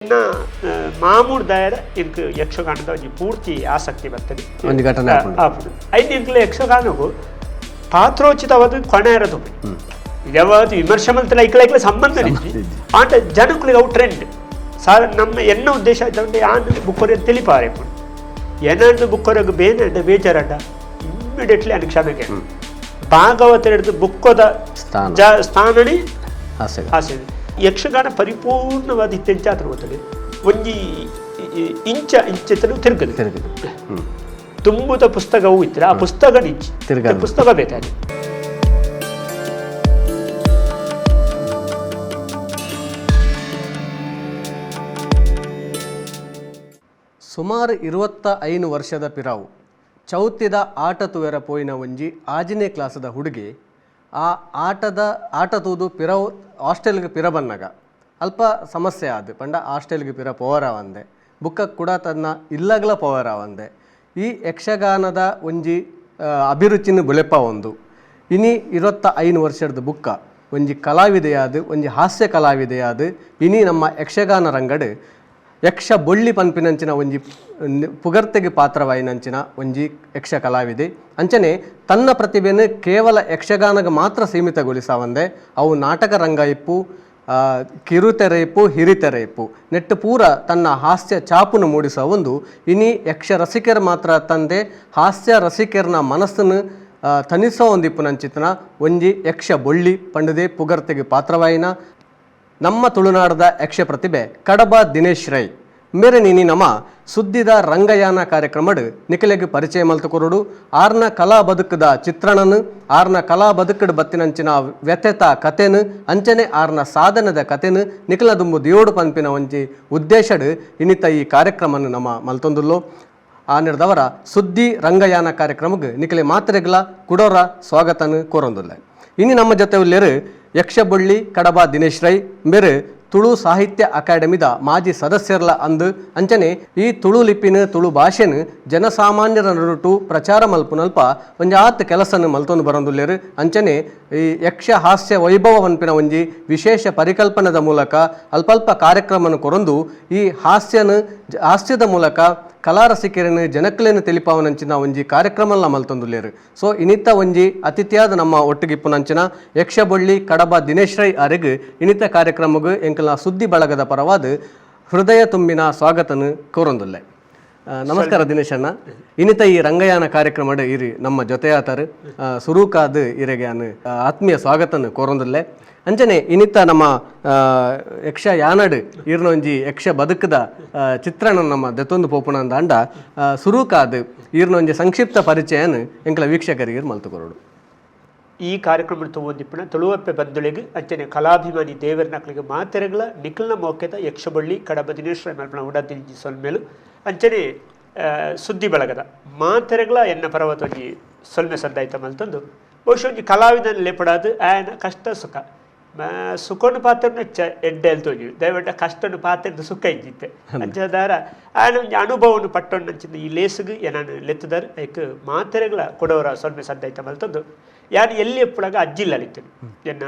ಇನ್ನ ಮಾಮೂಲು ದಾಯರ ಇಂಕ್ ಯಕ್ಷಗಾನದ ಒಂಜಿ ಪೂರ್ತಿ ಆಸಕ್ತಿ ಬರ್ತದೆ ಒಂದು ಘಟನೆ ಆಪುಡು ಐದು ಇಂಕ್ಲ ಯಕ್ಷಗಾನವು ಪಾತ್ರೋಚಿತವಾದ ಕೊನೆ ಇರೋದು ಯಾವುದು ವಿಮರ್ಶೆ ಮಂತ್ರ ಐಕ್ಲ ಸಂಬಂಧ ಆಂಟ ಜನಕ್ಕಳಿಗೆ ಅವು ಟ್ರೆಂಡ್ ನಮ್ಮ ಎನ್ನ ಉದ್ದೇಶ ಆಯ್ತು ಆಂಡ್ ಬುಕ್ಕೊರೆ ತಿಳಿಪಾರೆ ಏನಾಂಡು ಬುಕ್ಕೊರೆಗೆ ಬೇನೆ ಬೇಜಾರಡ್ಡ ಇಮ್ಮಿಡಿಯೇಟ್ಲಿ ಅನ್ ಕ್ಷಣಕ್ಕೆ ಭಾಗವತ ಹಿಡಿದು ಬುಕ್ಕೋದ ಸ್ಥಾನನಿ ಆಸೆ ಯಕ್ಷಗಾನ ಪರಿಪೂರ್ಣವಾದ ಇತ್ತೆಂಚಾತ್ರ ಗೊತ್ತದೆ ಒಂಜಿ ಇಂಚೆತ್ತಲು ತಿರುಗದು ತುಂಬುದ ಪುಸ್ತಕವು ಇತ್ತು ಆ ಪುಸ್ತಕ ನಿಂಚಿ ಪುಸ್ತಕ ಬೇಕಾದ್ರೆ ಸುಮಾರು 25 ವರ್ಷದ ಪಿರಾವು ಚೌತಿದ ಆಟ ತುವೆರ ಪೋಯಿನ ಒಂಜಿ ಆಜನೇ ಕ್ಲಾಸದ ಹುಡುಗಿ ಆ ಆಟ ತೂದು ಪಿರವು ಹಾಸ್ಟೆಲ್ಗೆ ಪಿರ ಬನ್ನಾಗ ಅಲ್ಪ ಸಮಸ್ಯೆ ಆದ ಪಂಡ ಹಾಸ್ಟೆಲ್ಗೆ ಪಿರ ಪೋವರವಂದೆ ಬುಕ್ಕ ಕೂಡ ತನ್ನ ಇಲ್ಲಗಲ ಪೋವರವಂದೆ ಈ ಯಕ್ಷಗಾನದ ಒಂಜಿ ಅಭಿರುಚಿನ ಬುಳೆಪ ಒಂದು ಇನಿ 25 ವರ್ಷದ ಬುಕ್ಕ ಒಂಜಿ ಕಲಾವಿದೆಯಾದ ಒಂಜಿ ಹಾಸ್ಯ ಕಲಾವಿದೆಯಾದ ಇನಿ ನಮ್ಮ ಯಕ್ಷಗಾನ ರಂಗಡ್ ಯಕ್ಷ ಬೊಳ್ಳಿ ಪನ್ಪಿನಂಚಿನ ಒಂಜಿ ಪುಗರ್ತೆಗೆ ಪಾತ್ರವಾಯಿನಂಚಿನ ಒಂಜಿ ಯಕ್ಷ ಕಲಾವಿದೆ ಅಂಚನೆ ತನ್ನ ಪ್ರತಿಭೆಯನ್ನು ಕೇವಲ ಯಕ್ಷಗಾನಗೆ ಮಾತ್ರ ಸೀಮಿತಗೊಳಿಸವಂದೆ ಅವು ನಾಟಕ ರಂಗ ಇಪ್ಪು ಕಿರುತೆರೆ ಇಪ್ಪು ಹಿರಿತೆರೆ ಇಪ್ಪು ನೆಟ್ಟು ಪೂರ ತನ್ನ ಹಾಸ್ಯ ಚಾಪುನು ಮೂಡಿಸುವ ಒಂದು ಇನಿ ಯಕ್ಷ ರಸಿಕರು ಮಾತ್ರ ತಂದೆ ಹಾಸ್ಯ ರಸಿಕರನ ಮನಸ್ಸನ್ನು ತನಿಸೋ ಒಂದಿಪ್ಪುನಂಚಿತನ ಒಂಜಿ ಯಕ್ಷ ಬೊಳ್ಳಿ ಪಂಡದೆ ಪುಗರ್ತೆಗೆ ಪಾತ್ರವಾಯಿನ ನಮ್ಮ ತುಳುನಾಡದ ಯಕ್ಷ ಪ್ರತಿಭೆ ಕಡಬ ದಿನೇಶ್ ರೈ ಮೇರೆ ನೀನಿ ನಮ್ಮ ಸುದ್ದಿದ ರಂಗಯಾನ ಕಾರ್ಯಕ್ರಮಡ್ ನಿಖಲೆಗೆ ಪರಿಚಯ ಮಲ್ತುಕೊರಡು ಆರ್ನ ಕಲಾ ಬದುಕದ ಚಿತ್ರಣನು ಆರ್ನ ಕಲಾ ಬದುಕಡ್ ಬತ್ತಿನಂಚಿನ ವ್ಯಥೆತ ಕಥೆನು ಅಂಚನೆ ಆರ್ನ ಸಾಧನದ ಕಥೆನು ನಿಖಲ ದುಂಬು ದಿಯೋಡು ಪಂಪಿನ ಒಂಜಿ ಉದ್ದೇಶಡ್ ಇನಿತ ಈ ಕಾರ್ಯಕ್ರಮನು ನಮ್ಮ ಮಲ್ತೊಂದುಲ್ಲೋ ಆ ನಿರ್ದವರ ಸುದ್ದಿ ರಂಗಯಾನ ಕಾರ್ಯಕ್ರಮಕ್ಕೆ ನಿಖಲೆ ಮಾತ್ರೆಗಳ ಕುಡೋರ ಸ್ವಾಗತನು ಕೋರೊಂದುಲ್ಲ ಇನ್ನು ನಮ್ಮ ಜೊತೆ ಉಲ್ಲೇರು ಯಕ್ಷಬೊಳ್ಳಿ ಕಡಬ ದಿನೇಶ್ ರೈ ಮೇರೆ ತುಳು ಸಾಹಿತ್ಯ ಅಕಾಡೆಮಿದ ಮಾಜಿ ಸದಸ್ಯರ್ಲ ಅಂದು ಅಂಚನೆ ಈ ತುಳು ಲಿಪಿನ ತುಳು ಭಾಷೆನು ಜನಸಾಮಾನ್ಯರ ನಡುಟು ಪ್ರಚಾರ ಮಲ್ಪುನಲ್ಪ ಒಂಜಾತ್ ಕೆಲಸನ ಮಲ್ತೊಂದು ಬರೊಂದುಲ್ಲೇರು ಅಂಚನೆ ಈ ಯಕ್ಷ ಹಾಸ್ಯ ವೈಭವ ಪನ್ಪಿನ ಒಂಜಿ ವಿಶೇಷ ಪರಿಕಲ್ಪನದ ಮೂಲಕ ಅಲ್ಪಲ್ಪ ಕಾರ್ಯಕ್ರಮವನ್ನು ಕೊರೊಂದು ಈ ಹಾಸ್ಯದ ಮೂಲಕ ಕಲಾರಸಿಕೆರನ್ನು ಜನಕ್ಕಲೇನು ತಿಳಿಪಾವನಂಚಿನ ಒಂಜಿ ಕಾರ್ಯಕ್ರಮಲ್ಲ ಮಲ್ತೊಂದುಲ್ಲೇರು ಸೊ ಇನಿತ ಒಂಜಿ ಅತಿಥಿಯಾದ ನಮ್ಮ ಒಟ್ಟಿಗಿಪ್ಪುನಂಚಿನ ಯಕ್ಷಬೊಳ್ಳಿ ಕಡಬ ದಿನೇಶ್ ರೈ ಅರೆಗ್ ಇನಿತ ಕಾರ್ಯಕ್ರಮಗೂ ಎಂಕಲ್ನ ಸುದ್ದಿ ಬಳಗದ ಪರವಾದ ಹೃದಯ ತುಂಬಿನ ಸ್ವಾಗತನು ಕೋರೊಂದುಲ್ಲೆ ನಮಸ್ಕಾರ ದಿನೇಶ್ ಅಣ್ಣ ಇನಿತ ಈ ರಂಗಯಾನ ಕಾರ್ಯಕ್ರಮಡ್ ಇರಿ ನಮ್ಮ ಜೊತೆಯಾತರು ಸುರೂಕಾದ ಇರೆಗೆ ಆತ್ಮೀಯ ಸ್ವಾಗತನು ಕೋರೊಂದುಲ್ಲೆ ಅಂಚನೆ ಇನಿತ ನಮ್ಮ ಯಕ್ಷ ಯಾನಡ್ ಈರ್ನೊಂಜಿ ಯಕ್ಷ ಬದುಕದ ಚಿತ್ರಣ ನಮ್ಮ ದೆತ್ತೊಂದು ಪೋಪುಣ ಅಂದ ಸುರೂಕಾದ ಈರ್ನೊಂಜಿ ಸಂಕ್ಷಿಪ್ತ ಪರಿಚಯನ ಎಂಕಲ ವೀಕ್ಷಕರಿಗೆ ಮಲ್ತುಕೊರಡು ಈ ಕಾರ್ಯಕ್ರಮ ತಗೊಂಡಿಪ್ಪಣ ತುಳುವಪ್ಪೆ ಬಂದುಳಿಗೆ ಅಂಚನೆ ಕಲಾಭಿಮಾನಿ ದೇವರ ನಕಲಿಗೆ ಮಾತೆರೆಗಳ ನಿಖಲ್ನ ಮೌಕ್ಯದ ಯಕ್ಷಬಳ್ಳಿ ಕಡಬ ದಿನೇಶ್ ರೈ ಮಲ್ಪಣ ಉಡದಿನಿ ಸೊಲ್ಮೇಲು ಅಂಚನೆ ಸುದ್ದಿ ಬಳಗದ ಮಾತೆರೆಗಳ ಎನ್ನ ಪರ್ವತ ಒಂಜಿ ಸೊಲ್ಮೆ ಸದ್ದಾಯ್ತ ಮಲ್ತಂದು ಬಹುಶಃ ಒಂಜಿ ಕಲಾವಿದನ ಲೇಪಡಾದು ಆಯನ ಕಷ್ಟ ಸುಖ ಸುಖನು ಪಾತ್ರನ ಎಡ್ಡೆ ಹೇಳ್ತೋಜಿ ದಯವಿಟ್ಟು ಕಷ್ಟನು ಪಾತ್ರದ ಸುಖ ಇದ್ದಿತ್ತೆ ಅಂಚದಾರ ಆಯನ ಒಂಜಿ ಅನುಭವವನ್ನು ಪಟ್ಟೊಂದಂಚಿನ ಈ ಲೇಸಿಗೆ ನಾನು ಲೆತ್ತದಾರ ಐಕ್ ಮಾತೆರೆಗಳ ಕೊಡೋರ ಸೊಲ್ಮೆ ಸದ್ದಾಯ್ತ ಮಲ್ತಂದು ಯಾರು ಎಲ್ಲಿ ಎಪ್ಪಳಾಗ ಅಜ್ಜಿಲ್ಲ ಅಲಿತೀನಿ ಎನ್ನ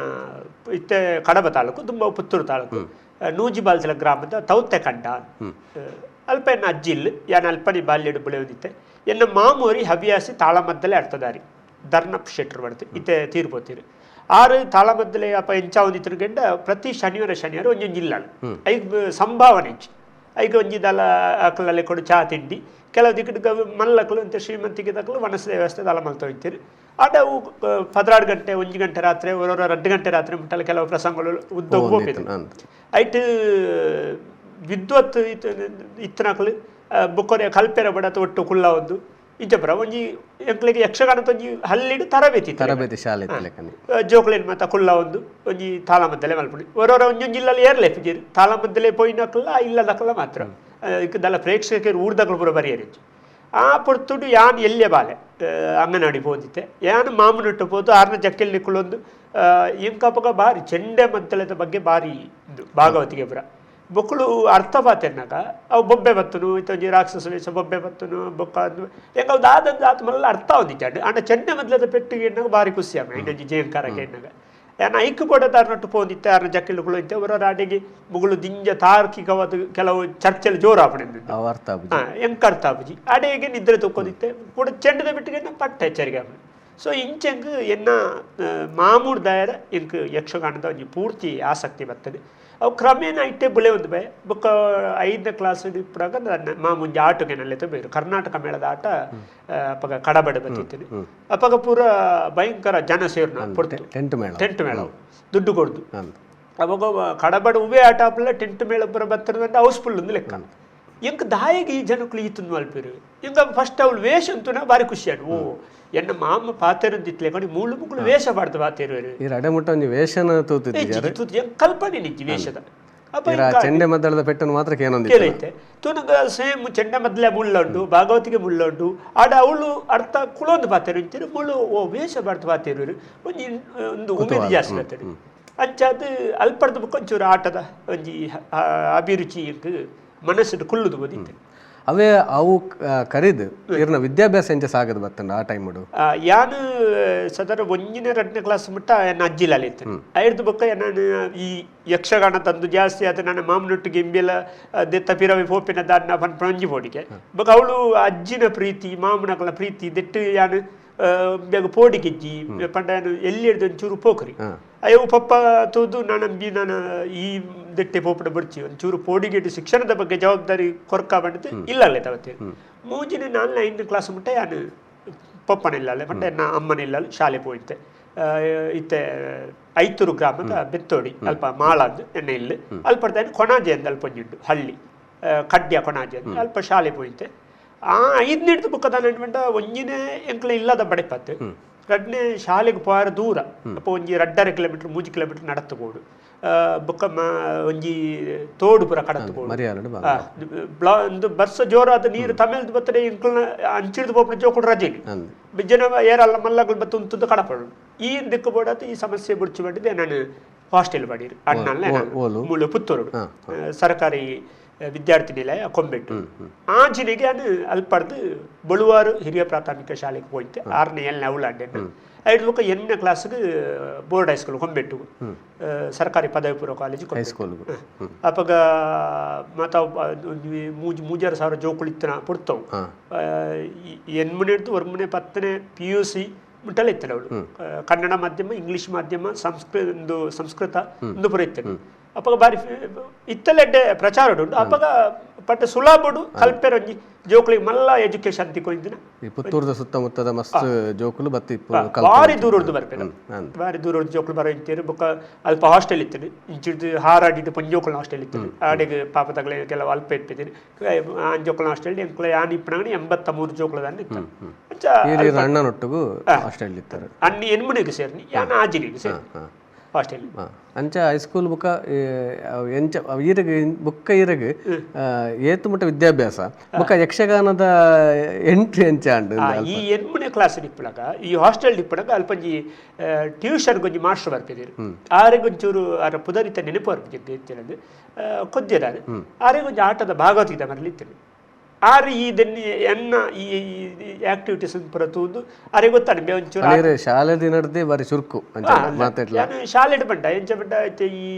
ಇತ್ತೆ ಕಡಬ ತಾಲೂಕು ತುಂಬ ಪುತ್ತೂರು ತಾಲೂಕು ನೂಜಿಬಾಲ್ಸಲ ಗ್ರಾಮದ ತೌತೆ ಕಂಡ ಅಲ್ಪ ಎನ್ನ ಅಜ್ಜಿಲ್ ಯಾನು ಅಲ್ಪನಿ ಬಾಲ್ಯಡು ಬುಳೆಯೋದಿತ್ತೆ ಎನ್ನ ಮಾಮೂರಿ ಹವ್ಯಾಸಿ ತಾಳಮದ್ದಲೆ ಅರ್ಥದಾರಿ ಧರ್ನಪ್ ಶೆಟ್ರು ಬಡ್ತು ಇತ್ತೆ ತೀರ್ಬೋತೀರಿ ಆರು ತಾಳಮದ್ದಲೆ ಅಪ್ಪ ಎಂಚ ಒಂದಿತ್ರ ಗಂಡ ಪ್ರತಿ ಶನಿವಾರ ಒಂಜೊಂದು ಇಲ್ಲಾಳು ಐಗೆ ಸಂಭಾವನೆ ಹೆಚ್ಚು ಐಗೆ ಒಂಜಿದಲ್ಲ ಅಕ್ಕಲಲ್ಲಿ ಕೊಡು ಚಹಾ ತಿಂಡಿ ಕೆಲವು ದಿಕ್ಕಡಿಗೆ ಮಲ್ಲಕ್ಕಲು ಅಂತ ಶ್ರೀಮಂತಿಗೆ ತಕ್ಕಲು ವನಸದ ವ್ಯವಸ್ಥೆ ದಾಲ ಮಲ್ತ ಹೋಗ್ತೀರಿ ಆಟ ಅವು 16 ಗಂಟೆ 1 ಗಂಟೆ ರಾತ್ರಿ 2 ಗಂಟೆ ರಾತ್ರಿ ಮುಟ್ಟಲು ಕೆಲವು ಪ್ರಸಂಗಗಳು ಉದ್ದೋಗ ಹೋಗ್ಬೇಕು ಐಟು ವಿದ್ವತ್ ಇತ್ತನಕಲು ಬುಕ್ಕೊರೆ ಕಲ್ಪೆರ ಬಡತ ಒಟ್ಟು ಕುಲ್ಲ ಒಂದು ಇಂಚಪ್ರ ಒಂಜಿ ಎಂಕ್ಲೆಗೆ ಯಕ್ಷಗಾನದ ಒಂಜಿ ಹಲ್ಲಿಡು ತರಬೇತಿ ಶಾಲೆ ಜೋಕ್ಲೇನ್ ಮಾತ ಕುಲ್ಲ ಒಂಜಿ ತಾಳಮದ್ದಲೆ ಮಲ್ಪುಡಿ ಒರೊರ ಒಂಜೊಂದು ಜಿಲ್ಲಲ್ಲಿ ಏರ್ಲೆಪ್ಪಿದ್ದೀರಿ ತಾಳಮದ್ದಲೆ ಪೋಯಿನಕಲ್ಲ ಇಲ್ಲದಕ್ಕಲ್ಲ ಮಾತ್ರ ಇದಲ್ಲ ಪ್ರೇಕ್ಷಕರು ಊರ್ದಕ್ಕಳು ಪೂರ ಬರೆಯರಿಚ್ಚು ಆ ಪೊರ್ತುಡು ಯಾನ್ ಎಲ್ಲೆ ಬಾಲೆ ಅಂಗನವಾಡಿ ಪೋದಿತ್ತೆ ಯಾನು ಮಾಮೂನಿಟ್ಟು ಪೋದು ಆರ್ನ ಜಕ್ಕೆಲ್ಲಿ ನಿಕ್ಕಳೊಂದು ಇಂಕಪಗ ಬಾರಿ ಚೆಂಡೆ ಮದ್ದಳೆದ ಬಗ್ಗೆ ಬಾರಿ ಭಾಗವತಿಗೆ ಪುರ ಬೊಕ್ಕಳು ಅರ್ಥಪಾತೆನ್ನಾಗ ಅವು ಬೊಬ್ಬೆ ಬತ್ತನು ಇತ್ತೊಂಜಿ ರಾಕ್ಷಸ ವೇಷ ಬೊಬ್ಬೆ ಬತ್ತನು ಬೊಕ್ಕ ಹೆಂಗ ಅವು ದಾದ ಮಲ್ಲ ಅರ್ಥ ಹೊಂದಿತ್ತು ಅಂಡ ಚೆಂಡೆ ಮದ್ಲದ ಪೆಟ್ಟಿಗೆ ಎನ್ನಾಗ ಭಾರಿ ಖುಷಿ ಆಗ ಇನ್ನೊಂಜಿ ಜೇನ್ಕಾರಕ್ಕೆ ಎನ್ನಾಗ ಯಾನ ಐಕ್ಯ ಕೊಡದಾರ್ನಟ್ಟು ಪೋಂದಿತ್ತೆ ಆರ್ನ ಜಕ್ಕಿಳುಗಳು ಇತ್ತೆ ಅವರ ರಾಡಿಗೆ ಮುಗಳು ದಿಂಜ ತಾರ್ಕಿಕವಾದ ಕೆಲವು ಚರ್ಚೆಲು ಜೋರಾಪಣೆ ಎಂಕ ಅರ್ಥ ಆಪುಜಿ ಅಡೆಗೆ ನಿದ್ರೆ ತಕ್ಕೋದಿತ್ತೆ ಕೂಡ ಚೆಂಡದ ಬಿಟ್ಟಿಗೆ ಪಟ್ಟ ಎಚ್ಚರಿಕೆ ಆಪಣೆ ಸೊ ಇಂಚೆಂಗ್ ಎನ್ನ ಮಾಮೂಡ್ ದಾಯರ ಇಂಕ್ ಯಕ್ಷಗಾನದ ಒಂಜಿ ಪೂರ್ತಿ ಆಸಕ್ತಿ ಬರ್ತದೆ ಅವು ಕ್ರಮೇಣ ಇಟ್ಟೆ ಬುಲೆ ಒಂದು ಬೇ ಬೊಕ್ಕ 5ನೇ ಕ್ಲಾಸ್ ಇಪ್ಪಡಾಗ ಮಾಮೂಂಜಿ ಆಟಕ್ಕೆ ನಲ್ಲೆತ ಬೇರು ಕರ್ನಾಟಕ ಮೇಳದ ಆಟ ಅಪ್ಪಗ ಕಡಬಡ ಬತ್ತಿದ್ದೇನೆ ಅಪ್ಪಗ ಪೂರ ಭಯಂಕರ ಜನ ಸೇರ್ನ ಪೊಡ್ತು ಟೆಂಟ್ ಮೇಳ ದುಡ್ಡು ಕೊಡ್ದು ಅವಾಗ ಕಡಬಡ ಉವೇ ಆಟ ಅಪ್ಪಲ್ಲ ಟೆಂಟ್ ಮೇಳ ಪೂರ ಬತ್ತಿರೋದಂటే ಹೌಸ್ಫುಲ್ ಒಂದು ಲೆಕ್ಕ ಎಂಕ್ ದಾಯಿಗೆ ಈ ಜನಕ್ಕಳು ಈತಂದು ಮಲ್ಪಿರು ಇಂಕ ಫಸ್ಟ್ ಅವಳು ವೇಷ ಅಂತೂ ಭಾರಿ ಖುಷಿ ಆಡು ಓ ಎನ್ನ ಮಾಮ ಪಾತೆರಂದಿತ್ಲೆ ಕೊಂಡು ಮೂಳು ಮುಗಳು ವೇಷ ಮಾಡ್ದು ಪಾತೆರುವರು ವೇಷನ ಕಲ್ಪನೆ ನಿಜ್ಜಿ ವೇಷದ ಚೆಂಡೆ ಮದ್ದಳದ ಪೆಟ್ಟನ್ನು ಮಾತ್ರ ಕೇಳೈತೆ ತುನಗ ಸೇಮ್ ಚೆಂಡೆ ಮದ್ದಲೆ ಮುಳ್ಳುಂಡು ಭಾಗವತಿಗೆ ಮುಳ್ಳುಂಡು ಆಡ ಅವಳು ಅರ್ಥ ಕುಳೊಂದು ಪಾತೆರು ಅಂತೀರು ಮುಳ್ಳು ಓ ವೇಷ ಮಾಡ್ದು ಪಾತೆರುವರು ಒಂದು ಉಮೇದು ಜಾಸ್ತಿ ಬರ್ತಾರೆ ಅಂಚಾದ ಅಲ್ಪಡ್ದು ಬುಕ್ ಒಂಚೂರು ಆಟದ ಒಂಜಿ ಅಭಿರುಚಿ ಮನಸ್ಸು ಕುಳ್ಳುದು ಬಂದಿತ್ತು ಅವೇ ಅವು ಕರೀದು ಇರ್ನ ವಿದ್ಯಾಭ್ಯಾಸ ಎಂಚ ಸಾಗದು ಬರ್ತಂಡ ಆ ಟೈಮ್ ಯಾನು ಸದರ 1ನೇ 2ನೇ ಕ್ಲಾಸ್ ಮಟ್ಟ ಎನ್ನ ಅಜ್ಜಿಲಲ್ಲಿ ಇತ್ತು ಐದು ಬೊಕ್ಕ ನಾನು ಈ ಯಕ್ಷಗಾನ ತಂದು ಜಾಸ್ತಿ ಆತ ನನ್ನ ಮಾಮನೊಟ್ಟಿಗೆ ಇಂಬೆಲ್ಲ ದೆತ್ತ ಪಿರವಿ ಪೋಪಿನ ದಾನ್ನ ಪಂಜಿ ಪೋಡಿಗೆ ಬೊಕ್ಕ ಅವಳು ಅಜ್ಜಿನ ಪ್ರೀತಿ ಮಾಮನಗಳ ಪ್ರೀತಿ ದೆಟ್ಟು ಯಾನು ಬೇಗ ಪೋಡಿಗೆಜ್ಜಿ ಪಂಡ ಎಲ್ಲಿ ಹಿಡಿದು ಒಂಚೂರು ಪೋಕರಿ ಅಯ್ಯೋ ಪಪ್ಪ ತೂದು ನಾನು ಈ ದೆಟ್ಟೆ ಪೋಪಡ ಬರ್ಚಿ ಒಂಚೂರು ಪೋಡಿಗೆಟ್ಟು ಶಿಕ್ಷಣದ ಬಗ್ಗೆ ಜವಾಬ್ದಾರಿ ಕೊರಕ ಬಂದಿದ್ದು ಇಲ್ಲಲ್ಲೇ ತವತ್ತೆ ಮೂಜಿನ 4ನೇ ಕ್ಲಾಸ್ ಮುಟ್ಟ ಯಾನು ಪಪ್ಪನಿಲ್ಲಲ್ಲೇ ಪಂಡ ಎನ್ನ ಅಮ್ಮನಿಲ್ಲ ಶಾಲೆ ಪೋಯಿತ್ತೆ ಇತ್ತೆ ಐತೂರು ಗ್ರಾಮದ ಬೆತ್ತೋಡಿ ಅಲ್ಪ ಮಾಳಂದು ಎಣ್ಣೆ ಇಲ್ಲಿ ಅಲ್ಪಡ್ತಾನೆ ಕೊಣಾಜೆ ಅಂದ ಅಲ್ಪ ಒಂಜುಂಡು ಹಳ್ಳಿ ಕಡ್ಯ ಕೊಣಾಜೆ ಅಂದ ಅಲ್ಪ ಶಾಲೆ ಪೋಯಿತ್ತೆ 5ನೇ ಬುಕ್ಕದ ನೆನ್ಪಂಡ ಒಂಜಿನೇ ಎಂಕ್ಲೆ ಇಲ್ಲದ ಬಡೆಪತ್ತು 2ನೇ ಶಾಲೆಗೆ ಪೋರ ದೂರ ಅಪ್ಪ ಒಂಜಿ 2.5 ಕಿಲೋಮೀಟರ್ 3 ಕಿಲೋಮೀಟರ್ ನಡತ್ತುಕೋಡು ಬೊಕ್ಕ ಒಂಜಿ ತೋಡು ಪುರ ಕಡತ್ತುಕೋಡು ಒಂದು ಬಸ್ ಜೋರಾದ ನೀರು ತಮಿಳ್ದು ಬರ್ತದೆ ಎಂಕ್ಲನ ಅಂಚಿಡ್ದು ಪೋಪನ ಜೋಕುಡು ರಜೆನಿ ಜನ ಏರಲ್ಲ ಮಲ್ಲಗಳು ಬತ್ತು ಉಂತದ್ದು ಕಡಪಡು ಈ ದಿಕ್ಕು ಬೋಡಾತ ಈ ಸಮಸ್ಯೆ ಬುಡ್ಚಿ ಮಾಡಿದೆ ನಾನು ಹಾಸ್ಟೆಲ್ ಮಾಡಿರು ಅಣ್ಣಲ್ಲೇ ಮುಳ್ಳು ಪುತ್ತೂರು ಸರ್ಕಾರಿ ವಿದ್ಯಾರ್ಥಿ ನಿಲಯ ಕೊಂಬೆಟ್ಟು ಆಜಿನಿಗೆ ಅದು ಅಲ್ಪಡ್ದು ಬಳುವಾರು ಹಿರಿಯ ಪ್ರಾಥಮಿಕ ಶಾಲೆಗೆ ಹೋಯ್ತೆ 6ನೇ 7ನೇ ಅವಳಾಂಡೆನ 5 ಬುಕ್ಕ 8ನೇ ಕ್ಲಾಸ್ಗೆ ಬೋರ್ಡ್ ಹೈಸ್ಕೂಲ್ ಕೊಂಬೆಟ್ಟು ಸರ್ಕಾರಿ ಪದವಿ ಪೂರ್ವ ಕಾಲೇಜ್ ಹೈಸ್ಕೂಲ್ ಅಪ್ಪಗ ಮತ್ತ 3,000 ಜೋಕುಳಿತ್ತನ ಪುಡ್ತವು ಎನ್ಮನೆ ಹೊರಮನೆ 10ನೇ PUC ಮುಟ್ಟಲ್ಲ ಇತ್ತಲ್ಲ ಅವಳು ಕನ್ನಡ ಮಾಧ್ಯಮ ಇಂಗ್ಲಿಷ್ ಮಾಧ್ಯಮ ಸಂಸ್ಕೃತ ಒಂದು ಪುರ ಇತ್ತೇನೆ ಅಪ್ಪಗ ಬಾರಿ ಇತ್ತಲೆಡ್ಡೆ ಪ್ರಚಾರ ಉಂಟು ಅಪ್ಪಗ ಪಟ್ಟ ಸುಲಭಡು ಕಲ್ಪೆರೊಂಜಿ ಜೋಕುಳಿಗೆ ಮಲ್ಲ ಎಜುಕೇಶನ್ ತಿಕ್ಕೊಂಡಿನ ಪುತ್ತೂರದ ಸುತ್ತಮುತ್ತದ ಮಸ್ತ್ ಜೋಕುಲು ಬತ್ತಿ ಬಾರಿ ದೂರದ್ದು ಬರ್ಪೇನೆ ಬಾರಿ ದೂರದ್ದು ಜೋಕುಲು ಬರೋ ಇಂತೀರಿ ಬೊಕ್ಕ ಅಲ್ಪ ಹಾಸ್ಟೆಲ್ ಇತ್ತೇನೆ ಇಂಚಿಡ್ದು ಹಾರಾಡಿದ್ದು ಪಂಜೋಕುಲ ಹಾಸ್ಟೆಲ್ ಇತ್ತೇನೆ ಆಡೆಗೆ ಪಾಪ ತಗಲೆ ಕೆಲವು ಅಲ್ಪ ಇಟ್ಪಿದ್ದೀನಿ ಅಂಜೋಕುಲ ಹಾಸ್ಟೆಲ್ ಎಂಕ್ಲೆ ಯಾನ್ ಇಪ್ಪಣಗಣಿ 83 ಜೋಕುಲದಾನೆ ಇತ್ತು ಅಣ್ಣನೊಟ್ಟಿಗೂ ಹಾಸ್ಟೆಲ್ ಇತ್ತಾರೆ ಅಣ್ಣಿ ಎನ್ಮನೆಗೆ ಸೇರ್ನಿ ಯಾನ ಆಜಿನಿಗೆ ಸೇರಿ ಹಾಸ್ಟೆಲ್ ಅಂಚ ಹೈಸ್ಕೂಲ್ ಬುಕ್ಕ ಎಂಚ ಈರಗೆ ಬುಕ್ಕ ಈರಗೆ ಏತು ಮುಟ್ಟ ವಿದ್ಯಾಭ್ಯಾಸ ಬುಕ್ಕ ಯಕ್ಷಗಾನದ ಎಂಟ್ರಿ ಎಂಚ ಅಂಡ್ ಈ 8ನೇ ಕ್ಲಾಸ್ ಇಪ್ಪಳಗ ಈ ಹಾಸ್ಟೆಲ್ ಇಪ್ಪಳಗ ಅಲ್ಪಂಜಿ ಟ್ಯೂಷನ್ ಗೊಂಜಿ ಮಾಸ್ಟರ್ ಬರ್ತಿದ್ರು ಆರೆಗೆ ಒಂಚೂರು ಅರ ಪುದರಿತ ನೆನಪು ಬರ್ತಿದ್ದೆ ಅಂತೇಳಿದ್ರೆ ಕೊದ್ದಿರಾರು ಆರೆಗೆ ಒಂಜಿ ಆಟದ ಭಾಗವತಿದ ಮರಲಿತ್ತೇನೆ ಆರು ಇದನ್ನು ಎನ್ನ ಈ ಆಕ್ಟಿವಿಟೀಸ್ ಪುರತುವುದು ಅರೆ ಗೊತ್ತಾನೆ ಒಂಚೂರು ಶಾಲೆ ದಿನದೇ ಬಾರಿ ಚುರುಕು ಶಾಲೆ ಬಂಡ ಎಂಚ ಬಂಡ ಈ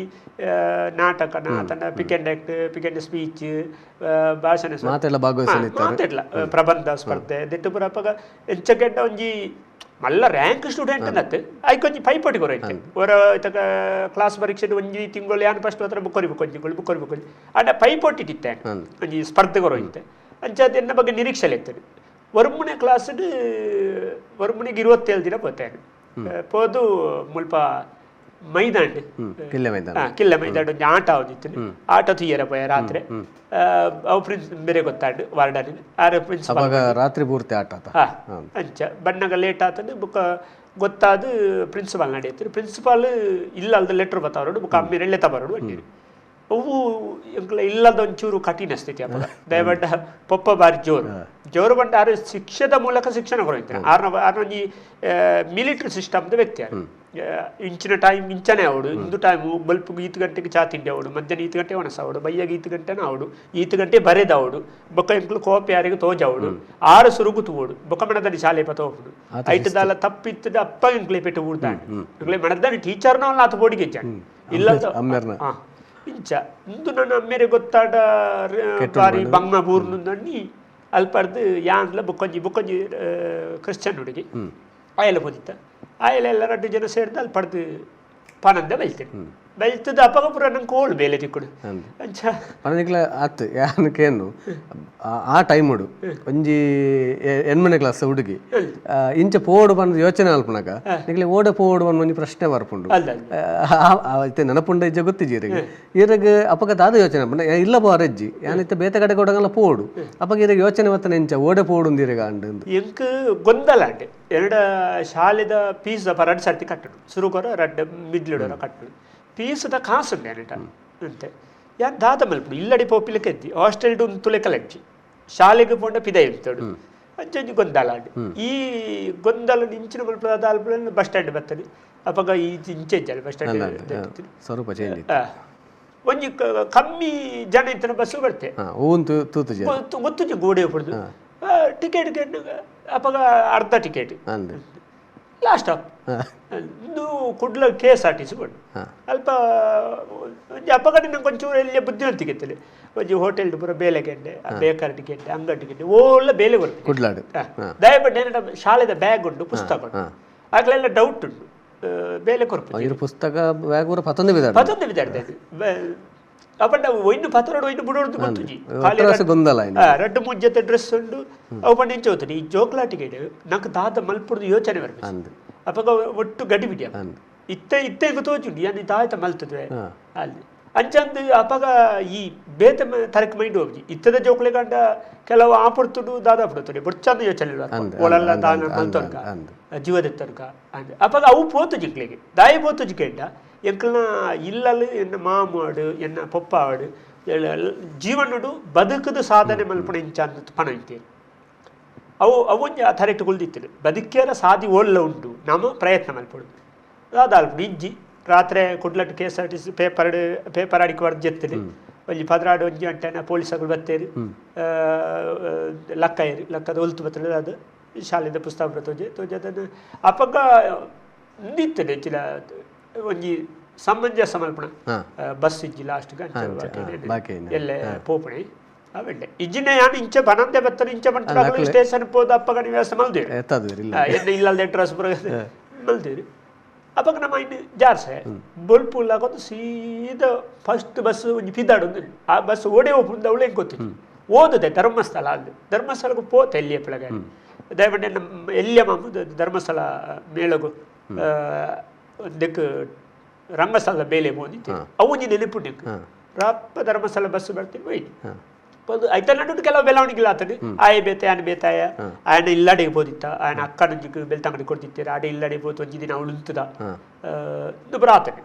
ನಾಟಕ ನಾತನ pick and act pick and speech ಭಾಷಣ ಮಾತಾಡ್ಲ ಪ್ರಬಂಧ ಸ್ಪರ್ಧೆ ದೆಟ್ಟು ಪುರ ಅಪ್ಪಗ ಎಂಚಗೆಡ್ಡ ಒಂಜಿ ಮಲ್ಲ ರ್ಯಾಂಕ್ ಸ್ಟೂಡೆಂಟ್ ಅನ್ನತ್ತೆ ಐಕೊಂಜಿ ಪೈಪೋಟಿ ಕೊರೈತೆ ಅವರ ಇತಕ ಕ್ಲಾಸ್ ಪರೀಕ್ಷೆ ಒಂಜಿ ತಿಂಗಳು ಯಾನು ಫಸ್ಟ್ ಹತ್ರ ಬುಕ್ ಕೊರಿಬೇಕು ಅಡ್ಡ ಪೈಪೋಟಿ ಇತ್ತೆ ಒಂಜಿ ಸ್ಪರ್ಧೆ ಕೊರೈತೆ ಅಂಚಾದ ಎನ್ನ ಬಗ್ಗೆ ನಿರೀಕ್ಷೆ ಇರ್ತದೆ ವರ್ಮುನೆ ಕ್ಲಾಸ್ ವರ್ಮುನಿಗೆ 27 ದಿನ ಪೋತೇನೆ ಪೋದು ಮುಲ್ಪ ಮೈದಾಂಡ್ ಕಿಲ್ಲ ಮೈದಾಂಡ್ ಒಂಜಿ ಆಟ ಆದಿತ್ತು ಆಟ ತುಯ್ಯರ ಪೋಯ ರಾತ್ರಿ ಅವು ಪ್ರಿನ್ಸ್ ಬೇರೆ ಗೊತ್ತಾಂಡು ವಾರ್ಡನ್ ಆರ ಪ್ರಿನ್ಸಿಪಾಲ್ ರಾತ್ರಿ ಪೂರ್ತಿ ಆಟ ಅಂಚ ಬಣ್ಣಗ ಲೇಟ್ ಆತಂದು ಬುಕ್ಕ ಗೊತ್ತಾದು ಪ್ರಿನ್ಸಿಪಾಲ್ ನಡೆಯುತ್ತೆ ಪ್ರಿನ್ಸಿಪಾಲ್ ಇಲ್ಲ ಅಲ್ದ ಲೆಟರ್ ಬತ್ತಾವರೋಡು ಬುಕ್ಕ ಅಮ್ಮಿ ಎಳ್ಳೆ ತಬರೋಡು ಅಂತೀರಿ ಅವು ಇಲ್ಲದ ಒಂಚೂರು ಕಠಿಣ ಸ್ಥಿತಿ ಅಪ್ಪ ದಯವಿಟ್ಟು ಪಪ್ಪ ಬಾರಿ ಜೋರು ಬಂಡ ಆರು ಶಿಕ್ಷದ ಮೂಲಕ ಶಿಕ್ಷಣ ಕೊರೈತೆ ಆರ್ನೊಂಜಿ ಮಿಲಿಟರಿ ಸಿಸ್ಟಮ್ದ ವ್ಯಕ್ತಿ ಇಂಚಿನ ಟೈಮ್ ಇಂಚನೆ ಅವಡು ಇಂದು ಟೈಮು ಬಲ್ಪು ಈತು ಗಂಟೆಗೆ ಚಾ ತಿಂಡಿ ಅವಡು ಮಧ್ಯಾಹ್ನ ಈತು ಗಂಟೆ ಒಣಸವಡು ಬಯ್ಯಾಗ ಈತು ಗಂಟೆನ ಅವಡು ಈತು ಗಂಟೆ ಬರೆದವಡು ಬೊಕ್ಕ ಎಂಕ್ಲು ಕೋಪೆ ಯಾರಿಗೆ ತೋಜವಡು 6 ಸುರುಗು ತೂಡು ಬೊಕ್ಕ ಮಣದಲ್ಲಿ ಶಾಲೆ ಪತೋಪುಡು ಐಟದಾಲ ತಪ್ಪಿತ್ತದ ಅಪ್ಪ ಎಂಕ್ಲೆ ಪೆಟ್ಟು ಊಡ್ದಾಂಡು ಎಂಕ್ಲೆ ಮಣದಲ್ಲಿ ಟೀಚರ್ನ ಅಲ್ಲ ಆತ ಬೋಡಿಗೆ ಇಲ್ಲ ಇಂಚ ಇಂದು ನನ್ನ ಅಮ್ಮೇರೆ ಗೊತ್ತಾಡ ಬಾರಿ ಬಂಗ ಬೂರ್ನುಂದಣ್ಣಿ ಅಲ್ಪರ್ದು ಯಾಂಗ್ಲ ಬೊಕ್ಕೊಂಜಿ ಕ್ರಿಶ್ಚಿಯನ್ ಹುಡುಗಿ ಆಯಲ ಹೋದಿತ್ತ ಆಯಲ ಎಲ್ಲ 2 ಜನ ಸೇರಿದ ಅಲ್ಲಿ ಪಡ್ದು ಪಾನಂದ ಬೆಳ್ತದ ಅಪ್ಪಗ ಪುರ ನಂಗೆ ಕೋಳು ಬೇಲೆ ತಿಕ್ಕುಡು ಅಂಚ ಪಣನಿಕ್ಲ ಆತು ಯಾನಕೇನು ಆ ಟೈಮ್ ಉಡು ಒಂಜಿ 8ನೇ ಕ್ಲಾಸ್ ಹುಡುಗಿ ಇಂಚ ಪೋಡು ಬಂದು ಯೋಚನೆ ಅಲ್ಪನಾಗ ನಿಕ್ಲೆ ಓಡೆ ಪೋಡು ಬಂದು ಒಂಜಿ ಪ್ರಶ್ನೆ ಬರ್ಪುಂಡು ಐತೆ ನೆನಪುಂಡ ಇಜ್ಜ ಗೊತ್ತಿಜೀರಿಗೆ ಇರಗ ಅಪ್ಪಗ ದಾದ ಯೋಚನೆ ಪಂಡ ಇಲ್ಲ ಬಾರಜ್ಜಿ ಯಾನಿತ್ತ ಬೇತೆ ಕಡೆ ಕೊಡಗಲ್ಲ ಪೋಡು ಅಪ್ಪಗ ಇರಗ ಯೋಚನೆ ಮತ್ತ ಎಂಚ ಓಡೆ ಪೋಡು ಅಂದಿರಗ ಅಂಡು ಎಂಕ್ ಗೊಂದಲ ಅಂಡೆ ಎರಡು ಶಾಲೆದ ಫೀಸ್ ಅಪ್ಪ 2 ಸರ್ತಿ ಕಟ್ಟಡು ಸುರುಕೊರ 2 ಮಿದ್ಲಿಡೋರ ಕಟ್ಟಡು ಫೀಸ್ದ ಕಾಸು ನೆನಟ ಅಂತೆ ಯಾನ್ ದಾದ ಮಲ್ಪಡು ಇಲ್ಲಡಿ ಪೋಪಿಲಕ್ಕೆ ಎದ್ದಿ ಹಾಸ್ಟೆಲ್ ಒಂದು ತುಲೆ ಕಲೆಕ್ಟಿ ಶಾಲೆಗೆ ಪೋಂಡ ಪಿದ ಇರ್ತಡು ಅಂಚಂಜಿ ಗೊಂದಲ ಅಂಡೆ ಈ ಗೊಂದಲ ಇಂಚಿನ ಮಲ್ಪದ ಅಲ್ಪಡ ಬಸ್ ಸ್ಟ್ಯಾಂಡ್ ಬರ್ತದೆ ಅಪ್ಪಗ ಈ ಇಂಚೆ ಬಸ್ ಸ್ಟ್ಯಾಂಡ್ ಸ್ವರೂಪ ಒಂಜಿ ಕಮ್ಮಿ ಜನ ಇತ್ತನ ಬಸ್ಸು ಬರ್ತೆ ಗೊತ್ತು ಗೋಡೆ ಹೊಡೆದು ಟಿಕೆಟ್ ಅಪ್ಪಗ ಅರ್ಧ ಟಿಕೆಟ್ ಲಾಸ್ಟ್ ಸ್ಟಾಪ್ ಇಂದು ಕುಡ್ಲ KSRTC ಕೊಡು ಅಲ್ಪ ಒಂಜಿ ಅಪ್ಪಗಡೆ ನಂಗೆ ಒಂಚೂರು ಎಲ್ಲಿ ಬುದ್ಧಿವಂತಿಕೆ ಇತ್ತಲೆ ಒಂಜಿ ಹೋಟೆಲ್ ಪೂರ ಬೇಲೆ ಗೆಂಡೆ ಬೇಕರಿ ಟಿಕೆಟ್ ಅಂಗಡಿ ಟಿಕೆಟ್ ಓಲ್ಲ ಬೇಲೆ ಕೊಡ್ತೀನಿ ಕುಡ್ಲಾಡು ದಯಪಟ್ಟು ಏನ ಶಾಲೆದ ಬ್ಯಾಗ್ ಉಂಟು ಪುಸ್ತಕ ಉಂಟು ಆಗ್ಲೆಲ್ಲ ಡೌಟ್ ಉಂಟು ಬೇಲೆ ಕೊರ್ಪು ಪುಸ್ತಕ ಬ್ಯಾಗ್ ಪೂರ ಪತೊಂದು ಬಿದ್ದಾಡ್ದೆ ಅಪ್ಪಂಡ ಒಯ್ನು ಪತ್ರಡು ಒಯ್ನು ಬುಡೋದು ಗೊತ್ತುಜಿ ಗೊಂದಲ 2-3 ಜೊತೆ ಡ್ರೆಸ್ ಉಂಡು ಅವು ಪಂಡ ಇಂಚ ಹೋಗ್ತದೆ ಈ ಜೋಕ್ಲಾ ಟಿಕೆಟ್ ನಂಗೆ ದಾದ ಮಲ್ಪುರ್ದು ಯೋಚನೆ ಬರ್ಬೇಕು ಅಪ್ಪಗ ಒಟ್ಟು ಗಡಿ ಬಿಡಿ ಇತ್ತೆ ತೋಚುಂಡು ಯಾನಿ ತಾಯ್ತ ಮಲ್ತದ್ವೆ ಅಲ್ಲಿ ಅಂಚಂದು ಅಪ್ಪಗ ಈ ಬೇತೆ ತರಕ ಮೈಂಡ್ ಹೋಗಿ ಇತ್ತದ ಜೋಕ್ಲೆ ಗಂಡ ಕೆಲವು ಆಪಡ್ತುಡು ದಾದ ಪಡ್ತದೆ ಬೊಚ್ಚಂದ ಯೋಚನೆ ಒಳಲ್ಲ ದಾನ ಮಲ್ತೊರ್ಕ ಜೀವದೆತ್ತರ್ಕ ಅಂದೆ ಅಪ್ಪಗ ಅವು ಪೋತು ಜಿಕ್ಲೆಗೆ ದಾಯಿ ಪೋತು ಜಿಕೆಂಡ ಎಂಕ್ಲನ ಇಲ್ಲಲು ಎನ್ನ ಮಾಮಾಡು ಎನ್ನ ಪೊಪ್ಪಾಡು ಜೀವನಡು ಬದುಕದ ಸಾಧನೆ ಮಲ್ಪಣ ಇಂಚ ಅಂತ ಪಣ ಇಂತೇನು ಅವೊಂಜಿ ಆ ಥರ ಕುಲ್ದಿತ್ತರು ಬದುಕೇರ ಸಾದಿ ಓಲ್ಲ ಉಂಟು ನಮ್ಮ ಪ್ರಯತ್ನ ಮಲ್ಪಡು ಅದಾಲ್ಪು ಇಜ್ಜಿ ರಾತ್ರಿ ಕುಡ್ಲಟ್ KSRTC ಪೇಪರ್ ಅಡಿಕೆ ಹೊಡೆದು ಜೆತ್ತಲಿ ಒಂಜಿ 16 ಒಂಜಿ ಗಂಟೆನ ಪೊಲೀಸಗಳು ಬತ್ತೇರಿ ಲಕ್ಕದ ಒಲ್ತು ಬತ್ತಲೆ ಅದು ಶಾಲೆದ ಪುಸ್ತಕ ತೋಜೆ ಅದನ್ನು ಅಪ್ಪಗ ನಿಂತದೆ ಹೆಚ್ಚಿನ ಒಂಜಿ ಸಮಂಜಸ ಮಲ್ಪಣ ಬಸ್ ಇಜ್ಜಿ ಲಾಸ್ಟ್ ಎಲ್ಲೇ ಪೋಪಣೆ ಅವೆಂಡೆ ಇಜ್ಜಿನ ಯಾನು ಇಂಚೆ ಬನಂದೆ ಬತ್ತನ ಇಂಚೆ ಬಂಟ ಸ್ಟೇಷನ್ ಪೋದ ಅಪ್ಪಗ ವ್ಯವಸ್ಥೆ ಮಲ್ದೇರಿ ಎನ್ನ ಇಲ್ಲದೆ ಡ್ರೆಸ್ ಮಲ್ದೇರಿ ಅಪ್ಪಗ ನಮ್ಮ ಇನ್ನು ಜಾರ್ಸೆ ಬೊಲ್ಪು ಇಲ್ಲಾಗೊಂದು ಸೀದಾ ಫಸ್ಟ್ ಬಸ್ ಒಂಜಿ ಪಿದಾಡೊಂದು ಆ ಬಸ್ ಓಡೆ ಹೋಗ್ಬಿಂದ ಅವಳು ಹೆಂಗೆ ಗೊತ್ತಿತ್ತು ಓದದೆ ಧರ್ಮಸ್ಥಳ ಅಲ್ಲಿ ಧರ್ಮಸ್ಥಳಕ್ಕೆ ಪೋತೆ ಎಲ್ಲಿಯ ಬೆಳಗ್ಗೆ ದಯವಿಟ್ಟು ನಮ್ಮ ಎಲ್ಲಿಯ ಮಾಮೂದು ಧರ್ಮಸ್ಥಳ ಮೇಳಗು ಒಂದಕ್ಕೆ ರಂಗಸ್ಥಳದ ಬೇಲೆ ಮೋದಿತ್ತು ಅವನಿ ನೆನಪುಂಡೆ ರಾಪ ಧರ್ಮಸ್ಥಳ ಬಸ್ ಬರ್ತೀನಿ ಹೋಯ್ತು ಐತ ನಡು ಕೆಲವು ಬೆಳವಣಿಗೆ ಆತದೆ ಆಯ ಬೇತೆ ಆನೆ ಬೇತಾಯ ಆಯನ ಇಲ್ಲಡೆ ಬೋದಿತ್ತ ಆಯನ ಅಕ್ಕನೊಂಜಿಗೆ ಬೆಳ್ತಂಗಡಿ ಕೊಡ್ತಿತ್ತಾರೆ ಆಡೆ ಇಲ್ಲಡೆ ಬೋತು ಒಂಜಿ ದಿನ ಅವಳು ಉಂಟದ ಆತನೆ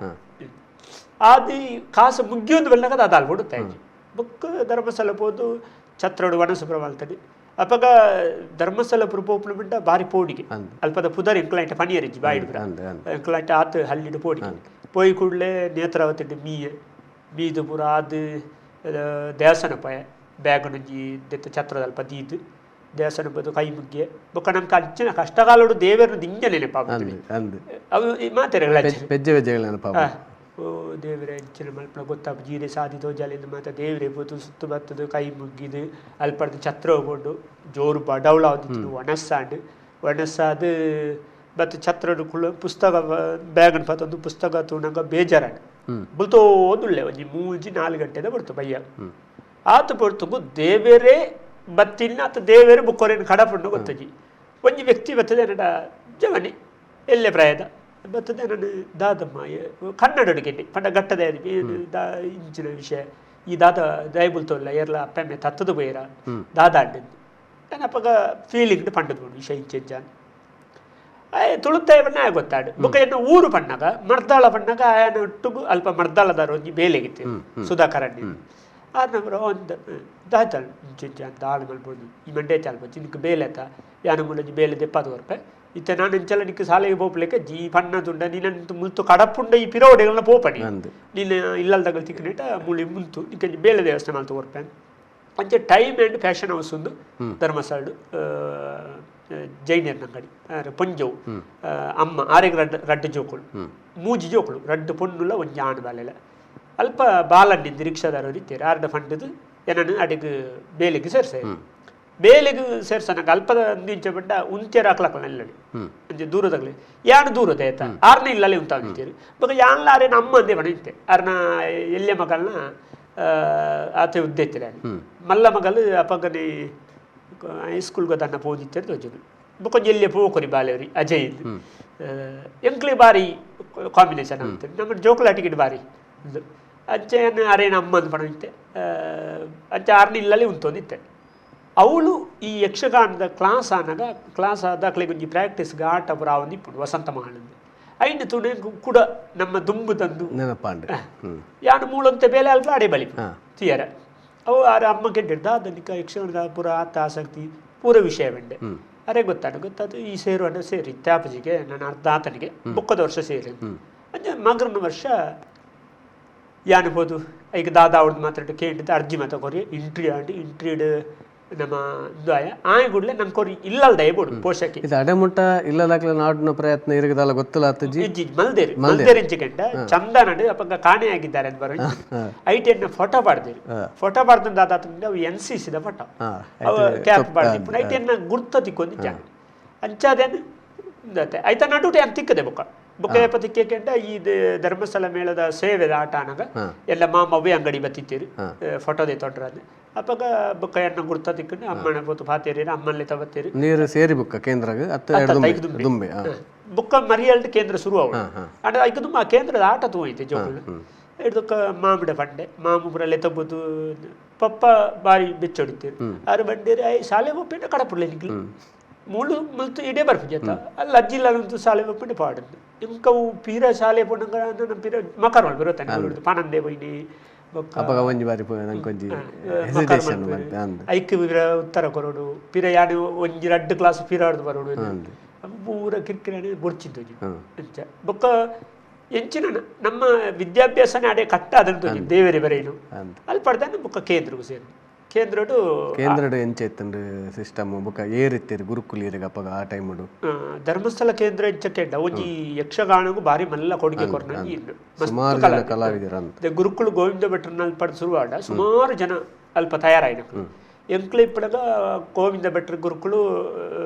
ಅದು ಕಾಸು ಮುಗಿಯೊಂದು ಬೆಳ್ಳಗದ ಅದು ಅಲ್ಲಿ ಬಿಡುತ್ತಾ ಬುಕ್ ಧರ್ಮಸ್ಥಳ ಬೋದು ಛತ್ರಡು ವನಸುಬ್ರಹ್ಮ ಅಲ್ತದೆ ಅಪ್ಪಗ ಧರ್ಮಸ್ಥಳ ಪುರಪೋಪನ ಬಿಟ್ಟ ಬಾರಿ ಪೋಡಿಗೆ ಅಲ್ಪದ ಪುದರ್ ಎಂಕ್ಲೈಂಟ್ ಪನಿಯರಿಜ್ಜಿ ಬಾಯಿಡ್ರ ಎಂಕ್ಲೈಂಟ್ ಆತು ಹಲ್ಲಿಡು ಪೋಡಿಗೆ ಪೋಯಿ ಕೂಡಲೇ ನೇತ್ರಾವತಿ ಮೀದು ಪುರ ಅದು ದೇವಸ್ಥಾನ ಪಯ ಬ್ಯಾಗನೊಂಜಿ ದೆತ್ತ ಛತ್ರದಲ್ಪ ದೀದು ದೇವಸ್ಥಾನ ಬದು ಕೈ ಮುಗ್ಗೆ ಬೊಕ್ಕ ನಂಗೆ ಅಂಚಿನ ಕಷ್ಟಕಾಲೋಡು ದೇವರನ್ನು ದಿಂಜ ನೆನಪಾಪ ಅವು ಮಾತಾಡ ಓ ದೇವರೇ ಅಂಚಿನ ಮಲ್ಪನ ಗೊತ್ತಾಪ ಜೀರೆ ಸಾದಿದೋ ಜಲಿಂದ ಮಾತ ದೇವರೇ ಬೋತು ಸುತ್ತು ಬತ್ತದು ಕೈ ಮುಗ್ಗಿದು ಅಲ್ಪಡ್ದು ಛತ್ರ ಹೋಗ್ಕೊಂಡು ಜೋರು ಬಡವಳ ಆದಿತ್ತು ಒಣಸಾದು ಮತ್ತು ಛತ್ರಡು ಕುಳ್ಳು ಪುಸ್ತಕ ಬ್ಯಾಗನ್ ಪತ್ತೊಂದು ಪುಸ್ತಕ ತೂಣಂಗ ಬೇಜಾರಾಡು ಬುಲ್ತೋ ಓದುಳ್ಳೆ ಒಂಜಿ 3-4 ಗಂಟೆದ ಬರ್ತು ಬಯ್ಯ ಆತು ಬರ್ತು ದೇವರೇ ಬತ್ತಿನ ಆತ ದೇವರೇ ಬುಕ್ಕೋರೇನು ಕಡಪುಂಡು ಗೊತ್ತಜಿ ಒಂಜಿ ವ್ಯಕ್ತಿ ಬರ್ತದೆ ನಡ ಜವನಿ ಎಲ್ಲೇ ಪ್ರಾಯದ ಬರ್ತದೆ ನಾನು ದಾದಮ್ಮ ಕನ್ನಡ ಅಡುಗೆಂಡಿ ಪಂಡ ಗಟ್ಟದ ಇಂಚಿನ ವಿಷಯ ಈ ದಾದ ದಯಬುಲ್ತೋಲ್ಲ ಏರ್ಲ ಅಪ್ಪಮ್ಮೆ ತತ್ತದು ಬೇರ ದಾದ ಅಡ್ಡಿದ್ದು ನಾನು ಅಪ್ಪಗ ಫೀಲಿಂಗ್ ಪಂಡದು ವಿಷಯ ಇಂಚೆಂಜಾನ್ ತುಳುತ್ತಾಯ ಬಣ್ಣ ಗೊತ್ತಾಡು ಬೊಕ್ಕ ಏನು ಊರು ಪಣ್ಣಾಗ ಮರ್ದಾಳ ಪಣ್ಣಾಗ ಆಯನ ಒಟ್ಟಿಗೂ ಅಲ್ಪ ಮರ್ದಾಳದಾರ ಒಂಜಿ ಬೇಲೆಗಿತ್ತು ಸುಧಾಕರಣ್ಯ ಆ ನಂಬರ್ ಒಂದು ದಾಯ್ತಾಳು ಇಂಚೆಂಜಾನ್ ದಾಳು ಮಲ್ಬೋದು ಈ ಮಂಡೆ ಚಾಲ್ಬೋದು ಚಿನ್ನಕ್ಕೆ ಬೇಲೆತ್ತ ಯಾನ ಮೂಲಜಿ ಬೇಲೆ 70 ರೂಪಾಯಿ ಇತ್ತೆ ನಾನು ಎಂಚಲ್ಲ ನಿಕ್ಕೆ ಶಾಲೆಗೆ ಪೋಪ್ಲಿಕ್ಕೆ ಜೀ ಪಣ್ಣದುಂಡ ನೀನಂತ ಮುಲ್ತು ಕಡಪುಂಡ ಈ ಪಿರೋಡೆಗಳನ್ನ ಪೋಪಣಿ ನೀನು ಇಲ್ಲಲ್ದಾಗ ತಿಕ್ಕನೇಟ ಮುಳಿ ಮುಂತು ನಿಕ್ಕೆ ಬೇಳೆ ದೇವಸ್ಥಾನ ಅಂತ ಓರ್ಪೇನ್ ಅಂಚೆ ಟೈಮ್ ಆ್ಯಂಡ್ ಫ್ಯಾಷನ್ ಹೌಸ್ ಒಂದು ಧರ್ಮಸ್ಥಳ ಜೈನರ್ ಅಂಗಡಿ ಪೊಂಜವು ಅಮ್ಮ ಆರೆಗ್ ರಡ್ಡು ಜೋಕುಳು ಮೂಜಿ ಜೋಕುಳು ರಡ್ಡು ಪೊಣ್ಣುಲ ಒಂಜಿ ಆಣ್ ಬಾಲೆಲ ಅಲ್ಪ ಬಾಲನ್ನಿಂದ ರಿಕ್ಷಾದಾರರು ಇತ್ತೇರು ಆರ್ಡ ಫಂಡದು ಏನನ್ನು ಅಡಿಗೆ ಬೇಲಿಗೆ ಸೇರ್ಸೆ ಬೇಲಿಗೆ ಸೇರ್ಸನಕ್ಕೆ ಅಲ್ಪದ ನಿಂಚ ಬಿಟ್ಟ ಉಂಚೆ ಹಾಕ್ಲಕ್ಕಲ್ಲ ಎಲ್ಲಡಿ ಒಂಚೆ ದೂರದಾಗಲಿ ಯಾನು ದೂರದ ಆಯ್ತಾ ಆರ್ನ ಇಲ್ಲಲ್ಲಿ ಉಂಟು ನಿಂತೇರು ಬೊಕ ಯಾನ್ಲ ಆರೇನ ಅಮ್ಮ ಅಂದೇ ಬಣ ನಿಂತೆ ಆರ್ನ ಎಲ್ಲೆ ಮಗಳನ್ನ ಆತ ಉದ್ದೇತಿರ ಮಲ್ಲ ಮಗಳು ಅಪ್ಪಗನೆ ಹೈಸ್ಕೂಲ್ಗೆ ತನ್ನ ಪೋದಿತ್ತೇರು ತೋಜುದು ಬೊಕೊಂಜ ಎಲ್ಲೆ ಪೋಕೊರಿ ಬಾಲೆವ್ರಿ ಅಜಯ್ ಎಂಕ್ಲಿ ಬಾರಿ ಕಾಂಬಿನೇಷನ್ ಆಗ್ತದೆ ನಮ್ಮ ಜೋಕುಲ ಟಿಕೆಟ್ ಬಾರಿ ಅಜ್ಜನ ಅರೇನ ಅಮ್ಮ ಅಂತ ಬಣ ನಿಂತೆ ಅಜ್ಜ ಆರ್ನ ಇಲ್ಲಲ್ಲಿ ಉಂಟೋದಿತ್ತೆ ಅವಳು ಈ ಯಕ್ಷಗಾನದ ಕ್ಲಾಸ್ ಆದಾಗಲೇ ಒಂಜಿ ಪ್ರಾಕ್ಟೀಸ್ಗೆ ಆಟ ಪುರ ಆವೊಂದಿಪ್ಪುಂಡು ವಸಂತ ಮಹಾಳಂದು ಐಂಡು ತುಣೆ ಕೂಡ ನಮ್ಮ ದುಂಬು ತಂದು ಯಾನು ಮೂಲಂತೆ ಬೇಲೆ ಅಲ್ಪ ಅಡೆ ಬಲಿ ತೀಯರ ಅವು ಆರ ಅಮ್ಮ ಕೆಟ್ಟಿರ್ದ ಅದನ್ನಿಕ ಯಕ್ಷಗಾನದ ಪೂರ ಆತ ಆಸಕ್ತಿ ಪೂರ ವಿಷಯ ಬಂಡೆ ಅರೆ ಗೊತ್ತಾದು ಈ ಸೇರುವಂಡ ಸೇರಿ ತ್ಯಾಪಜಿಗೆ ನನ್ನ ಅರ್ಧ ಆತನಿಗೆ ಬೊಕ್ಕದ ವರ್ಷ ಸೇರಿ ಅಂಜ ಮಗರನ ವರ್ಷ ಯಾನು ಹೋದು ಈಗ ದಾದ ಅವ್ರದ್ದು ಮಾತಾಡ ಕೇಳಿದ್ದು ಅರ್ಜಿ ಮಾತ ಕೊರಿ ಇಂಟ್ರಿಡ್ ನಮ್ಮ ದ್ವಾಯ ಆಯಗುಡ್ಲೆ ನಮ್ ಕೊರಿ ಇಲ್ಲಲ್ದ ಏಬೋಡು ಪೋಷಕಿ ಇದು ಅಡೆಮುಟ್ಟ ಇಲ್ಲದಾಗ್ಲ ನಾಡಿನ ಪ್ರಯತ್ನ ಇರಗದಲ್ಲ ಗೊತ್ತಿಲ್ಲ ಇಜ್ಜಿ ಮಲ್ದೇರಿ ಇಂಚಿಕೆಂಡ ಚಂದ ನಡು ಅಪ್ಪಗ ಕಾಣೆ ಆಗಿದ್ದಾರೆ ಅಂತ ಬರೋ ಐಟಿಯನ್ನ ಫೋಟೋ ಫೋಟೋ ಬಾಡ್ದಂದ ಆತಂದ್ರೆ ಅವು NCC ದ ಫೋಟೋ ಅವು ಕ್ಯಾಪ್ ಬಾಡ್ದಿಪ್ಪು ಐಟಿಯನ್ನ ಗುರ್ತ ತಿಕ್ಕೊಂದಿಜ್ಜ ಅಂಚಾದೇನು ಐತ ನಡುಟೆ ಅಂತ ತಿಕ್ಕದೆ ಬೊಕ್ಕ ತಿಕ್ಕೆಂಡ ಈ ಧರ್ಮಸ್ಥಳ ಮೇಳದ ಸೇವೆದ ಆಟ ಅನಾಗ ಎಲ್ಲ ಮಾಮವೇ ಅಂಗಡಿ ಬತ್ತಿತ್ತೀರಿ ಫೋಟೋದೆ ತೊಡ್ರಾದ ಅಪ್ಪಗ ಬೊಕ್ಕ ಎನ್ನ ಗುರ್ತ ತಿಕ್ಕಂಡು ಅಮ್ಮನ ಪೋತು ಪಾತೇರಿ ಅಮ್ಮಲ್ಲಿ ತವತ್ತೇರಿ ನೀರು ಸೇರಿ ಬುಕ್ಕ ಕೇಂದ್ರಗ ದುಂಬೆ ಬುಕ್ಕ ಮರಿಯಲ್ಡ್ ಕೇಂದ್ರ ಶುರು ಅವಳು ಅಂಡ ಐಕ ದುಂಬ ಆ ಕೇಂದ್ರದ ಆಟ ತೂಯ್ತೆ ಜೋಕುಲು ಹಿಡ್ದಕ್ಕ ಮಾಮಿಡ ಪಂಡೆ ಮಾಮು ಪುರ ಲೆತ್ತಬುದು ಪಪ್ಪ ಬಾರಿ ಬೆಚ್ಚೊಡಿತೀರಿ ಆರು ಬಂಡೇರಿ ಶಾಲೆ ಒಪ್ಪಿಂಡ ಕಡಪುಡ್ಲೆ ನಿಕ್ಲಿ ಮೂಳು ಮಲ್ತು ಇಡೇ ಬರ್ಪಿಜತ್ತ ಅಲ್ಲಿ ಅಜ್ಜಿಲ್ಲಂತೂ ಶಾಲೆ ಒಪ್ಪಿಂಡೆ ಪಾಡದ್ದು ಇಂಕವು ಪೀರ ಶಾಲೆ ಪೊಂಡಂಗ ನಮ್ಮ ಪೀರ ಮಕರ್ ಬರುತ್ತೆ ಪಾನಂದೆ ಬೈನಿ ಐಕ್ ಉತ್ತರ ಕೊರೋಡು ಪಿರ ಯಾನು ಒಂಜಿ 2 ಕ್ಲಾಸ್ ಪಿರಾಡ್ದು ಬರೋಡು ಪೂರ ಕಿರಿಕಿರಿ ಬೊಡ್ಚಿದ್ದು ಅಂಚ ಬೊಕ್ಕ ಎಂಚಿನ ನಮ್ಮ ವಿದ್ಯಾಭ್ಯಾಸನೇ ಅಡೆ ಕಟ್ಟ ಅದಂತ ದೇವರೇ ಬರೇನು ಅಲ್ಲಿ ಪಡ್ದಾನೆ ಬೊಕ್ಕ ಕೇಂದ್ರಗೂ ಸೇರಿ ಕೇಂದ್ರ ಎಂಚೆತ್ತಂಡು ಸಿಸ್ಟಮ್ ಬೊಕ ಏರಿತ್ತೀರಿ ಗುರುಕುಲಿಯರಿಗೆ ಅಪ್ಪಗ ಆ ಟೈಮಡು ಧರ್ಮಸ್ಥಳ ಕೇಂದ್ರ ಎಂಚಕ್ಕೆಂಡ ಒಂಜಿ ಯಕ್ಷಗಾನಗೂ ಬಾರಿ ಮಲ್ಲ ಕೊಡುಗೆ ಕೊರ್ನಂಗಿ ಸುಮಾರು ಕಲಾವಿದರು ಗುರುಕುಲು ಗೋವಿಂದ ಭಟ್ರನ್ನ ಅಲ್ಪ ಶುರುವಾಡ ಸುಮಾರು ಜನ ಅಲ್ಪ ತಯಾರಾಯಿನ ಎಂಕ್ಲ ಇಪ್ಪಡಗ ಗೋವಿಂದ ಭಟ್ರ ಗುರುಕುಲು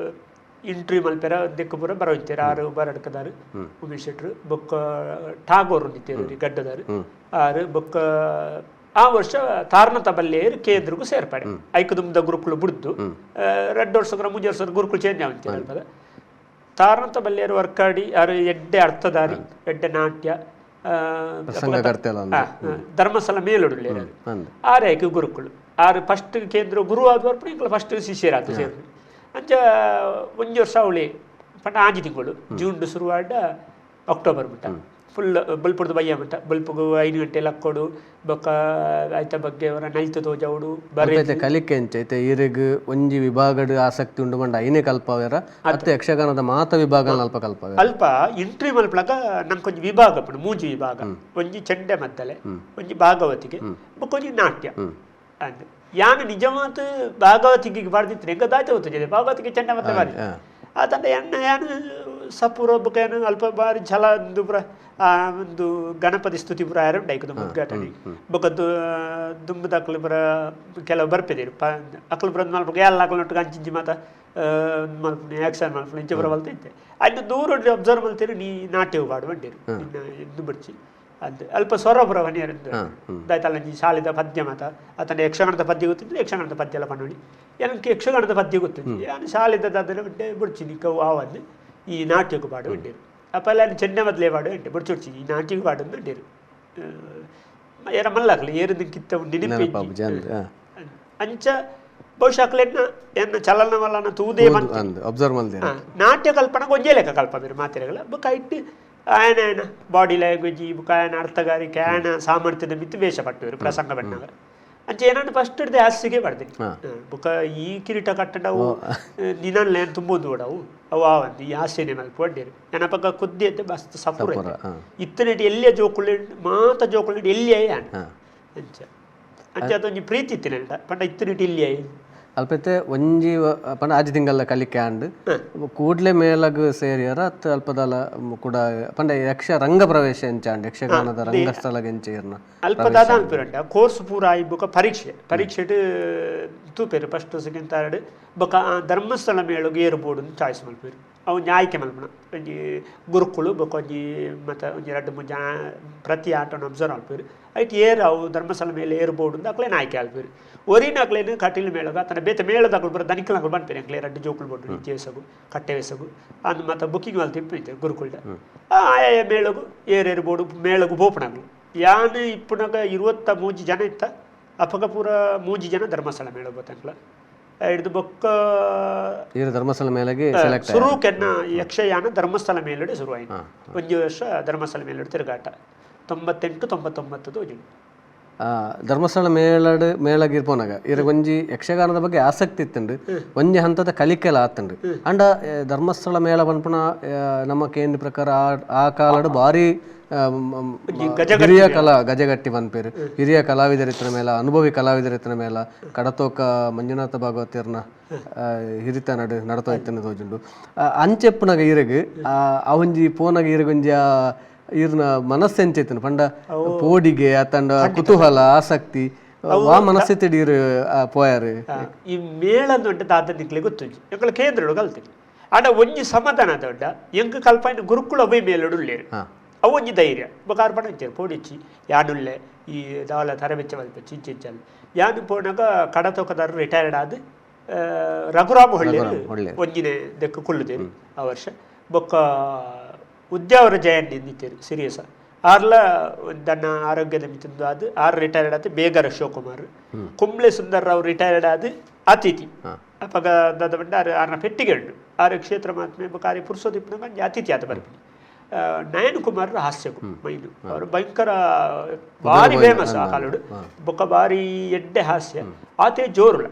ಇಂಟ್ರಿ ಮಲ್ಪೆರ ದೆಕ್ಕಪುರ ಬರೋಯ್ತೇರು ಆರು ಬರಡ್ಕದಾರು ಉಮೇಶ್ ಶೆಟ್ರು ಬೊಕ್ಕ ಠಾಗೋರು ನಿಂತೇರು ಗಡ್ಡದಾರು ಆರು ಬೊಕ್ಕ ಆ ವರ್ಷ ತಾರ್ನತ ಬಲ್ಲೇರು ಕೇಂದ್ರಗೂ ಸೇರ್ಪಡೆ ಐಕದುಂಬದ ಗುರುಕುಲು ಬಿಡ್ದು 2 ವರ್ಷಗಳ 3 ವರ್ಷದ ಗುರುಕುಲು ಚೇಂಜ್ ಆಗುತ್ತೆ ಅಲ್ಪದ ತಾರ್ನತ ಬಲ್ಲೇರು ವರ್ಕಾಡಿ ಆರು ಎಡ್ಡೆ ಅರ್ಥಧಾರಿ ಎಡ್ಡೆ ನಾಟ್ಯ ಧರ್ಮಸ್ಥಳ ಮೇಲೊಡುಳ್ಳೇರು ಆರು ಐಕ ಗುರುಕುಲು ಆರು ಫಸ್ಟ್ ಕೇಂದ್ರ ಗುರು ಆದವರ್ಪಣ ಇಂಕಲ ಫಸ್ಟ್ ಶಿಷ್ಯರಾದ ಸೇರು ಅಂಚ 1 ವರ್ಷ ಅವಳಿ ಪಂಡ ಆಂಜಿ ತಿಂಗಳು ಜೂನ್ ಶುರುವಾಡ ಅಕ್ಟೋಬರ್ ಬಿಟ್ಟ ಫುಲ್ ಬಲ್ಪುಡ್ದು ಬಯ್ಯ ಮಟ್ಟ ಬಲ್ಪುಗು 5 ಗಂಟೆ ಲಕ್ಕೋಡು ಬೊಕ್ಕ ಆಯ್ತ ಬಗ್ಗೆ ಅವರ ನೈತು ತೋಜಾವುಡು ಬರೀ ಕಲಿಕೆ ಅಂಚೈತೆ ಈರೆಗ್ ಒಂಜಿ ವಿಭಾಗಡ್ ಆಸಕ್ತಿ ಉಂಡು ಬಂಡ ಐನೇ ಕಲ್ಪವೇರ ಅತ್ತೆ ಯಕ್ಷಗಾನದ ಮಾತ ವಿಭಾಗ ಅಲ್ಪ ಕಲ್ಪವೇರ ಅಲ್ಪ ಇಂಟ್ರಿ ಮಲ್ಪಳಗ ನಂಗೊಂಜಿ ವಿಭಾಗ ಪುಂಡು ಮೂಜಿ ವಿಭಾಗ ಒಂಜಿ ಚೆಂಡೆ ಮದ್ದಲೆ ಒಂಜಿ ಭಾಗವತಿಗೆ ಬೊಕ್ಕೊಂಜಿ ನಾಟ್ಯ ಅಂದ್ ಯಾನು ನಿಜವಾದ ಭಾಗವತಿಗೆ ಬಾರ್ದಿತ್ತು ಹೆಂಗದಾಯ್ತು ಗೊತ್ತಿದೆ ಭಾಗವತಿಗೆ ಚೆಂಡೆ ಮತ್ತೆ ಬಾರಿ ಆತಂಡ ಎಣ್ಣ ಯಾನು ಸಪುರ ಬೊಕ್ಕ ಏನು ಅಲ್ಪ ಬಾರಿ ಛಲ ಪುರ ಒಂದು ಗಣಪತಿ ಸ್ತುತಿ ಪುರ ಆರು ಡೈಕದು ಮುಗ್ಗಾಟಣಿ ಬೊಕ್ಕದ್ದು ದುಂಬದ ಅಕ್ಲು ಪುರ ಕೆಲವು ಬರ್ಪಿದ್ದೀರಿ ಅಕ್ಲು ಪುರ ಮಲ್ಪ ಎಲ್ಲ ಅಕ್ಲು ನೊಟ್ಟಿಗೆ ಅಂಚಿಂಚಿ ಮಾತ ಮಲ್ಪನೆ ಆಕ್ಷನ್ ಮಲ್ಪನೆ ಇಂಚೆ ಪುರ ಬಲ್ತೈತೆ ಅನ್ನು ದೂರ ಅಬ್ಸರ್ವ್ ಮಲ್ತೀರಿ ನೀ ನಾಟ್ಯವು ಪಾಡು ಬಂಡೀರಿ ಇನ್ನು ಎಂದು ಬಿಡ್ಚಿ ಅದು ಅಲ್ಪ ಸ್ವರಪುರ ಬನ್ನಿಯರಿಂದ ದಾಯ್ತಲ್ಲ ನೀ ಶಾಲೆದ ಪದ್ಯ ಮಾತ ಆತನ ಯಕ್ಷಗಾನದ ಪದ್ಯ ಗೊತ್ತಿದ್ರೆ ಯಕ್ಷಗಾನದ ಪದ್ಯ ಎಲ್ಲ ಪಣ್ಣಿ ಏನಕ್ಕೆ ಯಕ್ಷಗಾನದ ಪದ್ಯ ಗೊತ್ತಿದ್ದೆ ನಾನು ಶಾಲೆದ ಅದನ್ನು ಬಿಟ್ಟೆ ಬಿಡ್ಚಿ ನೀ ಕವು ಆವಲ್ಲಿ ಈ ನಾಟ್ಯಕ್ಕೂ ಪಾಡು ಬಂಡೀರು ಅಪ್ಪಲ್ಲ ಚೆನ್ನ ಮೊದಲೇ ಪಾಡು ಎಂಟೆ ಬಿಡ್ಚೊಡ್ಚಿ ಈ ನಾಟ್ಯಕ್ಕೂ ಪಾಡು ಬಂಡೀರು ಏರ ಮಲ್ಲಾಗಲಿ ಏರಿದ ಕಿತ್ತ ನೆನಪಿ ಅಂಚ ಬಹುಶಃ ಎನ್ನ ಚಲನ ವಲನ ತೂದೇ ನಾಟ್ಯ ಕಲ್ಪನಾ ಗೊಂಜೆ ಲೆಕ್ಕ ಕಲ್ಪನೆ ಮಾತಿರಗಲ್ಲ ಬೊಕ್ಕ ಇಟ್ಟು ఆయన బాడీ లాంగ్వేజ్ బుక్ ఆయన అర్థగారికి ఆయన సామర్థ్యం మిత్తి వేషపట్టు ప్రసంగ పడినారు ಅಂಚೆ ಏನಾದ್ರು ಫಸ್ಟ್ ಹಿಡ್ದು ಹಾಸಿಗೆ ಬರ್ತೀನಿ ಬೊಕ್ಕ ಈ ಕಿರೀಟ ಕಟ್ಟಡವು ನಿನ್ನ ತುಂಬೋದು ಅವು ಅವು ಆವಂದು ಈ ಹಾಸ್ಯನೇ ಮೇಲೆ ಪೊಡ್ಡೇರು ನನ್ನ ಪಕ್ಕ ಕುದ್ದಿ ಅಂತ ಮಸ್ತ್ ಸಪುರ ಇತ್ತನೆಟ್ಟು ಎಲ್ಲಿಯ ಜೋಕುಳ್ಳಿ ಮಾತ ಜೋಕುಳ್ಳಿ ಎಲ್ಲಿಯೇ ಅಂಚೆ ಅಂಚೆ ಅದೊಂದು ಪ್ರೀತಿ ಇತ್ತಿನ ಪಂಡ ಇತ್ತನೆಟ್ಟು ಇಲ್ಲಿಯೇ ಅಲ್ಪತ್ತೆ ಒಂಜಿ ಪಂಡ ಆಜಿ ತಿಂಗಳ ಕಲಿಕೆ ಆಂಡ್ ಕೂಡ್ಲೆ ಮೇಲಗ್ ಸೇರಿಯರ ಅತ್ ಅಲ್ಪದಲ ಕೂಡ ಪಂಡ ಯಕ್ಷ ರಂಗ ಪ್ರವೇಶ ಎಂಚಾಂಡ್ ಯಕ್ಷಗಾನದ ರಂಗಸ್ಥಳಗೆ ಎಂಚೇರ್ನ ಅಲ್ಪದಾದ ಅನ್ಪಿರಂಡ ಕೋರ್ಸ್ ಪೂರ ಆಯ್ ಬೊಕ ಪರೀಕ್ಷೆ ತೂಪೇರು ಫಸ್ಟ್ ಸೆಕೆಂಡ್ ಥರ್ಡ್ ಬೊಕ ಧರ್ಮಸ್ಥಳ ಮೇಳಗೆ ಏರ್ಬೋರ್ಡ್ ಚಾಯ್ಸ್ ಮಲ್ಪೇರು ಅವನ್ ಆಯ್ಕೆ ಮಲ್ಪನ ಒಂಜಿ ಗುರುಕುಳು ಬೊಕ ಒಂಜಿ ಮತ್ತು ಒಂಜಿ ಎರಡು ಮೂರು ಪ್ರತಿ ಆಟನ ಅಬ್ಸರ್ವ್ ಆಲ್ಪೇರು ಐಟ್ ಅವು ಧರ್ಮಸ್ಥಳ ಮೇಲೆ ಏರ್ಬೋರ್ಡ್ ಅಕ್ಲೇನು ಆಯ್ಕೆ ಆಲ್ಪೇರು ಒರಿನ ಅಕ್ಲೇನು ಕಟೀಲು ಮೇಳಗ ತನ್ನ ಬೇತ ಮೇಳದಾಗಳು ಬರೋ ದನಿಕಲಾಗಳು ಬಂದ್ಪೇರು ಅಂಕ್ಲೆ ಎರಡು ಜೋಕುಳು ಬೋರ್ಡು ನಿತ್ಯ ವೇಸಗು ಕಟ್ಟೆ ವೇಸಗು ಅದು ಮತ್ತು ಬುಕ್ಕಿಂಗ್ ಅಲ್ಲಿ ತಿಂಪೈತೆ ಗುರುಕುಳ್ಳ ಆಯಾಯ ಮೇಳಗು ಏರ್ಬೋರ್ಡು ಮೇಳಗು ಬೋಪಣಗಳು ಯಾನು ಇಪ್ಪನಾಗ 23 ಜನ ಇತ್ತ ಅಪಗ ಪೂರ 3 ಜನ ಧರ್ಮಸ್ಥಳ ಮೇಳ ಗೊತ್ತಂಕ್ಲ ಹಿಡಿದು ಬೊಕ್ಕ ಧರ್ಮಸ್ಥಳ ಮೇಲೆಗೆ ಶುರು ಕೆನ್ನ ಯಕ್ಷಯಾನ ಧರ್ಮಸ್ಥಳ ಮೇಲಡೆ ಶುರುವಾಯಿತು ಒಂದು ವರ್ಷ ಧರ್ಮಸ್ಥಳ ಮೇಲಡೆ ತಿರುಗಾಟ 98-99 ಓಜಿ ಧರ್ಮಸ್ಥಳ ಮೇಳಗಿರ್ಪೋನಾಗ ಇರ ಒಂಜಿ ಯಕ್ಷಗಾನದ ಬಗ್ಗೆ ಆಸಕ್ತಿ ಇತ್ತಂಡು ಒಂಜಿ ಹಂತದ ಕಲಿಕೆಲ ಆತಂಡು ಅಂಡ ಧರ್ಮಸ್ಥಳ ಮೇಳ ಪನ್ಪುನ ನಮ್ಮ ಕೇಂದ್ರ ಪ್ರಕಾರ ಆ ಕಾಲಡು ಭಾರಿ ಹಿರಿಯ ಗಜಗಟ್ಟಿ ಬಂದ್ಪೇರು ಹಿರಿಯ ಕಲಾವಿದರಿತ್ತನ ಮೇಲ ಅನುಭವಿ ಕಲಾವಿದರಿತ್ತನ ಮೇಲ ಕಡತೋಕ ಮಂಜುನಾಥ ಭಾಗವತಿಯರ್ನ ಹಿರಿತ ನಡತೋ ಇತ್ತನ ತೋಜುಂಡು ಅಂಚೆಪ್ಪನಾಗ ಇರಗ್ ಅವಂಜಿ ಪೋನಾಗ ಇರಗೊಂಜಿ ಇರ್ನ ಮನಸ್ಸೆಂಚೈತನ ಪಂಡ ಪೋಡಿಗೆ ಆತಂಡ ಕುತೂಹಲ ಆಸಕ್ತಿ ಆ ಮನಸ್ಥಿತಿ ಪೋಯಾರು ಈ ಮೇಳ ದೊಡ್ಡ ತಾತ ನಿಕ್ಲೆ ಗೊತ್ತುಂಜಿ ಎಂಕಲ ಕೇಂದ್ರ ಕಲ್ತೀನಿ ಆಡ ಒಂಜಿ ಸಮಾಧಾನ ದೊಡ್ಡ ಎಂಕ ಕಲ್ಪಾಯಿನ ಗುರುಕುಳ ಅವೈ ಮೇಲಡುಲ್ಲೇರು ಅವು ಒಂಜಿ ಧೈರ್ಯ ಬೊಕಾರು ಪಣ ಅಂಚೇರು ಪೋಡಿಚ್ಚಿ ಯಾನುಲ್ಲೆ ಈ ದಾವಲ ತರಬೆಚ್ಚ ಮಲ್ಪ ಚಿಂಚಿಂಚಲ್ ಯಾನು ಪೋನಾಗ ಕಡತೋಕದಾರರು ರಿಟೈರ್ಡ್ ಆದ ರಘುರಾಮ ಹೊಳ್ಳಿ ಒಂಜಿನೇ ದೆಕ್ಕು ಕುಳ್ಳುದೇರು ಆ ವರ್ಷ ಬೊಕ್ಕ ಉದ್ಯಾವರ ಜಯಂತಿ ನಿಂತಿರು ಸಿರಿಯಸ ಆರ್ಲ ದನ್ನ ಆರೋಗ್ಯದ ಮಿತಿಂದು ಅದು ಆರು ರಿಟೈರ್ಡ್ ಆದ ಬೇಗರ ಶಿವಕುಮಾರ್ ಕುಂಬ್ಳೆ ಸುಂದರ್ ರಾವ್ ರಿಟೈರ್ಡ್ ಆದ ಅತಿಥಿ ಅಪಗ ದಾದ ಬಂಡ ಆರ್ನ ಪೆಟ್ಟಿಗೆ ಉಂಟು ಆರು ಕ್ಷೇತ್ರ ಮಾತ್ಮೆ ಬೊಕಾರಿ ಪುರುಷೋದಿಪ್ಪನ ಅತಿಥಿ ಆತ ಬರ್ತೀನಿ ನಯನ್ ಕುಮಾರ್ ಹಾಸ್ಯಕು ಮೈನು ಅವರು ಭಯಂಕರ ಭಾರಿ ಫೇಮಸ್ ಆ ಕಾಲಡು ಬೊಕ್ಕ ಭಾರಿ ಎಡ್ಡೆ ಹಾಸ್ಯ ಆತೆ ಜೋರುಲ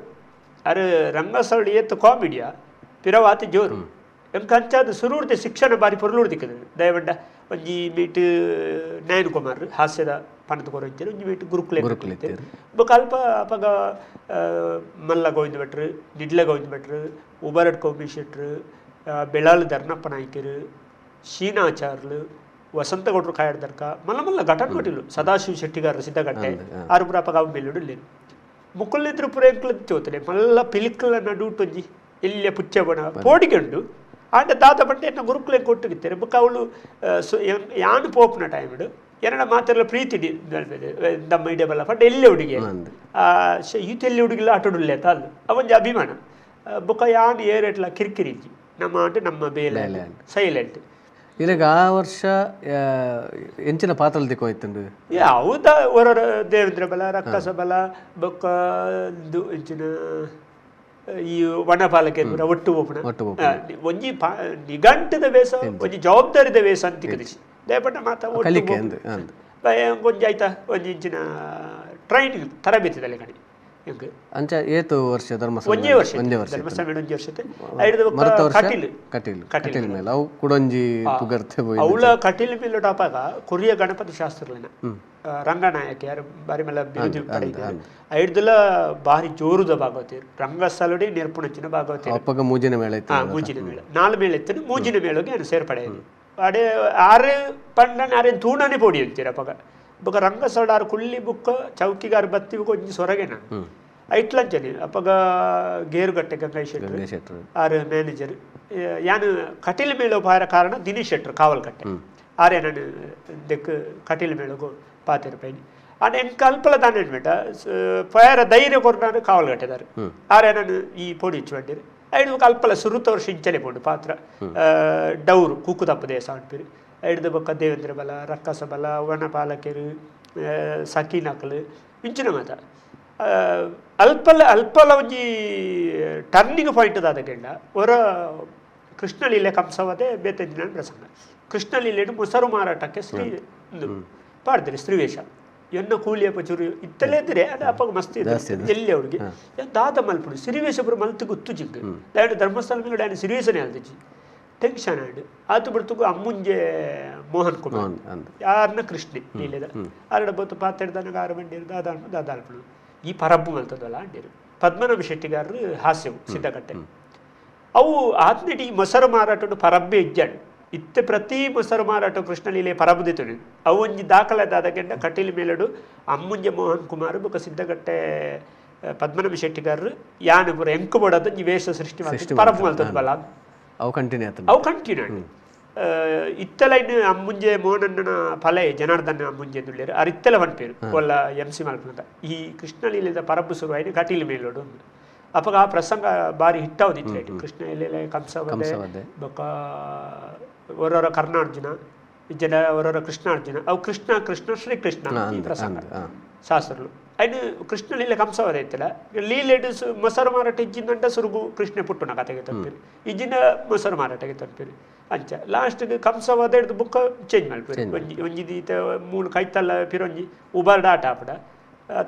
ಅರೆ ರಂಗಸ್ಥಳ ಏತ್ ಕಾಮಿಡಿಯಾ ಪಿರವ ಆತೆ ಜೋರು ಎಂಕ ಅಂಚಾದ ಸುರೂರ್ದೆ ಶಿಕ್ಷಣ ಬಾರಿ ಪೊರ್ಲೂರು ದಿಕ್ಕದ ದಯವಂಡ ಒಂಜಿ ಮೀಟ್ ನಯನ್ ಕುಮಾರ್ ಹಾಸ್ಯದ ಪಣದ ಕೊರೊಂಚೇರು ಒಂಜಿ ಮೀಟ್ ಗುರುಕುಲೆ ಬೊಕ್ಕ ಅಲ್ಪ ಅಪಗ ಮಲ್ಲ ಗೋವಿಂದ ಭಟ್ರು ನಿಡ್ಲೆ ಗೋವಿಂದ ಭಟ್ರು ಉಬರಡ್ ಕೌಮಿ ಶೆಟ್ರು ಬೆಳಾಲ್ ಧರ್ನಪ್ಪ ನಾಯ್ಕರು ಶೀನಾಚಾರ್ಲು ವಸಂತಗೌಡರು ಕಾಯಡ್ದರ್ಕ ಮಲ್ಲ ಘಟನೆ ಕೊಟ್ಟಿಲ್ಲ ಸದಾಶಿವ ಶೆಟ್ಟಿಗಾರ ಸಿದ್ಧಗಟ್ಟೆ ಆರುಪುರ ಅಪಗ ಮೇಲುಡು ಲೇನು ಮುಕ್ಕುಲ್ನಿದ್ರು ಪುರ ಎಂಕ್ಲದ್ದು ತೋತಲೆ ಮಲ್ಲ ಪಿಲಿಕ್ಕಲ ನಡುಟೊಂಜಿ ಎಲ್ಲಿಯ ಪುಚ್ಚ ಬಣ ಪೋಡಿಗೆಂಡು ಆಂಡ ದಾದ ಬಂಡೆ ಎನ್ನ ಗುರುಕುಲೆ ಕೊಟ್ಟುಗಿತ್ತಾರೆ ಬೊಕ್ಕ ಅವಳು ಯಾನು ಪೋಪ್ನ ಟೈಮ್ಡು ಎರಡ ಮಾತೆಲ್ಲ ಪ್ರೀತಿ ದಮ್ಮ ಇಡಬಲ್ಲ ಪಂಡ ಎಲ್ಲಿ ಹುಡುಗಿ ಈತ ಎಲ್ಲಿ ಹುಡುಗಿಲ್ಲ ಆಟೋಡುಲ್ಲೆ ಅಂತ ಅಲ್ಲ ಅವೊಂದು ಅಭಿಮಾನ ಬೊಕ್ಕ ಯಾನು ಏರೆಟ್ಲ ಕಿರಿಕಿರಿಜಿ ನಮ್ಮ ಆಟ ನಮ್ಮ ಬೇಲೆ ಸೈಲೆಂಟ್ ಇವಾಗ ಆ ವರ್ಷ ಎಂಚಿನ ಪಾತ್ರಲ್ ದಿಕ್ಕೋಯ್ತಂಡು ಯಾವುದ ಹೊರ ದೇವೇಂದ್ರ ಬಲ ರಕ್ಕಸ ಬಲ ಬೊಕ್ಕ ಎಂಚಿನ ಈ ವನಪಾಲಕಿ ಒಟ್ಟು ಓಪಣ ಒಂಜಿ ನಿಘಂಟದ ವೇಷ ಒಂಜಿ ಜವಾಬ್ದಾರಿದ ವೇಷ ಅಂತ ಕಲಿಸಿ ದಯಪಟ್ಟ ಮಾತಾ ಕೊಂಚ ಆಯ್ತಾ ಒಂಜಿ ಇಂಚಿನ ಟ್ರೈನಿಂಗ್ ತರಬೇತಿದಲ್ಲಿ ಕಣಿ ಅಂಚ ಏತು ವರ್ಷ ಧರ್ಮಸ್ಥಳ ಒಂಜೇ ವರ್ಷ ಧರ್ಮಸ್ಥಳ ಮೇಡ ಒಂಜಿ ವರ್ಷತೆ ಕಟೀಲ್ ಮೇಲೆ ಅವು ಕುಡೊಂಜಿ ಪುಗರ್ತೆ ಅವಳ ಕಟೀಲ್ ಮೇಲೆ ಟಾಪಾಗ ಕೊರಿಯ ಗಣಪತಿ ಶಾಸ್ತ್ರಲೇನ ರಂಗನಾಯಕ ಯಾರು ಬಾರಿ ಮೇಲೆ ಬಿರುದು ಪಡೆದ ಐಡ್ದಲ್ಲ ಬಾರಿ ಜೋರುದ ಭಾಗವತಿಯರು ರಂಗಸ್ಥಳಡಿ ನಿರ್ಪುಣಚಿನ ಭಾಗವತಿಯರು ಅಪ್ಪಗ ಮೂಜಿನ ಮೇಳ ಇತ್ತು ಮೂಜಿನ ಮೇಳ 4 ಮೇಳ ಇತ್ತು ಮೂಜಿನ ಮೇಳಗೆ ನಾನು ಸೇರ್ಪಡೆಯದು ಅಡೆ ಆರು ಪಂಡನ ಆರೇನು ತೂಣನೆ ಪೋಡಿ ಅಂತೀರ ಅಪ್ಪಗ ಬೊಕ ರಂಗಸ್ಥಳ ಆರು ಕುಳ್ಳಿ ಬುಕ್ಕ ಚೌಕಿಗಾರು ಬತ್ತಿ ಒಂಜಿ ಸೊರಗೆನ ಐಟ್ಲಂಚನೆ ಅಪ್ಪಗ ಗೇರುಗಟ್ಟೆ ಗಂಗೈ ಶೆಟ್ರು ಆರು ಮ್ಯಾನೇಜರ್ ಯಾನು ಕಟೀಲ್ ಮೇಳೋ ಪಾರ ಕಾರಣ ದಿನೇಶ್ ಶೆಟ್ರು ಕಾವಲ್ ಕಟ್ಟೆ ಆರೇ ನಾನು ದೆಕ್ ಕಟೀಲ್ ಮೇಳಗು ಪಾತಿರ ಪೈನಿ ಆನೆ ಎಂಕ ಅಲ್ಪಲ ದಾನ ಬೇಟ ಪಯರ ಧೈರ್ಯ ಕೊರ್ನಾನು ಕಾವಲ್ ಕಟ್ಟೆದಾರು ಆರೇ ನಾನು ಈ ಪೋಡಿ ಇಚ್ಚು ಬಂದಿರು ಐದು ಅಲ್ಪಲ ಸುರುತ ವರ್ಷ ಇಂಚನೆ ಪೋಡು ಪಾತ್ರ ಡೌರು ಕೂಕುತಪ್ಪ ದೇಶ ಅಂಟ್ಪಿರು ಐದು ಬೊಕ್ಕ ದೇವೇಂದ್ರ ಬಲ ರಕ್ಕಸ ಬಲ ವನಪಾಲಕರು ಸಕೀನಕಲು ಇಂಚಿನ ಮಾತ ಅಲ್ಪಲ ಒಂಜಿ ಟರ್ನಿಂಗ್ ಪಾಯಿಂಟ್ ದಾದಗೆಂಡ ಹೊರ ಕೃಷ್ಣಲೀಲೆ ಕಂಸವದೆ ಬೇತಂಜಿನ ಪ್ರಸಂಗ ಕೃಷ್ಣಲೀಲೆಡು ಮೊಸರು ಮಾರಾಟಕ್ಕೆ ಸ್ತ್ರೀ ಪಾಡ್ದಿರಿ ಸ್ತ್ರೀವೇಷ ಎನ್ನ ಕೂಲಿಯಪ್ಪ ಚೂರು ಇತ್ತಲೇದ್ರೆ ಅದು ಅಪ್ಪಗೆ ಮಸ್ತ್ ಎಲ್ಲಿ ಅವ್ರಿಗೆ ದಾದ ಮಲ್ಪುಡು ಸಿರಿವೇಶಪುರ ಮಲ್ತು ಗೊತ್ತು ಜಿಗ್ ಡ್ಯಾಡ್ ಧರ್ಮಸ್ಥಳ ಮೇಲೆ ಡ್ಯಾನ್ ಸಿರಿವೇಶನೇ ಅಲ್ದಜ್ಜಿ ಟೆನ್ಷನ್ ಆಡು ಆತು ಬಿಡ್ತು ಅಮ್ಮುಂಜೆ ಮೋಹನ್ ಕುಮಾರ್ ಯಾರನ್ನ ಕೃಷ್ಣೆ ನೀಲಿದ ಆರಡ ಬತ್ತು ಪಾತ್ರೆಡ್ದನಾಗ 6 ಮಂದಿ ಇರೋದು ಅದಾಲ್ಪುಡು ಈ ಪರಬ್ಬು ಮಲ್ತದಲ್ಲ ಅಂಡಿರು ಪದ್ಮನಾಭ ಶೆಟ್ಟಿಗಾರರು ಹಾಸ್ಯವು ಸಿದ್ಧಗಟ್ಟೆ ಅವು ಆತ್ನಟಿ ಮೊಸರು ಮಾರಾಟಡು ಪರಬ್ಬೆ ಇಜ್ಜಾಡು ಇತ್ತೆ ಪ್ರತಿ ಮೊಸರು ಮಾರಾಟ ಕೃಷ್ಣಲೀಲೆ ಪರಬುದಿತು ಅವು ಒಂಜಿ ದಾಖಲಾದ ಕೆಂಡ ಕಟೀಲ್ ಮೇಲಡು ಅಮ್ಮುಂಜೆ ಮೋಹನ್ ಕುಮಾರ್ ಬೊಕ ಸಿದ್ಧಗಟ್ಟೆ ಪದ್ಮನಾಭ ಶೆಟ್ಟಿಗಾರರು ಯಾನು ಪುರ ಎಂಕು ಬೋಡದ ಈ ವೇಷ ಸೃಷ್ಟಿ ಮಾಡಿ ಪರಬು ಮಲ್ತದ ಬಲ ಅವು ಕಂಟಿನ್ಯೂ ಇತ್ತಲೈನ್ ಅಮ್ಮುಂಜೆ ಮೋಹನನ್ನ ಫಲೆ ಜನಾರ್ದನ ಅಮ್ಮುಂಜೆ ದುಳ್ಳಿರು ಅರಿತ್ತಲ ಬಂಪೇರು ಒಲ್ಲ MC ಮಲ್ಪಂತ ಈ ಕೃಷ್ಣಲೀಲೆದ ಪರಬು ಶುರುವಾಯಿನ ಕಟೀಲ್ ಮೇಲೋಡು ಅಪ್ಪಗ ಆ ಪ್ರಸಂಗ ಬಾರಿ ಹಿಟ್ಟಾವುದಿತ್ತು ಕೃಷ್ಣ ಎಲ್ಲೆಲ್ಲ ಕಂಸವದೆ ಬೊಕ ಒರೊರ ಕರ್ಣಾರ್ಜುನ ಜನ ಒರೊರ ಕೃಷ್ಣಾರ್ಜುನ ಅವು ಕೃಷ್ಣ ಶ್ರೀಕೃಷ್ಣ ಈ ಪ್ರಸಂಗ ಶಾಸ್ತ್ರಗಳು అయిన కృష్ణ లీల కంసవద ఇత్తల లీలేడు మొసరు మారాట ఇచ్చిందంటే సురుగు కృష్ణ పుట్టున కథಗೆ ತಪ್ಪಿರಿ ಇಜ್ಜಿನ ಮೊಸರು ಮಾರಾಟಗೆ ತಪ್ಪಿರಿ ಅಂಚ ಲಾಸ್ಟ್ಗೆ ಕಂಸವದ ಹಿಡಿದು ಬುಕ್ಕ ಚೇಂಜ್ ಮಾಡ್ಬಿರಿ ಒಂಜಿ 3 ಕೈತಲ್ಲ ಪಿರೊಂಜಿ ಉಬರ್ಡ ಆಟ ಆಪಡ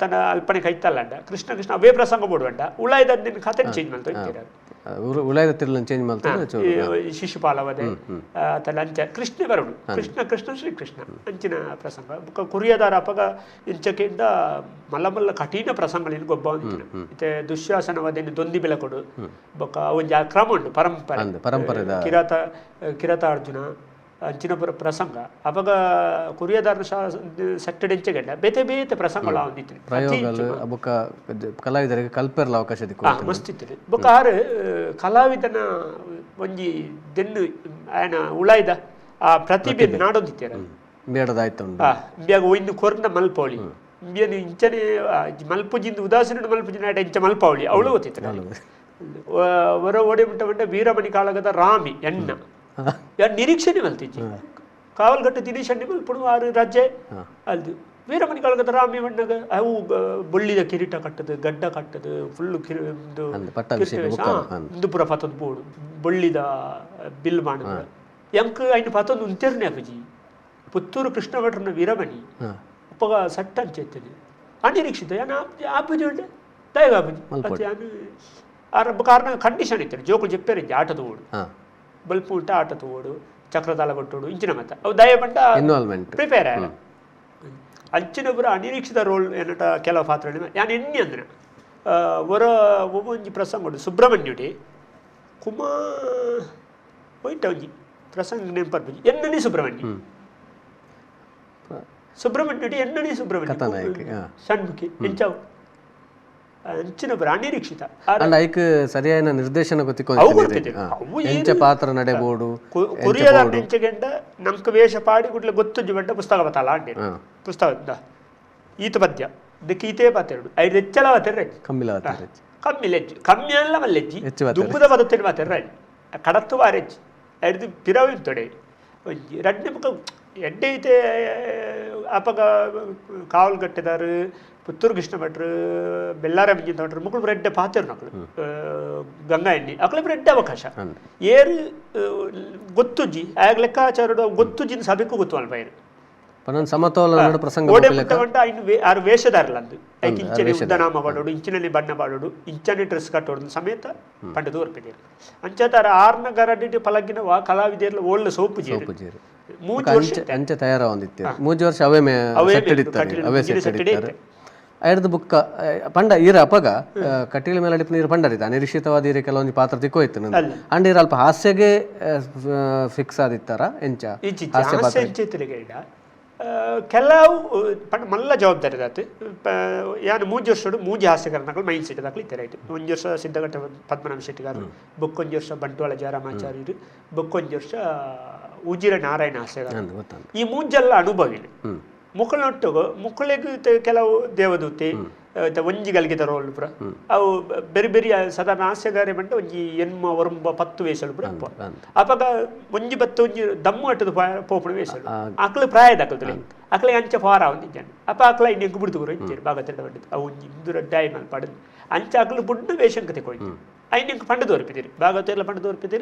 ತನ್ನ ಅಲ್ಪನೆ ಕೈತಲ್ಲಂಡ ಕೃಷ್ಣ ಅವೇ ಪ್ರಸಂಗ ಬೋಡುವಂಡ ಉಳಾಯ್ದ ಕಥೆ ಚೇಂಜ್ ಮಾಡ್ತಾರೆ ಉಳಾಯ್ದ ತಿರ್ಲನ್ನು ಚೇಂಜ್ ಮಾಡ್ತಾರೆ ಶಿಶುಪಾಲವದೆ ತನ್ನ ಅಂಚ ಕೃಷ್ಣ ಬರಡು ಕೃಷ್ಣ ಶ್ರೀಕೃಷ್ಣ ಅಂಚಿನ ಪ್ರಸಂಗ ಬುಕ್ಕ ಕುರಿಯದಾರ ಅಪಗ ಇಂಚಕೆಯಿಂದ ಮಲ್ಲ ಕಠಿಣ ಪ್ರಸಂಗಗಳು ಗೊಬ್ಬ ಅಂಚಿನ ಮತ್ತೆ ದುಶ್ಯಾಸನವದೆನ್ನು ದೊಂದಿ ಬೆಳಕೊಡು ಬೊಕ್ಕ ಒಂಜಿ ಕ್ರಮ ಉಂಟು ಪರಂಪರೆ ಕಿರಾತ ಅರ್ಜುನ ಅಂಚಿನ ಪ್ರಸಂಗ ಅವಾಗ ಕುರಿಯದಾರ ಸೆಟ್ಟೆಂಚೆಗಂಡ ಬೇತೆ ಪ್ರಸಂಗಗಳು ಒಂದಿತ್ತು ಪ್ರಯೋಗಗಳು ಅಬಕ ಕಲಾವಿದರಿಗೆ ಕಲ್ಪೆರ್ಲ ಅವಕಾಶ ಮಸ್ತಿತ್ತು ಬೊಕ್ಕ ಆರು ಕಲಾವಿದನ ಒಂಜಿ ದೆನ್ನು ಆಯನ ಉಳಾಯ್ದ ಆ ಪ್ರತಿಭೆ ನಾಡೊಂದಿತ್ತೀರ ಬೇಡದಾಯ್ತು ಬ್ಯಾಗ ಒಯ್ದು ಕೊರ್ನ ಮಲ್ಪವಳಿ ಇಂಬಿಯನು ಇಂಚನೆ ಮಲ್ಪುಜಿಂದ ಉದಾಸೀನ ಮಲ್ಪುಜಿನ ಇಂಚ ಮಲ್ಪವಳಿ ಅವಳು ಗೊತ್ತಿತ್ತು ಹೊರ ಓಡಿ ಬಿಟ್ಟ ವೀರಮಣಿ ಕಾಳಗದ ರಾಮಿ ಎಣ್ಣ ಯಾರು ನಿರೀಕ್ಷಣೆ ಮಲ್ತಿಜ್ಜಿ ಕಾವಲ್ಗಟ್ಟು ದಿನೇಶ್ ಅಣ್ಣಿ ಮಲ್ಪುಡು 6 ರಾಜ್ಯ ಅಲ್ದು ವೀರಮಣಿ ಕಾಳಗದ ರಾಮಿ ಮಣ್ಣಗ ಅವು ಬೊಳ್ಳಿದ ಕಿರೀಟ ಕಟ್ಟದು ಗಡ್ಡ ಕಟ್ಟದು ಫುಲ್ಲು ಹಿಂದೂಪುರ ಪತ್ತೊಂದು ಬೋಡು ಬೊಳ್ಳಿದ ಬಿಲ್ ಮಾಡ ಎಂಕ್ ಐನು ಪತ್ತೊಂದು ಉಂತೆರ್ನೆ ಅಪ್ಪಜಿ ಪುತ್ತೂರು ಕೃಷ್ಣ ಭಟ್ರನ ವೀರಮಣಿ ಅಪ್ಪಗ ಸಟ್ಟ ಅಂಚೆತ್ತನೆ ಅನಿರೀಕ್ಷಿತ ಯಾನ ಆಪುಜಿ ಉಂಟೆ ದಯಗ ಆಪುಜಿ ಯಾನು ಕಾರಣ ಕಂಡೀಷನ್ ಇತ್ತು ಜೋಕುಲು చెప్పారు ಆಟದ ಓಡು ಬಲ್ಪು ಉಂಟ ಆಟದ ಓಡು ಚಕ್ರತಾಲ ಕೊಟ್ಟೋಡು ಇಂಚಿನ ಮತ ಅವು ದಯ ಪಂಡ ಇನ್ವಾಲ್ವ್ಮೆಂಟ್ ಪ್ರಿಪೇರ್ ಆಗ ಅಂಚಿನೊಬ್ಬರು ಅನಿರೀಕ್ಷಿತ ರೋಲ್ ಏನಟ ಕೆಲವು ಪಾತ್ರ ಯಾನು ಎಣ್ಣೆ ಅಂದ್ರೆ ಒಂಜಿ ಪ್ರಸಂಗ ಉಂಟು ಸುಬ್ರಹ್ಮಣ್ಯುಡಿ ಹೋಯ್ತ ಒಂಜಿ ಪ್ರಸಂಗ ನೆನಪರ್ಬಿ ಎನ್ನಣಿ ಸುಬ್ರಹ್ಮಣ್ಯುಡಿ ಎನ್ನಣಿ ಸುಬ್ರಹ್ಮಣ್ಯ ಸಣ್ಮುಖಿ ಎಂಚಾವು ಅಂಚಿನೊಬ್ಬರು ಅನಿರೀಕ್ಷಿತ ಸರಿಯಾದ ನಿರ್ದೇಶನ ಗೊತ್ತಿಕೊಂಡು ಪಾತ್ರ ನಡೆಬೋದು ಕುರಿಯದ ನೆಂಚೆಗೆಂಡ ನಮ್ಕ ವೇಷ ಪಾಡಿ ಗುಡ್ಲೆ ಗೊತ್ತುಜ್ಜು ಬಂಡ ಪುಸ್ತಕ ಬತ್ತಲ್ಲ ಅಂಡಿ ಪುಸ್ತಕ ಈತ ಪದ್ಯ ಇದಕ್ಕೆ ಈತೇ ಪಾತೆರಡು 5 ಹೆಚ್ಚಲ ಬತ್ತೆರ್ರೆ ಕಮ್ಮಿ ಅಲ್ಲ ಮಲ್ಲೆಜ್ಜಿ ದುಂಬುದ ಬದುತ್ತೇನೆ ಮಾತೆರ್ರೆ ಕಡತ್ತು ಬಾರೆಜ್ಜಿ 5 ಪಿರವಿ ತೊಡೆ ರಡ್ನೆ ಮುಖ ಎಡ್ಡೆ ಐತೆ ಅಪಗ ಕಾವಲ್ಗಟ್ಟೆದಾರು ಪುತ್ತೂರು ಕೃಷ್ಣ ಭಟ್ರು ಬೆಲ್ಲಾರ ಮಿಂಜಿಂತ ಭಟ್ರು ಮುಕ್ಕಳು ರೆಡ್ಡೆ ಪಾತೆರು ನಕ್ಕಳು ಗಂಗಾ ಎಣ್ಣೆ ಅಕ್ಕಳು ರೆಡ್ಡೆ ಅವಕಾಶ ಏರು ಗೊತ್ತುಜ್ಜಿ ಆಗ ಲೆಕ್ಕಾಚಾರ ಗೊತ್ತುಜ್ಜಿನ ಸಭೆಗೂ ಗೊತ್ತು ಅಲ್ಪ ಏನು ಸಮತೋಲನ ಪ್ರಸಂಗ ಓಡೆ ಮುಟ್ಟಗಂಟ ಇನ್ನು 6 ವೇಷದಾರಲಂದು ಐಕ್ ಇಂಚನೆ ಉದ್ದನಾಮ ಬಾಡೋಡು ಇಂಚಿನಲ್ಲಿ ಬಣ್ಣ ಬಾಡೋಡು ಇಂಚನೆ ಡ್ರೆಸ್ ಕಟ್ಟೋಡು ಸಮೇತ ಪಂಡದು ಒರ್ಪಿದೇರು ಅಂಚತಾರ 6ನ ಗರಡಿಟ್ಟು ಪಲಗಿನ ಕಲಾವಿದೆರ್ಲ ಒಳ್ಳೆ ಸೋಪು ಜೇರು ಅಂಚೆ ತಯಾರ ಹೊಂದಿತ್ತು 3 ವರ್ಷ ಅವೇ ಐರ್ದು ಬುಕ್ಕ ಪಂಡ ಈರ ಅಪಗ ಕಟೀಲ ಮೇಲೆ ಅಡಿಪ ನೀರು ಪಂಡರಿತ ಅನಿರೀಕ್ಷಿತವಾದ ಈರ ಕೆಲವೊಂದು ಪಾತ್ರ ತಿಕ್ಕೋಯ್ತು ಅಂಡ್ ಅಲ್ಪ ಹಾಸ್ಯಗೆ ಫಿಕ್ಸ್ ಆದಿತ್ತಾರ ಎಂಚ ಕೆಲವು ಪಂಡ ಮಲ್ಲ ಜವಾಬ್ದಾರಿ ಆಯ್ತು ಯಾನು 3 ವರ್ಷ ಮೂಜಿ ಹಾಸ್ಯಕರನಗಳು ಮೈಂಡ್ ಸೆಟ್ ದಾಖಲೆ ಇತ್ತರಾಯ್ತು 1 ವರ್ಷ ಸಿದ್ಧಗಟ್ಟ ಪದ್ಮನಾಭ ಶೆಟ್ಟಿಗಾರರು ಬೊಕ್ಕೊಂದು ವರ್ಷ ಬಂಟ್ವಾಳ ಜಯರಾಮಾಚಾರ್ಯರು ಬೊಕ್ಕೊಂದು ವರ್ಷ ಉಜಿರ ನಾರಾಯಣ ಹಾಸ್ಯಗಾರ ಈ ಮೂಂಜೆಲ್ಲ ಅನುಭವಿನಿ ಮುಕ್ಕಳನೊಟ್ಟಿಗೆ ಮುಕ್ಕಳಿಗೆ ಕೆಲವು ದೇವದೂತಿ ಒಂಜಿಗಲ್ಗಿದ ರೋಲ್ ಪುರ ಅವು ಬೇರೆ ಸಾಧಾರಣ ಹಾಸ್ಯಗಾರೆ ಬಂಟ ಒಂಜಿ ಎನ್ಮ ಒರಂಬ 10 ವೇಷಲು ಪುರ ಅಪಗ ಒಂಜಿ 10 ಒಂಜಿ ದಮ್ಮು ಅಟ್ಟದ ಪೋಪುಣ ವೇಷಲು ಅಕ್ಳು ಪ್ರಾಯದ ಅಕ್ಕಲ್ತಲೆ ಅಕ್ಳಿಗೆ ಅಂಚೆ ಫಾರ ಒಂದಿದ್ದಾನೆ ಅಪ್ಪ ಅಕ್ಳ ಇನ್ನು ಎಗ್ಗು ಬಿಡ್ದು ಇದ್ದೇನೆ ಭಾಗ ತಿಂಡ ಬಂದಿದ್ದು ಅವು ಒಂಜಿ ಇಂದು ಡೈ ಮೇಲೆ ಪಡೆದು ಅಂಚೆ ಅಕ್ಳು ಬುಡ್ಡ ವೇಷಂಕ ತೆಕೊಯ್ತು ఆయన ఇంక పండు దొరికితే భాగవతీర్ల పండు దొరికితే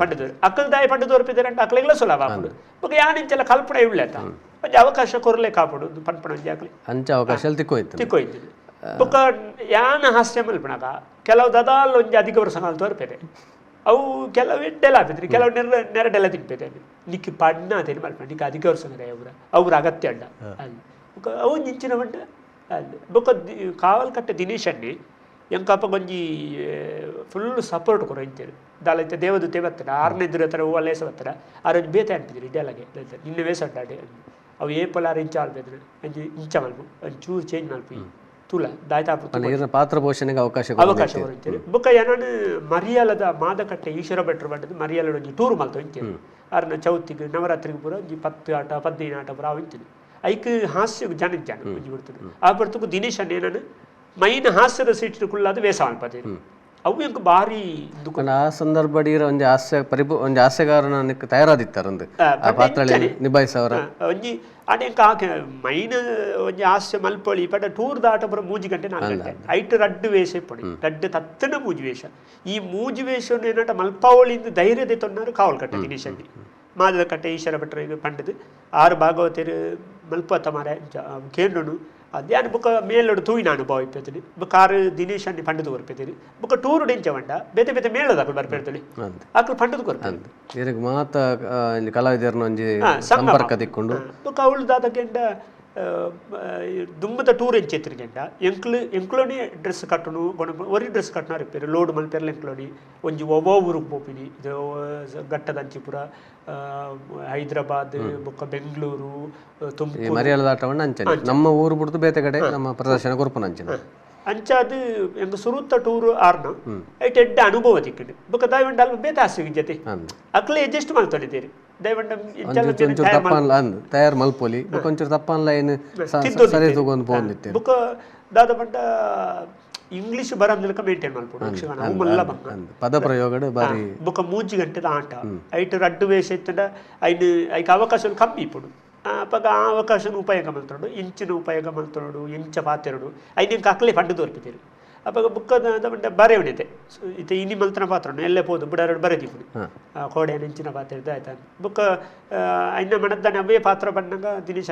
పండు దొరికి అక్కల దాయి పండు దొరికితే అంటే అక్కడిలో సులభ అప్పుడు ఒక యానించెల కల్పన ఇవ్వలేత కొంచెం అవకాಶ కొరలే కాపుడు పన్పడం జాకలి ಅಂಚೆ ಅವಕಾಶಗಳು ತಿಕ್ಕೋಯ್ತು ఒక ಯಾನ ಹಾಸ್ಯ ಮಲ್ಪನಾಗ ಕೆಲವು ದದಾಲ್ ಒಂಜಿ ಅಧಿಕ ವರ್ಷಗಳು ತೋರ್ಪೇದೆ ಅವು ಕೆಲವು ಎಡ್ಡೆಲ್ಲ ಆಪಿದ್ರಿ ಕೆಲವು ನೆರಡೆಲ್ಲ ತಿನ್ಪೇದೆ ನಿಕ್ಕಿ ಪಡ್ನ ಅದೇನು ಮಲ್ಪ ನಿಕ್ಕ ಅಧಿಕ ವರ್ಷ ಅವ್ರ ಅಗತ್ಯ ಅಡ್ಡ ಅಲ್ಲಿ ಅವು ನಿಂಚಿನ ಬಂಡ ಅಲ್ಲಿ ಬೊಕ್ಕ ಕಾವಲ್ ಕಟ್ಟೆ ದಿನೇಶ್ ಅನ್ನಿ ಎಂಕಪ್ಪ ಗೊಂಜಿ ಫುಲ್ ಸಪೋರ್ಟ್ ಕೊರ ಇಂತೇಳಿ ದಾಲೈತೆ ದೇವದೂತೆ ಬರ್ತಾರೆ 6ನೇ ಹತ್ರ ಒಲ್ಲೇಸ ಬರ್ತಾರೆ ಆರೊಂದು ಬೇತೆ ಅನ್ಪಿದ್ರಿ ಇಡ್ಡೆಲಾಗೆ ನಿನ್ನೆ ವೇಸ ಅಡ್ಡಾಡಿ ಅವು ಏಪಲ್ ಇಂಚ ಆಲ್ಬೇದ್ರೆ ಅಂಜಿ ಇಂಚ ಮಲ್ಪು ಒಂಚೂರು ಚೇಂಜ್ ಮಲ್ಪು ತುಲ ದಾಯ್ತಾಪು ಪಾತ್ರ ಪೋಷಣೆಗೆ ಅವಕಾಶ ಬರ್ತೇವೆ ಬೊಕ್ಕ ಏನಾನು ಮರಿಯಾಲದ ಮಾದಕಟ್ಟೆ ಈಶ್ವರ ಭಟ್ರು ಬಂದದ್ದು ಮರಿಯಾಲ ಒಂಜಿ ಟೂರ್ ಮಲ್ತು ಇಂತೇಳಿ ಅರ್ನ ಚೌತಿಗೆ ನವರಾತ್ರಿಗೆ ಪೂರ ಒಂಜಿ 10 ಆಟ 15 ಆಟ ಪೂರ ಅವು ಇಂತೀನಿ ಐಕ್ ಹಾಸ್ಯ ಜನ ಒಂಜಿ ಬಿಡ್ತದೆ ಆ ಬರ್ತಕ್ಕೂ ದಿನೇಶ್ ಅನ್ನೇನಾನು ಮೈನ್ ಹಾಸ್ಯದ ಸೀಟ್ ಕುಳ್ಳಾದ ವೇಸ ಅನ್ಪದೆ ಅವು ಎಂಕ್ ಭಾರಿ ಆ ಸಂದರ್ಭ ಒಂಜಿ ಹಾಸ್ಯ ಒಂಜಿ ಹಾಸ್ಯಗಾರನ ತಯಾರಾದಿತ್ತಾರಂದು ಆ ಪಾತ್ರ ನಿಭಾಯಿಸವರ ಒಂಜಿ ಅನೇಕ ಮೈನ್ ಒಂಜಿ ಹಾಸ್ಯ ಮಲ್ಪೊಳಿ ಪಟ ಟೂರ್ ದಾಟ ಪುರ 3 ಗಂಟೆ 4 ಗಂಟೆ ಐಟ್ ರಡ್ಡು ವೇಷ ಪೊಡಿ ರಡ್ಡು ತತ್ತನ ಮೂಜಿ ವೇಷ ಈ ಮೂಜಿ ವೇಷ ಏನಂಟ ಮಲ್ಪಾವಳಿಂದ ಧೈರ್ಯದ ತೊನ್ನರು ಕಾವಲ್ ಕಟ್ಟೆ ದಿನೇಶ್ ಅಂಡಿ ಮಾದದ ಕಟ್ಟೆ ಈಶ್ವರ ಭಟ್ರು ಪಂಡದು 6 ಭಾಗವತರು ಮಲ್ಪತ್ತ ಮಾರ ಕೇಂದ್ರನು ಅದ್ಯಾನು ಬುಕ್ಕ ಮೇಲೋಡು ತೂಯಿನ ಅನುಭವ ಇಪ್ಪತ್ತಲಿ ಬುಕ್ಕ 6 ದಿನೇಶ್ ಅನ್ನಿ ಪಂಡದು ಕೊರ್ಪೇತಿರಿ ಬುಕ್ಕ ಟೂರು ಡೆಂಚ ಬಂಡ ಬೇತೆ ಬೇತೆ ಮೇಳದ ಅಕಲು ಬರ್ಪೇರ್ತಲಿ ಅಕಲು ಪಂಡದು ಕೊರ್ಪೇತಿ ಇದಕ್ಕೆ ಮಾತ ಕಲಾವಿದರನ್ನ ಒಂಜಿ ಸಂಪರ್ಕ ತಿಕ್ಕೊಂಡು ಬುಕ್ಕ ಅವಳು ದಾದಕ್ಕೆಂಡ ದುಮ್ಮದ ಟೂರ್ ಎಂಚೆತ್ತಿರಿಗೆಂಡ ಎಂಕ್ಲೋನಿ ಡ್ರೆಸ್ ಕಟ್ಟನು ಒರಿ ಡ್ರೆಸ್ ಕಟ್ಟನ ರಿಪೇರಿ ಲೋಡ್ ಮಲ್ಪೆರ್ಲ ಎಂಕ್ಲೋನಿ ಒಂಜಿ ಒವೋ ಊರಿಗೆ ಪೋಪಿನಿ ಇದು ಘಟ್ಟದಂಚಿಪುರ ಹೈದರಾಬಾದ್ ಬೊಕ್ಕ ಬೆಂಗಳೂರು ತುಮಕೂರು ಮರಿಯಾಲದ ಆಟವನ್ನು ಅಂಚನೆ ನಮ್ಮ ಊರು ಬಿಡ್ತು ಬೇತೆ ಕಡೆ ನಮ್ಮ ಪ್ರದರ್ಶನ ಕೊರ್ಪನ ಅಂಚನೆ ಅಂಚಾದು ಎಂಗ ಸುರುತ್ತ ಟೂರ್ ಆರ್ನ ಐಟ್ ಎಡ್ಡ ಅನುಭವ ತಿಕ್ಕಂಡು ಬೊಕ್ಕ ದಾಯವಂಡ ಅಲ್ಪ ಬೇತೆ ಹಾಸ್ಯ ಜೊತೆ ಅಕ್ಲೆ ಅಡ್ಜಸ್ಟ್ ಮಾಡ್ಕೊಂಡಿದ್ದೀರಿ ತಯಾರು ಮಲ್ಪೊಲಿ ಒಂಚೂರು ತಪ್ಪನ್ಲ ಏನು ಸರಿ ತಗೊಂಡು ಹೋಗಿತ್ತೆ ಬುಕ್ಕ ದಾದ ಬಂಡ ಇಂಗ್ಲಿಷ್ ಬರಂದಿಲಕ ಮೇಂಟೈನ್ ಮಲ್ಪೊಡು ಪದ ಪ್ರಯೋಗ ಬಾರಿ ಬುಕ್ಕ 3 ಗಂಟೆದ ಆಟ ಐಟ್ ರಡ್ಡು ವೇಷ ಇತ್ತಂಡ ಐಕ್ ಅವಕಾಶಗಳು ಕಮ್ಮಿ ಇಪ್ಪಡು ಅಪ್ಪಾಗ ಆ ಅವಕಾಶನ ಉಪಯೋಗ ಮಲ್ತೋಡು ಇಂಚಿನ ಉಪಯೋಗ ಮಲ್ತೋಡು ಇಂಚ ಪಾತ್ರೆಡು ಐನಿಂಕ ಅಕ್ಲೆ ಪಂಡು ತೋರ್ಪಿದ್ದೀರಿ ಅಪ್ಪಾಗ ಬುಕ್ಕದ ಬಂಡ ಬರೆವಣಿತೆ ಇತ್ತೆ ಇನಿ ಮಲ್ತನ ಪಾತ್ರನು ಎಲ್ಲೇ ಹೋದು ಬಿಡಾರು ಬರೆದಿಪ್ಪುಡು ಕೋಡೆಯ ನೆಂಚಿನ ಪಾತ್ರೆ ಆಯ್ತಾ ಬುಕ್ಕ ಐನ ಮಣದ್ದಾನೆ ಅವೇ ಪಾತ್ರ ಬಂದಾಗ ದಿನೇಶ್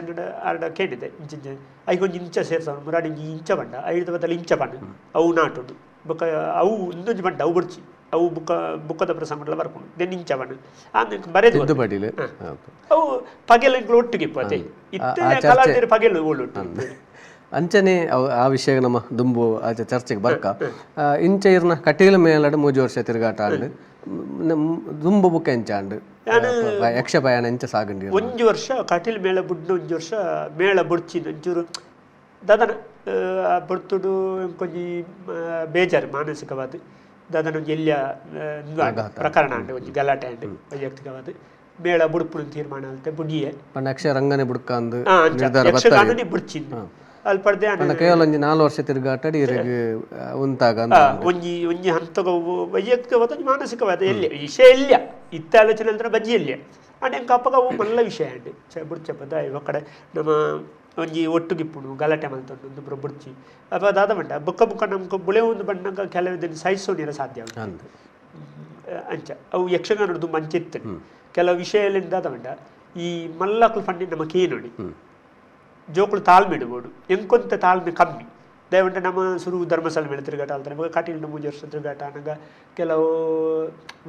ಅರ್ಡ ಕೇಳಿದೆ ಇಂಚಿಂಚ ಐಗೊಂದು ಇಂಚ ಸೇರ್ಸವನು ಮುರಾಡಿ ಇಂಚ ಬಂಡ 5 ಬತ್ತಲ್ಲಿ ಇಂಚ ಬಂಡ ಅವು ನಾಟುಡು ಬುಕ್ಕ ಅವು ಇನ್ನೊಂದು ಬಂಡ ಅವು ಬಿಡ್ಚಿ ಅವು ಬುಕ್ಕದ ಪ್ರಸಂಗಲ್ಲ ಬರ್ಕೊಂಡು ದೆನ್ ಇಂಚ ಬಂಡ ಆಮೇಲೆ ಬರೆದು ಅವು ಪಗೆಲ್ಲ ಒಟ್ಟಿಗೆ ಇಪ್ಪತ್ತೆ ಇತ್ತೆ ಕಲಾವಿದರು ಪಗೆಲ್ಲ ಒಳ್ಳೊಟ್ಟು ಅಂಚನೆ ಆ ವಿಷಯ ನಮ್ಮ ದುಂಬು ಆಚೆ ಚರ್ಚೆಗೆ ಬರ್ಕ ಇಂಚ ಇರ್ನ ಕಟೀಲ ಮೇಲಡು 3 ವರ್ಷ ತಿರುಗಾಟ ಆಂಡು ದುಂಬು ಬುಕ್ಕ ಎಂಚ ಆಂಡು ಯಕ್ಷ ಪಯಣ ಎಂಚ ಸಾಗಂಡಿ 1 ವರ್ಷ ಕಟೀಲ್ ಮೇಳ ಬುಡ್ನ 1 ವರ್ಷ ಮೇಳ ಬುಡ್ಚಿನ ಒಂಚೂರು ದದನ ಬುಡ್ತುಡು ಕೊಂಚಿ ಬೇಜಾರು ಮಾನಸಿಕವಾದ ದದನ ಎಲ್ಲಿಯ ಪ್ರಕರಣ ಅಂಡೆ ಒಂಜಿ ಗಲಾಟೆ ಅಂಡೆ ವೈಯಕ್ತಿಕವಾದ ಮೇಳ ಬುಡುಪುನ ತೀರ್ಮಾನ ಅಂತ ಬುಡಿಯೇ ಯಕ್ಷ ರಂಗನೆ ಬುಡ್ಕ ಅಂದು ಯಕ್ಷಗಾನನೇ ಬುಡ್ಚಿಂದು ಅಲ್ಲಿ ಪಡ್ದೆ ಕೇವಲ 4 ವರ್ಷ ತಿರುಗಾಟಡಿ ಉಂತಾಗ ಒಂಜಿ ಹಂತಗ ವೈಯಕ್ತಿಕವಾದ ಮಾನಸಿಕವಾದ ಎಲ್ಲಿ ವಿಷಯ ಎಲ್ಲಿಯ ಇತ್ತ ಆಲೋಚನೆ ಅಂದ್ರೆ ಬಜ್ಜಿ ಎಲ್ಲಿಯ ಅಂಡ್ ಎಂಕ ಅಪ್ಪಗ ಅವು ಮಲ್ಲ ವಿಷಯ ಅಂಡಿ ಬುಡ್ಚಪ್ಪದ ಇವ ಕಡೆ ನಮ್ಮ ಒಂಜಿ ಒಟ್ಟುಗಿಪ್ಪುಡು ಗಲಾಟೆ ಮಲ್ತೊಂಡು ಒಂದು ಬುಡ್ಚಿ ಅಪ್ಪ ದಾದ ಬಂಡ ಬುಕ್ಕ ನಮ್ಗೆ ಬುಳೆ ಒಂದು ಬಣ್ಣಗ ಕೆಲವು ದಿನ ಸಹಿಸೋನಿರ ಸಾಧ್ಯ ಅಂಚ ಅವು ಯಕ್ಷಗಾನ ತುಂಬ ಅಂಚಿತ್ತು ಕೆಲವು ವಿಷಯಗಳಿಂದ ದಾದ ಬಂಡ ಈ ಮಲ್ಲಕ್ಲು ಫಂಡಿ ನಮಗೆ ನೋಡಿ ಜೋಕುಳು ತಾಳ್ಮೆ ಇಡ್ಬೋದು ಎಂಕೊಂತ ತಾಳ್ಮೆ ಕಮ್ಮಿ ದಯವಂಟ ನಮ್ಮ ಸುರು ಧರ್ಮಸ್ಥಳ ಮೇಲೆ ತಿರುಗಾಟ ಅಲ್ತಾರೆ ನಮಗೆ ಕಾಟಿನ 3 ವರ್ಷ ತಿರುಗಾಟ ಅನ್ನಗ ಕೆಲವು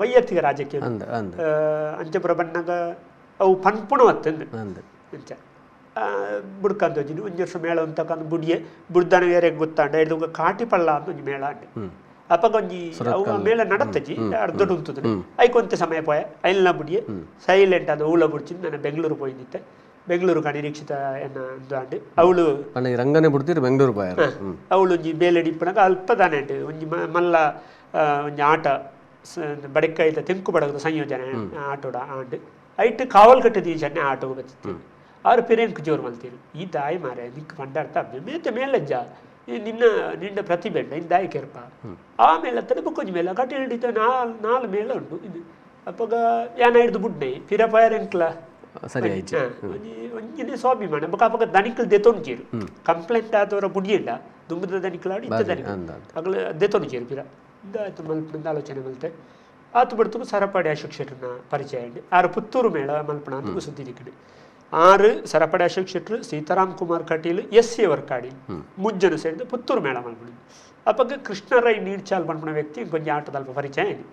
ವೈಯಕ್ತಿಕ ರಾಜಕೀಯ ಅಂಚಪುರ ಬಣ್ಣಗ ಅವು ಪನ್ಪುಣವತ್ತಂದು ಅಂಚ ಬುಡ್ಕಂತ ಹೋಜಿನಿ 1 ವರ್ಷ ಮೇಳ ಅಂತಕಂದು ಬುಡಿಯೆ ಬುಡ್ದನ ಬೇರೆ ಗೊತ್ತಾಂಡ ಇದು ಕಾಟಿ ಪಳ್ಳ ಅಂತ ಒಂಜಿ ಮೇಳ ಅಂಡೆ ಅಪ್ಪಗ ಒಂಜಿ ಅವು ಮೇಳ ನಡತ್ತಜಿ ಅರ್ಧೊಡು ಉಂತುದು ಐಕೊಂತ ಸಮಯ ಪೋಯ ಐಲ್ನ ಬುಡಿಯೆ ಸೈಲೆಂಟ್ ಅದು ಊಳ ಬುಡ್ಚಿಂದು ನಾನು ಬೆಂಗಳೂರು ಪೋಯಿದ್ದಿತ್ತೆ ಬೆಂಗಳೂರು ಅನಿರೀಕ್ಷಿತ ಎನ್ನುಂಡು ಅವಳು ರಂಗನೆ ಬಿಡ್ತೀರಿ ಬೆಂಗಳೂರು ಅವಳು ಒಂಜಿ ಬೇಲೆಡಿ ಇಪ್ಪನಾಗ ಅಲ್ಪ ದಾನೆ ಉಂಟು ಒಂಜಿ ಮಲ್ಲ ಒಂಜಿ ಆಟ ಬಡಕಾಯ್ತ ತೆಂಕು ಬಡಗದ ಸಂಯೋಜನೆ ಆಟೋಡ ಆಂಡು ಐಟ್ ಕಾವಲ್ ಕಟ್ಟದ ಈ ಜನ ಆಟೋ ಬತ್ತೀನಿ ಅವ್ರು ಪೆರೆಂಕ್ ಜೋರು ಮಲ್ತೀರಿ ಈ ದಾಯಿ ಮಾರ ನಿಕ್ ಪಂಡಾಡ್ತಾ ಮೇತೆ ಮೇಲಜ್ಜ ನಿನ್ನ ಪ್ರತಿಭೆ ಇನ್ನು ದಾಯಿ ಕೆರ್ಪ ಆಮೇಲೆ ತಲೆ ಬುಕ್ಕೊಂಜಿ ಮೇಲ ಕಟ್ಟಿ ಹಿಡಿತ 4 ಮೇಳ ಉಂಟು ಇದು ಅಪ್ಪಗ ಯಾನ ಹಿಡಿದು ಬುಡ್ನೆ ಪಿರಪಾಯರೆಂಕ್ಲ ಸರಿ ಒಂಜಿನ ಸ್ವಾಭಿಮಾನ ಬೊಕ್ಕ ದನಿಕಲ್ ದೆತೊಂಚೇರು ಕಂಪ್ಲೇಂಟ್ ಆದವರ ಬುಡಿಯಂಡ ದುಂಬದ ದನಿಕಲಾಡಿ ಇತ್ತ ದನಿಕಲ್ ಅಗಲ ದೆತೊಂಚೇರು ಪಿರ ಆಯ್ತು ಮಲ್ಪದಿಂದ ಆಲೋಚನೆ ಮಲ್ತೆ ಆತು ಬಿಡ್ತು ಸರಪಡಿ ಅಶೋಕ್ ಶೆಟ್ರನ ಪರಿಚಯ ಅಂడి ಆರು ಪುತ್ತೂರು ಮೇಳ ಮಲ್ಪಣ ಅಂತ ಸುದ್ದಿ ನಿಕ್ಕಡಿ ಆರು ಸರಪಡಿ ಅಶೋಕ್ ಶೆಟ್ರು ಸೀತಾರಾಮ್ ಕುಮಾರ್ ಕಟೀಲ್ ಎಸ್.ಸಿ. ವರ್ಕಾಡಿ ಮುಂಜಾನೆ ಸೇರಿದ ಪುತ್ತೂರು ಮೇಳ ಮಲ್ಪಣ ಅಪ್ಪಗ ಕೃಷ್ಣರೈ ನೀಡ್ಚಾಲ್ ಪನ್ಪಣ ವ್ಯಕ್ತಿ ಕೊಂಚ ಆಟದ ಅಲ್ಪ ಪರಿಚಯ ಅಂడి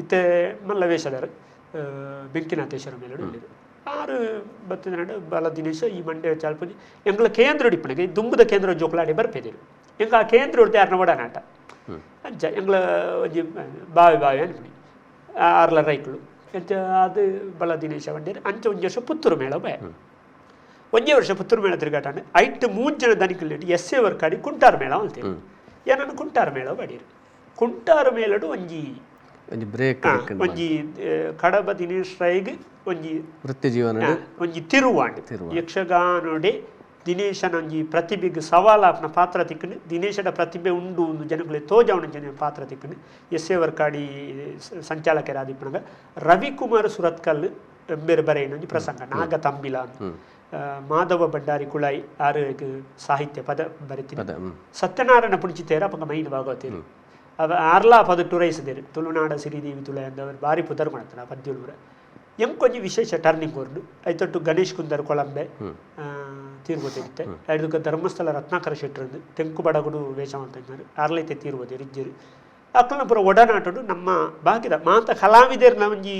ಇತ್ತೆ ಮಲ್ಲ ವೇಷದಾರ ಬೆಂಕಿನಾಥೇಶ್ವರ ಮೇಲಡು ಹೇಳಿದ್ರು ಆರು ಬತ್ತದ ಬಾಲ ದಿನೇಶ ಈ ಮಂಡ್ಯ ಚಾಲ್ಪುಜಿ ಎಂಗಳ ಕೇಂದ್ರ ಡಿಪ್ಪಣಿಗೆ ದುಂಬುದ ಕೇಂದ್ರ ಜೋಕಲಾಡಿ ಬರ್ಪೇದಿರು ಎಂಗ ಆ ಕೇಂದ್ರ ಹೊಡ್ತೆ ಯಾರನ್ನ ಒಡನಾಟ ಅಂಚ ಎಂಗಳ ಒಂಜಿ ಬಾವಿ ಅನ್ಪಣಿ ಆರ್ಲ ರೈಕ್ಳು ಎಂಚ ಅದು ಬಲ ದಿನೇಶ ಬಂಡೇರು ಅಂಚ ಒಂಜಿ ವರ್ಷ ಪುತ್ತೂರು ಮೇಳ ಬಯ ಒಂಜೇ ವರ್ಷ ಪುತ್ತೂರು ಮೇಳ ತಿರುಗಾಟ ಐಟ್ 3 ಜನ ದನಿಕಲ್ ಎಸ್.ಎ. ವರ್ಕಾಡಿ ಕುಂಟಾರ ಮೇಳ ಅಂತೇಳಿ ಏನನ್ನು ಕುಂಟಾರ ಮೇಳ ಬಡೀರು ಕುಂಟಾರ ಮೇಲಡು ಒಂಜಿ ಬ್ರೇಕ್ ಒಂಜಿ ಕಡಬ ದಿನೇಶ್ ರೈಗ್ ಒಂಜಿ ವೃತ್ತಿ ಜೀವನ ಒಂಜಿ ತಿರುವಾಂಡ್ ಯಕ್ಷಗಾನೋಡೆ ದಿನೇಶನ ಒಂಜಿ ಪ್ರತಿಭೆಗೆ ಸವಾಲಾಪನ ಪಾತ್ರ ತಿಕ್ಕನು ದಿನೇಶದ ಪ್ರತಿಭೆ ಉಂಡು ಒಂದು ಜನಗಳಿಗೆ ತೋಜಾವಣ ಜನ ಪಾತ್ರ ತಿಕ್ಕನು ಎಸ್.ಎ. ವರ್ಕಾಡಿ ಸಂಚಾಲಕರಾದಿಪ್ಪನಾಗ ರವಿಕುಮಾರ್ ಸುರತ್ಕಲ್ ಬೇರೆ ಬರೆಯಿನ ಒಂಜಿ ಪ್ರಸಂಗ ನಾಗ ತಂಬಿಲ ಅಂತ ಮಾಧವ ಭಂಡಾರಿ ಕುಳಾಯಿ ಆರು ಸಾಹಿತ್ಯ ಪದ ಬರಿತೀನಿ ಸತ್ಯನಾರಾಯಣ ಪುಣಿಚಿತೇರ ಅಪ್ಪಂಗ ಮೈನ್ ಭಾಗವತೇರು ಅವ ಆರ್ಲಾ ಪದ ಟುರೈಸಿದೇರು ತುಳುನಾಡ ಸಿರಿದೇವಿ ತುಳ ಅಂದವರು ಭಾರಿ ಪುದರ್ ಮಾಡ್ತಾರೆ ಆ ಪದ್ಯಗಳೂರ ಎಂಕೊಂಜಿ ವಿಶೇಷ ಟರ್ನಿಂಗ್ ಹೊರಡು ಐತೊಟ್ಟು ಗಣೇಶ್ ಕುಂದರ್ ಕೊಳಂಬೆ ತೀರ್ಬೋದಿರುತ್ತೆ ಐದಕ್ಕೆ ಧರ್ಮಸ್ಥಳ ರತ್ನಾಕರ ಶೆಟ್ಟರು ತೆಂಕು ಬಡಗುಡು ವೇಷ ಮಾಡ್ತಿದ್ದಾರೆ ಆರ್ಲೈತೆ ತೀರ್ಬೋದು ರಿಜ್ಜರು ಅಕ್ಕನ ಪುರ ಒಡನಾಟಡು ನಮ್ಮ ಭಾಗ್ಯದ ಮಾತ ಕಲಾವಿದರ್ನ ಒಂಜಿ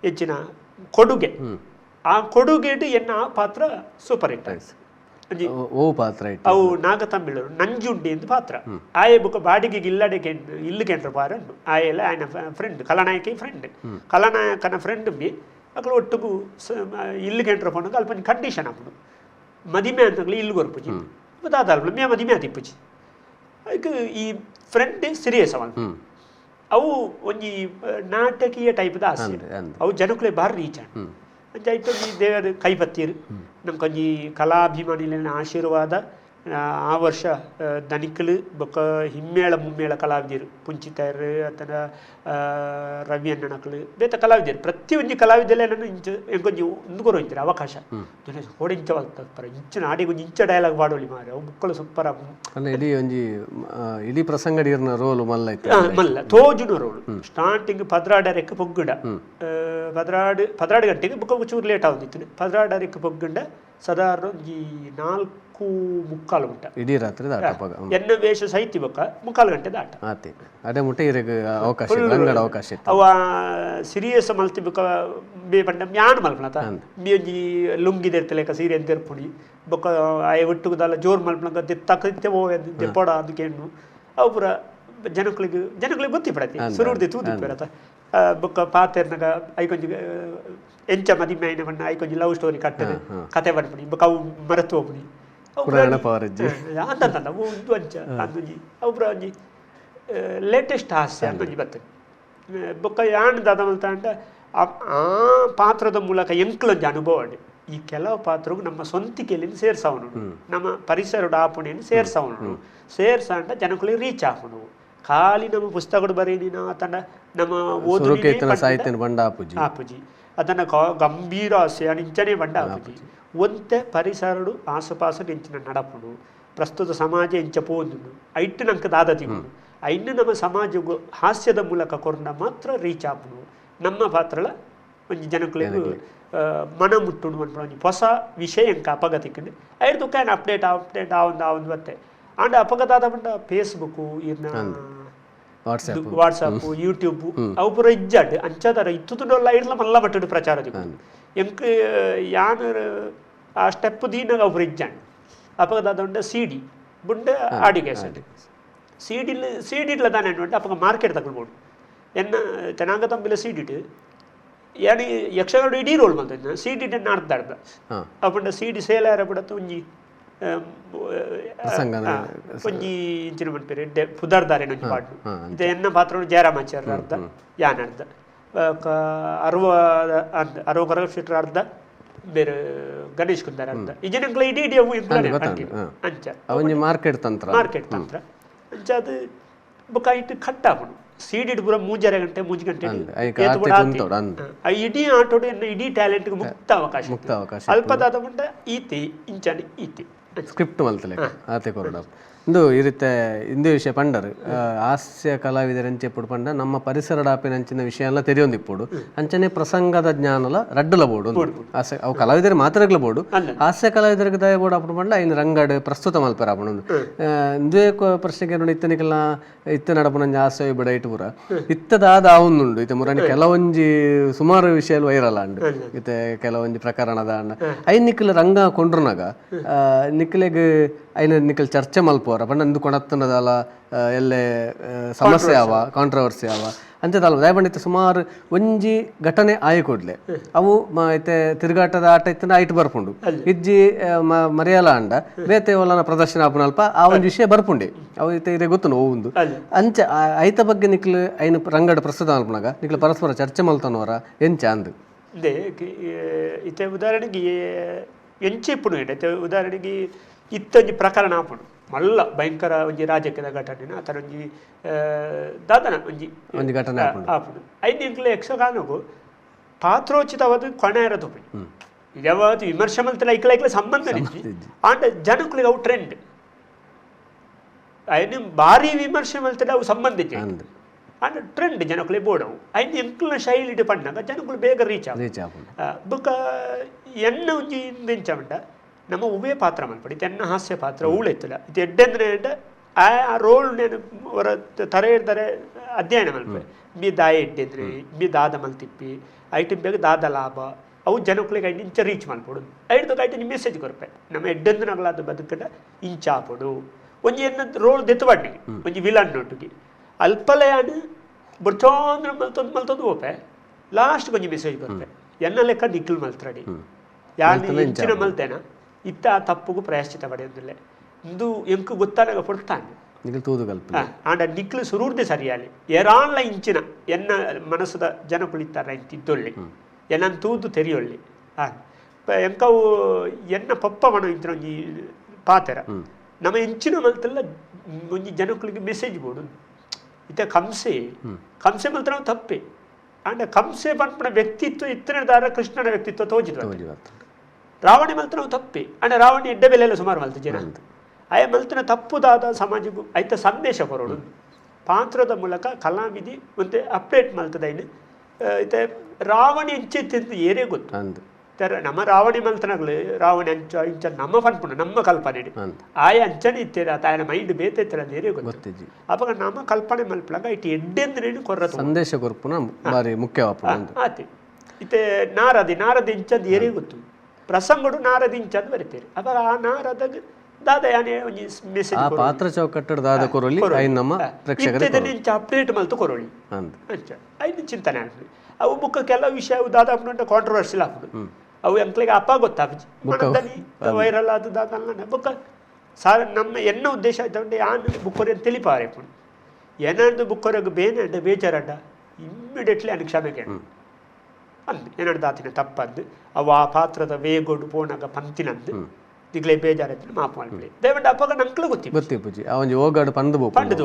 ಹೆಚ್ಚಿನ ಕೊಡುಗೆ ಆ ಕೊಡುಗೆಡು ಎನ್ನ ಆ ಪಾತ್ರ ಸೂಪರ್ ಹಿಟ್ ಓ ಪಾತ್ರ ಅವು ನಾಗತಂಬಿಳರು ನಂಜುಂಡಿ ಎಂದು ಪಾತ್ರ ಆಯೆ ಬುಕ್ಕ ಬಾಡಿಗೆಗೆ ಇಲ್ಲಡೆಗೆ ಇಲ್ಲಿಗೆಂಡ್ರ ಪಾರಂಡು ಆಯೆಲ್ಲ ಆಯ್ನ ಫ್ರೆಂಡ್ ಕಲಾನಾಯಕಿ ಫ್ರೆಂಡ್ ಕಲಾನಾಯಕನ ಫ್ರೆಂಡ್ ಬಿ ಅక్కడ ಒಟ್ಟಿಗೂ ಇಲ್ಲಿಗೆಂಡ್ರ ಪೋನಾಗ ಅಲ್ಪ ಕಂಡೀಷನ್ ಅಪ್ಪಡು ಮದಿಮೆ ಅಂತಗಲಿ ಇಲ್ಲಿ ಗೊರ್ಪುಜಿ ಮತ್ತು ಅದಲ್ಪಲು ಮೇ ಮದಿಮೆ ಆತಿಪ್ಪುಜಿ ಅದಕ್ಕೆ ಈ ಫ್ರೆಂಡ್ ಸಿರಿಯಸ್ ಅವನ್ ಅವು ಒಂಜಿ ನಾಟಕೀಯ ಟೈಪ್ದ ಆಸೆ ಅವು ಜನಕ್ಕಳೆ ಬಾರಿ ರೀಚ್ ಅಂಚಾಯ್ತು ಈ ದೇವರ ಕೈಪತ್ತೀರು ನಮ್ಮ ಕೊಂಜಿ ಕಲಾಭಿಮಾನಿಲಿನ ಆಶೀರ್ವಾದ ಆ ವರ್ಷ ದನಿಕಲು ಬೊಕ್ಕ ಹಿಮ್ಮೇಳ ಮುಮ್ಮೇಳ ಕಲಾವಿದರು ಪುಂಚಿತರು ಅತನ ರವಿ ಅಣ್ಣನಕಲು ಬೇತ ಕಲಾವಿದರು ಪ್ರತಿಯೊಂದು ಕಲಾವಿದಲ್ಲೇ ನಾನು ಇಂಚ ಎಂಕೊಂಜಿ ಒಂದುಕೊರು ಹೋಯ್ತಾರೆ ಅವಕಾಶ ಹೊಡೆ ಇಂಚ ಪರ ಇಂಚಿನ ಆಡಿಗೆ ಒಂದು ಇಂಚ ಡೈಲಾಗ್ ಬಾಡೋಳಿ ಮಾರಿ ಅವು ಬುಕ್ಕಳು ಸೂಪರ್ ಇಡೀ ಒಂಜಿ ಇಡೀ ಪ್ರಸಂಗಡಿರ್ನ ರೋಲ್ ಮಲ್ಲ ತೋಜುನ ರೋಲ್ ಸ್ಟಾರ್ಟಿಂಗ್ ಪದ್ರಾಡರೆಕ್ಕೆ ಪೊಗ್ಗುಡ ಪದ್ರಾಡು ಗಂಟೆಗೆ ಬುಕ್ಕ ಚೂರು ಲೇಟ್ ಆಗುದಿತ್ತು ಪದ್ರಾಡರೆಕ್ಕೆ ಪೊಗ್ಗುಂಡ ಸಾಧಾರಣ ಒಂಜಿ 4:45 ಉಂಟ ಇಡೀ ರಾತ್ರಿ ಎನ್ನ ವೇಷ ಸಹಿತಿ ಬೊಕ್ಕ 3:45 ಗಂಟೆ ದಾಟ ಅದೇ ಮುಟ್ಟ ಅವಕಾಶ ಅವಕಾಶ ಅವ ಸಿರಿಯಸ್ ಮಲ್ತಿ ಬೊಕ್ಕ ಬೇ ಪಂಡ ಮ್ಯಾನ್ ಮಲ್ಪನತ ಬಿ ಒಂಜಿ ಲುಂಗಿದಿರ್ತಲೇಕ ಸೀರೆ ಎಂದಿರ್ಪುಡಿ ಬೊಕ್ಕ ಆಯ ಒಟ್ಟುಗದಲ್ಲ ಜೋರ್ ಮಲ್ಪನಕ ತಕ್ಕತ್ತೆ ಓ ದೆಪ್ಪೋಡ ಅದಕ್ಕೆ ಹೆಣ್ಣು ಅವು ಪೂರ ಜನಗಳಿಗೆ ಗೊತ್ತಿ ಪಡತಿ ಸುರುಡ್ದೆ ತೂದಿ ಪೇರತ ಬೊಕ್ಕ ಪಾತೆರ್ನಾಗ ಐಕೊಂಜಿ ಎಂಚ ಮದಿಮೆ ಆಯ್ನ ಬಣ್ಣ ಐಕೊಂಜಿ ಲವ್ ಸ್ಟೋರಿ ಕಟ್ಟದೆ ಕತೆ ಬರ್ಪುಡಿ ಬೊಕ್ಕ ಅವು ಮರೆತು ಹೋಗ್ಬಿಡಿ ಅಂತಂದ ಒಂದು ಅಂಚ ಅಂದೊಂಜಿ ಅವು ಪೂರ ಒಂಜಿ ಲೇಟೆಸ್ಟ್ ಹಾಸ್ಯ ಅಂದೊಂಜಿ ಬರ್ತದೆ ಬೊಕ್ಕ ಯಾನ್ ದಾದ ಮಲ್ತ ಅಂಡ ಆ ಪಾತ್ರದ ಮೂಲಕ ಎಂಕ್ಲೊಂಜಿ ಅನುಭವ ಅಡಿ ಈ ಕೆಲವು ಪಾತ್ರವು ನಮ್ಮ ಸ್ವಂತಿಕೆಯಲ್ಲಿ ಸೇರ್ಸವನು ನಮ್ಮ ಪರಿಸರದ ಆಪುಣೆಯನ್ನು ಸೇರ್ಸವನು ಸೇರ್ಸ ಅಂಡ ಜನಗಳಿಗೆ ರೀಚ್ ಆಪುಣವು ಖಾಲಿ ನಮ್ಮ ಪುಸ್ತಕಗಳು ಬರೀನಿನ ತಂಡ ನಮ್ಮ ಆಪುಜಿ ಅದನ್ನ ಗಂಭೀರ ಹಾಸ್ಯ ನಿಂಚನೆ ಬಂಡ ಆಪುಜಿ ಒಂತೆ ಪರಿಸರಡು ಆಸುಪಾಸು ನಿಂಚಿನ ನಡಪುಡು ಪ್ರಸ್ತುತ ಸಮಾಜ ಇಂಚ ಪೋಂದು ಐಟ್ಟು ನಂಗೆ ದಾದ ತಿಂಗಳು ಐನ್ನು ನಮ್ಮ ಸಮಾಜಗೂ ಹಾಸ್ಯದ ಮೂಲಕ ಕೊರಂಡ ಮಾತ್ರ ರೀಚ್ ಆಪುಡು ನಮ್ಮ ಪಾತ್ರಲ ಒಂಜಿ ಜನಗಳಿಗೆ ಮನ ಮುಟ್ಟುಡು ಅನ್ಪಡ ಒಂಜಿ ಹೊಸ ವಿಷಯ ಎಂಕ ಅಪಗತಿಕ್ಕಂಡು ಐದು ದುಃಖ ಅಪ್ಡೇಟ್ ಆ ಒಂದು ಬತ್ತೆ ಆಂಡ ಅಪಗತ ಆದ ಬಂಡ ಫೇಸ್ಬುಕ್ ಇನ್ನ ವಾಟ್ಸಪ್ ಯೂಟ್ಯೂಬ್ ಅವು ಪೂರ ಇಜ್ಜಡ್ ಅಂಚದರ ಇತ್ತುದಲ್ಲ ಇಡ್ಲ ಮಲ್ಲ ಮಟ್ಟಡು ಪ್ರಚಾರ ದಿಕ್ಕು ಎಂಕ್ ಯಾನ್ ಆ ಸ್ಟೆಪ್ ದೀನಾಗ ಅವು ಪೂರ ಇಜ್ಜಂಡ್ ಅಪಗತ ಉಂಡ CD ಬುಂಡ ಆಡಿಯೋ ಕ್ಯಾಸೆಟ್ ಸಿಡಿಡ್ಲ ತಾನೆ ಉಂಟು ಅಪ್ಪ ಮಾರ್ಕೆಟ್ ತಗೊಳ್ಬೋದು ಎನ್ನ ಚೆನ್ನಾಗ ತಂಬಿಲ್ಲ CD ಯಾನಿ ಯಕ್ಷಗಾನ ಇಡೀ ರೋಲ್ ಮಾಡ್ತಾ CD ನಾಡ್ದಾಡ್ದ ಅಪ್ಪಂಡ CD ಸೇಲ್ ಯಾರ ಬಿಡತ್ತ ಒಂಜಿ ಒಂಜಿ ಇಂಚಿನ ಮನ್ಪೇರೆ ಪುದರ್ದಾರೆ ನೊಂಜಿ ಪಾಡ್ನು ಇದು ಎನ್ನ ಪಾತ್ರ ಜಯರಾಮಾಚಾರ್ಯ ಅರ್ಧ ಯಾನ್ ಅರ್ಧ 60 ಕರಗಕ್ಷೇತ್ರ ಅರ್ಧ ಬೇರೆ ಗಣೇಶ್ ಕುಂದಾರ ಅರ್ಧ ಈ ಜನಗಳ ಇಡೀ ಅವು ಅಂಚ ಮಾರ್ಕೆಟ್ ತಂತ್ರ ಅಂಚ ಅದು ಬುಕ್ಕ ಇಟ್ಟು ಕಟ್ ಆಗ್ಬಿಡು CD ಪೂರ 3 ಗಂಟೆ ಇಡೀ ಆಟೋಡು ಇಡೀ ಟ್ಯಾಲೆಂಟ್ಗೆ ಮುಕ್ತ ಅವಕಾಶ ಅಲ್ಪದಾದ ಮುಂಡ ಈತಿ ಇಂಚನೆ ಈತಿ ಸ್ಕ್ರಿಪ್ಟ್ ಮಲ್ತಲೆ ಆತೆ ಕೊರಡ ಇಂದು ಈ ರೀತಿ ಇಂದು ವಿಷಯ ಪಂಡರು ಹಾಸ್ಯ ಕಲಾವಿದರಂಚೆ ಎప్పుడు ಪಂಡ ನಮ್ಮ ಪರಿಸರ ಆಪಿನಂಚಿನ ವಿಷಯ ಎಲ್ಲ ತೆರೆಯೊಂದಿಪ್ಪುಡು ಅಂಚನೆ ಪ್ರಸಂಗದ ಜ್ಞಾನಲ ರಡ್ಡಲ ಬೋಡು ಹಾಸ್ಯ ಅವು ಕಲಾವಿದರು ಮಾತ್ರಗಳ ಬೋಡು ಹಾಸ್ಯ ಕಲಾವಿದರಿಗೆ ದಯ ಬೋಡು ಅప్పుడు ಪಂಡ ಐನು ರಂಗಡ್ ಪ್ರಸ್ತುತ ಮಲ್ಪರ ಅಪ್ಪು ಇಂದೇ ಪ್ರಶ್ನೆಗೆ ನೋಡಿ ಇತ್ತನಿಗೆಲ್ಲ ಇತ್ತ ನಡಪುನ ಹಾಸ್ಯ ಬಿಡ ಇಟ್ಟು ಪುರ ಇತ್ತದಾದ ಆವುಂದುಂಡು ಇತ್ತ ಮುರಾನಿ ಕೆಲವೊಂಜಿ ಸುಮಾರು ವಿಷಯ ವೈರಲ್ ಅಂಡ್ ಇತ್ತೆ ಕೆಲವೊಂಜಿ ಪ್ರಕರಣದ ಅಂಡ ಐ ನಿಖಿಲ್ ರಂಗ ಕೊಂಡ್ರನಾಗ ನಿಖಿಲೆಗ್ ಐನ ನಿಖಿಲ್ ಚರ್ಚೆ ಮಲ್ಪೋರ ಪಂಡ ಇಂದು ಕೊಣತ್ತನದಲ್ಲ ಎಲ್ಲೆ ಸಮಸ್ಯೆ ಆವ ಕಾಂಟ್ರವರ್ಸಿ ಆವ ಅಂಚದಲ್ಲ ದಯಪಂಡಿತ ಸುಮಾರು ಒಂಜಿ ಘಟನೆ ಆಯ ಕೊಡ್ಲೆ ಅವು ಐತೆ ತಿರುಗಾಟದ ಆಟ ಇತ್ತಂದ್ರೆ ಐಟ್ ಬರ್ಪುಂಡು ಇಜ್ಜಿ ಮರೆಯಲ ಅಂಡ ಬೇತೆ ಒಲನ ಪ್ರದರ್ಶನ ಆಪುನಲ್ಪ ಆ ಒಂದು ವಿಷಯ ಬರ್ಪುಂಡೆ ಅವು ಐತೆ ಇದೇ ಗೊತ್ತು ಒಂದು ಅಂಚ ಐತ ಬಗ್ಗೆ ನಿಕ್ಲು ಐನ ರಂಗಡ ಪ್ರಸ್ತುತ ಮಲ್ಪನಾಗ ನಿಕ್ಲು ಪರಸ್ಪರ ಚರ್ಚೆ ಮಲ್ತನವರ ಎಂಚ ಅಂದು ಇತ್ತೆ ಉದಾಹರಣೆಗೆ ಎಂಚಿಪ್ಪುಡು ಇತ್ತೆ ಉದಾಹರಣೆಗೆ ಇತ್ತೊಂಜಿ ಪ್ರಕರಣ ಆಪುಂಡು ಮಲ್ಲ ಭಯಂಕರ ಒಂಜಿ ರಾಜಕೀಯದ ಘಟನೆ ಆ ಥರ ಒಂಜಿ ದಾದನ ಒಂಜಿ ಘಟನೆ ಆಪುಂಡು ಐದು ಇಂಕ್ಲೆ ಯಕ್ಷಗಾನಗೂ ಪಾತ್ರೋಚಿತವಾದ ಕೊನೆಯರ ತೋಪಿ ಯಾವತ್ತು ವಿಮರ್ಶೆ ಮಲ್ತಲ್ಲ ಐಕ್ಲ ಸಂಬಂಧ ಆಂಡ ಜನಕ್ಕಳಿಗೆ ಅವು ಟ್ರೆಂಡ್ ಐದು ಭಾರಿ ವಿಮರ್ಶೆ ಮಲ್ತಲ್ಲ ಅವು ಸಂಬಂಧ ಆಂಡ ಟ್ರೆಂಡ್ ಜನಕ್ಕಳಿಗೆ ಬೋಡವು ಐದು ಎಂಕ್ಲ ಶೈಲಿ ಪಂಡಾಗ ಜನಕ್ಕಳು ಬೇಗ ರೀಚ್ ಬುಕ್ಕ ಎಣ್ಣ ಒಂಜಿ ಇಂಚ ನಮ್ಮ ಉಭಯ ಪಾತ್ರ ಮಲ್ಪಡಿ ತೆನ್ನ ಹಾಸ್ಯ ಪಾತ್ರ ಊಳೆತ್ತಲ್ಲ ಇದು ಎಡ್ಡೆಂದ್ರೆ ಆ ರೋಲ್ నేను ಹೊರ ತರೆ ಇರ್ತಾರೆ ಅಧ್ಯಯನ ಮಲ್ಪೆ ಬಿ ದಾಯ ಎಡ್ಡೆಂದ್ರೆ ಬಿ ದಾದ ಮಲ್ತಿಪ್ಪಿ ಐಟಮ್ ಬೇಗ ದಾದ ಲಾಭ ಅವು ಜನಕ್ಕಳಿಗೆ ಐದು ಇಂಚ ರೀಚ್ ಮಲ್ಪಡು ಐದು ಐಟು ಮೆಸೇಜ್ ಕೊರಪೆ ನಮ್ಮ ಎಡ್ಡೆಂದ್ರಗಳಾದ ಬದುಕಡ ಇಂಚಾಪಡು ಒಂಜಿ ಎನ್ನ ರೋಲ್ ದೆತ್ತಬಡ್ಡಿ ಒಂಜಿ ವಿಲನ್ ಒಟ್ಟಿಗೆ ಅಲ್ಪಲೆಯಾನು ಬುಡ್ಚೋಂದ್ರ ಮಲ್ತೊಂದು ಓಪೆ ಲಾಸ್ಟ್ ಕೊಂಚ ಮೆಸೇಜ್ ಕೊರಪೆ ಎನ್ನ ಲೆಕ್ಕ ನಿಕ್ಲು ಮಲ್ತಡಿ ಯಾರು ಇಂಚಿನ ಮಲ್ತೇನ ಇತ್ತ ಆ ತಪ್ಪುಗೂ ಪ್ರಾಯಶ್ಚಿತ ಪಡೆಯೋದಿಲ್ಲ ಇಂದು ಎಂಕು ಗೊತ್ತಾಗ ಪಡ್ತಾನೆ ಆಂಡ ನಿಕ್ಲು ಸುರೂರ್ದೆ ಸರಿಯಾಲಿ ಏರಾನ್ಲ ಇಂಚಿನ ಎನ್ನ ಮನಸ್ಸದ ಜನ ಕುಳಿತಾರ ಇಂತಿದ್ದೊಳ್ಳಿ ಎನ್ನ ತೂದು ತೆರಿಯೊಳ್ಳಿ ಎಂಕವು ಎನ್ನ ಪಪ್ಪ ಮನ ಇಂಚಿನ ಒಂಜಿ ಪಾತೆರ ನಮ್ಮ ಇಂಚಿನ ಮಲ್ತೆಲ್ಲ ಒಂಜಿ ಜನಕ್ಕಳಿಗೆ ಮೆಸೇಜ್ ಬೋಡು ಇತ್ತ ಕಂಸೆ ಮಲ್ತ ನಾವು ತಪ್ಪೆ ಆಂಡ ಕಂಸೆ ಪಂಪನ ವ್ಯಕ್ತಿತ್ವ ಇತ್ತನದಾರ ಕೃಷ್ಣನ ವ್ಯಕ್ತಿತ್ವ ತೋಜಿದ ರಾವಣಿ ಮಲ್ತನ ತಪ್ಪಿ ಅಂಡ್ ರಾವಣಿ ಎಡ್ಡೆ ಬೆಲೆಲ್ಲ ಸುಮಾರು ಮಲ್ತ ಜನ ಅಂತ ಆಯ ಮಲ್ತನ ತಪ್ಪುದಾದ ಸಮಾಜಕ್ಕೂ ಐತ ಸಂದೇಶ ಕೊರೋಡು ಪಾತ್ರದ ಮೂಲಕ ಕಲಾವಿದಿ ಮತ್ತೆ ಅಪ್ಡೇಟ್ ಮಲ್ತದ ಇನ್ನು ಐತೆ ರಾವಣಿ ಎಂಚಿತ್ತಿಂದು ಏನೇ ಗೊತ್ತು ತರ ನಮ್ಮ ರಾವಣಿ ಮಲ್ತನಗಳು ರಾವಣಿ ಅಂಚ ಇಂಚ ನಮ್ಮ ಪನ್ಪುಣ ನಮ್ಮ ಕಲ್ಪನೆ ಆಯ ಅಂಚನೆ ಇತ್ತೇರ ತಾಯನ ಮೈಂಡ್ ಬೇತೈತರ ಏನೇ ಗೊತ್ತು ಅವಾಗ ನಮ್ಮ ಕಲ್ಪನೆ ಮಲ್ಪಲಾಗ ಇಟ್ಟು ಎಡ್ಡೆಂದ್ರೇನು ಕೊರ್ರ ಸಂದೇಶ ಕೊರ್ಪುನ ಬಾರಿ ಮುಖ್ಯ ಆತಿ ಇತ್ತೆ ನಾರದಿ ಇಂಚದ್ ಏನೇ ಗೊತ್ತು ಪ್ರಸಂಗಡು ನಾರದಿಂಚಂದು ಬರೀತೀರಿ ಅವಾಗ ಆ ನಾರದಾಗ ದಾದ ಯಾನೇ ಒಂಜಿ ಮೆಸೇಜ್ ಪಾತ್ರ ಚೌಕಟ್ಟಡ ದಾದ ಕೊರೊಲಿ ಐನ್ ನಮ್ಮ ಪ್ರೇಕ್ಷಕರಿಗೆ ಇಂಚ ಅಪ್ಡೇಟ್ ಮಲ್ತು ಕೊರೊಲಿ ಅಂಚ ಐದು ಚಿಂತನೆ ಆಗ್ತದೆ ಅವು ಬುಕ್ಕ ಕೆಲವು ವಿಷಯ ದಾದ ಅಪ್ಪ ಕಾಂಟ್ರವರ್ಸಿಲ್ ಆಗ್ತದೆ ಅವು ಎಂಕ್ಲಿಗೆ ಅಪ್ಪ ಗೊತ್ತಾಗ್ಜಿ ಮನದಲ್ಲಿ ವೈರಲ್ ಆದ ದಾದಲ್ಲ ಬುಕ್ಕ ನಮ್ಮ ಎನ್ನ ಉದ್ದೇಶ ಆಯ್ತಂಡೆ ಯಾನು ಬುಕ್ಕೊರೆ ತಿಳಿಪಾರೆ ಪುಣ್ ಏನಾದ್ರು ಬುಕ್ಕೊರೆಗೆ ಬೇನೆ ಅಂಡ ಬೇಜಾರಡ್ಡ ಇಮ್ಮಿಡಿಯೇಟ್ಲಿ ಅನ್ ಕ್ಷಮೆ ಕೇಳು ಅಂದು ಏನಾಡು ದಾತಿನ ತಪ್ಪಂದು ಅವು ಆ ಪಾತ್ರದ ವೇಗೋಡು ಪೋನಾಗ ಪಂತಿನಂದು ದಿಗ್ಲೇ ಬೇಜಾರೈತಿನ ಮಾಪ ಮಾಡ್ಬಿಡಿ ದಯವಿಟ್ಟು ಅಪ್ಪಗ ನಂಕ್ಲು ಗೊತ್ತಿಪ್ಪುಜಿ ಅವನ್ ಹೋಗಾಡು ಪಂಡು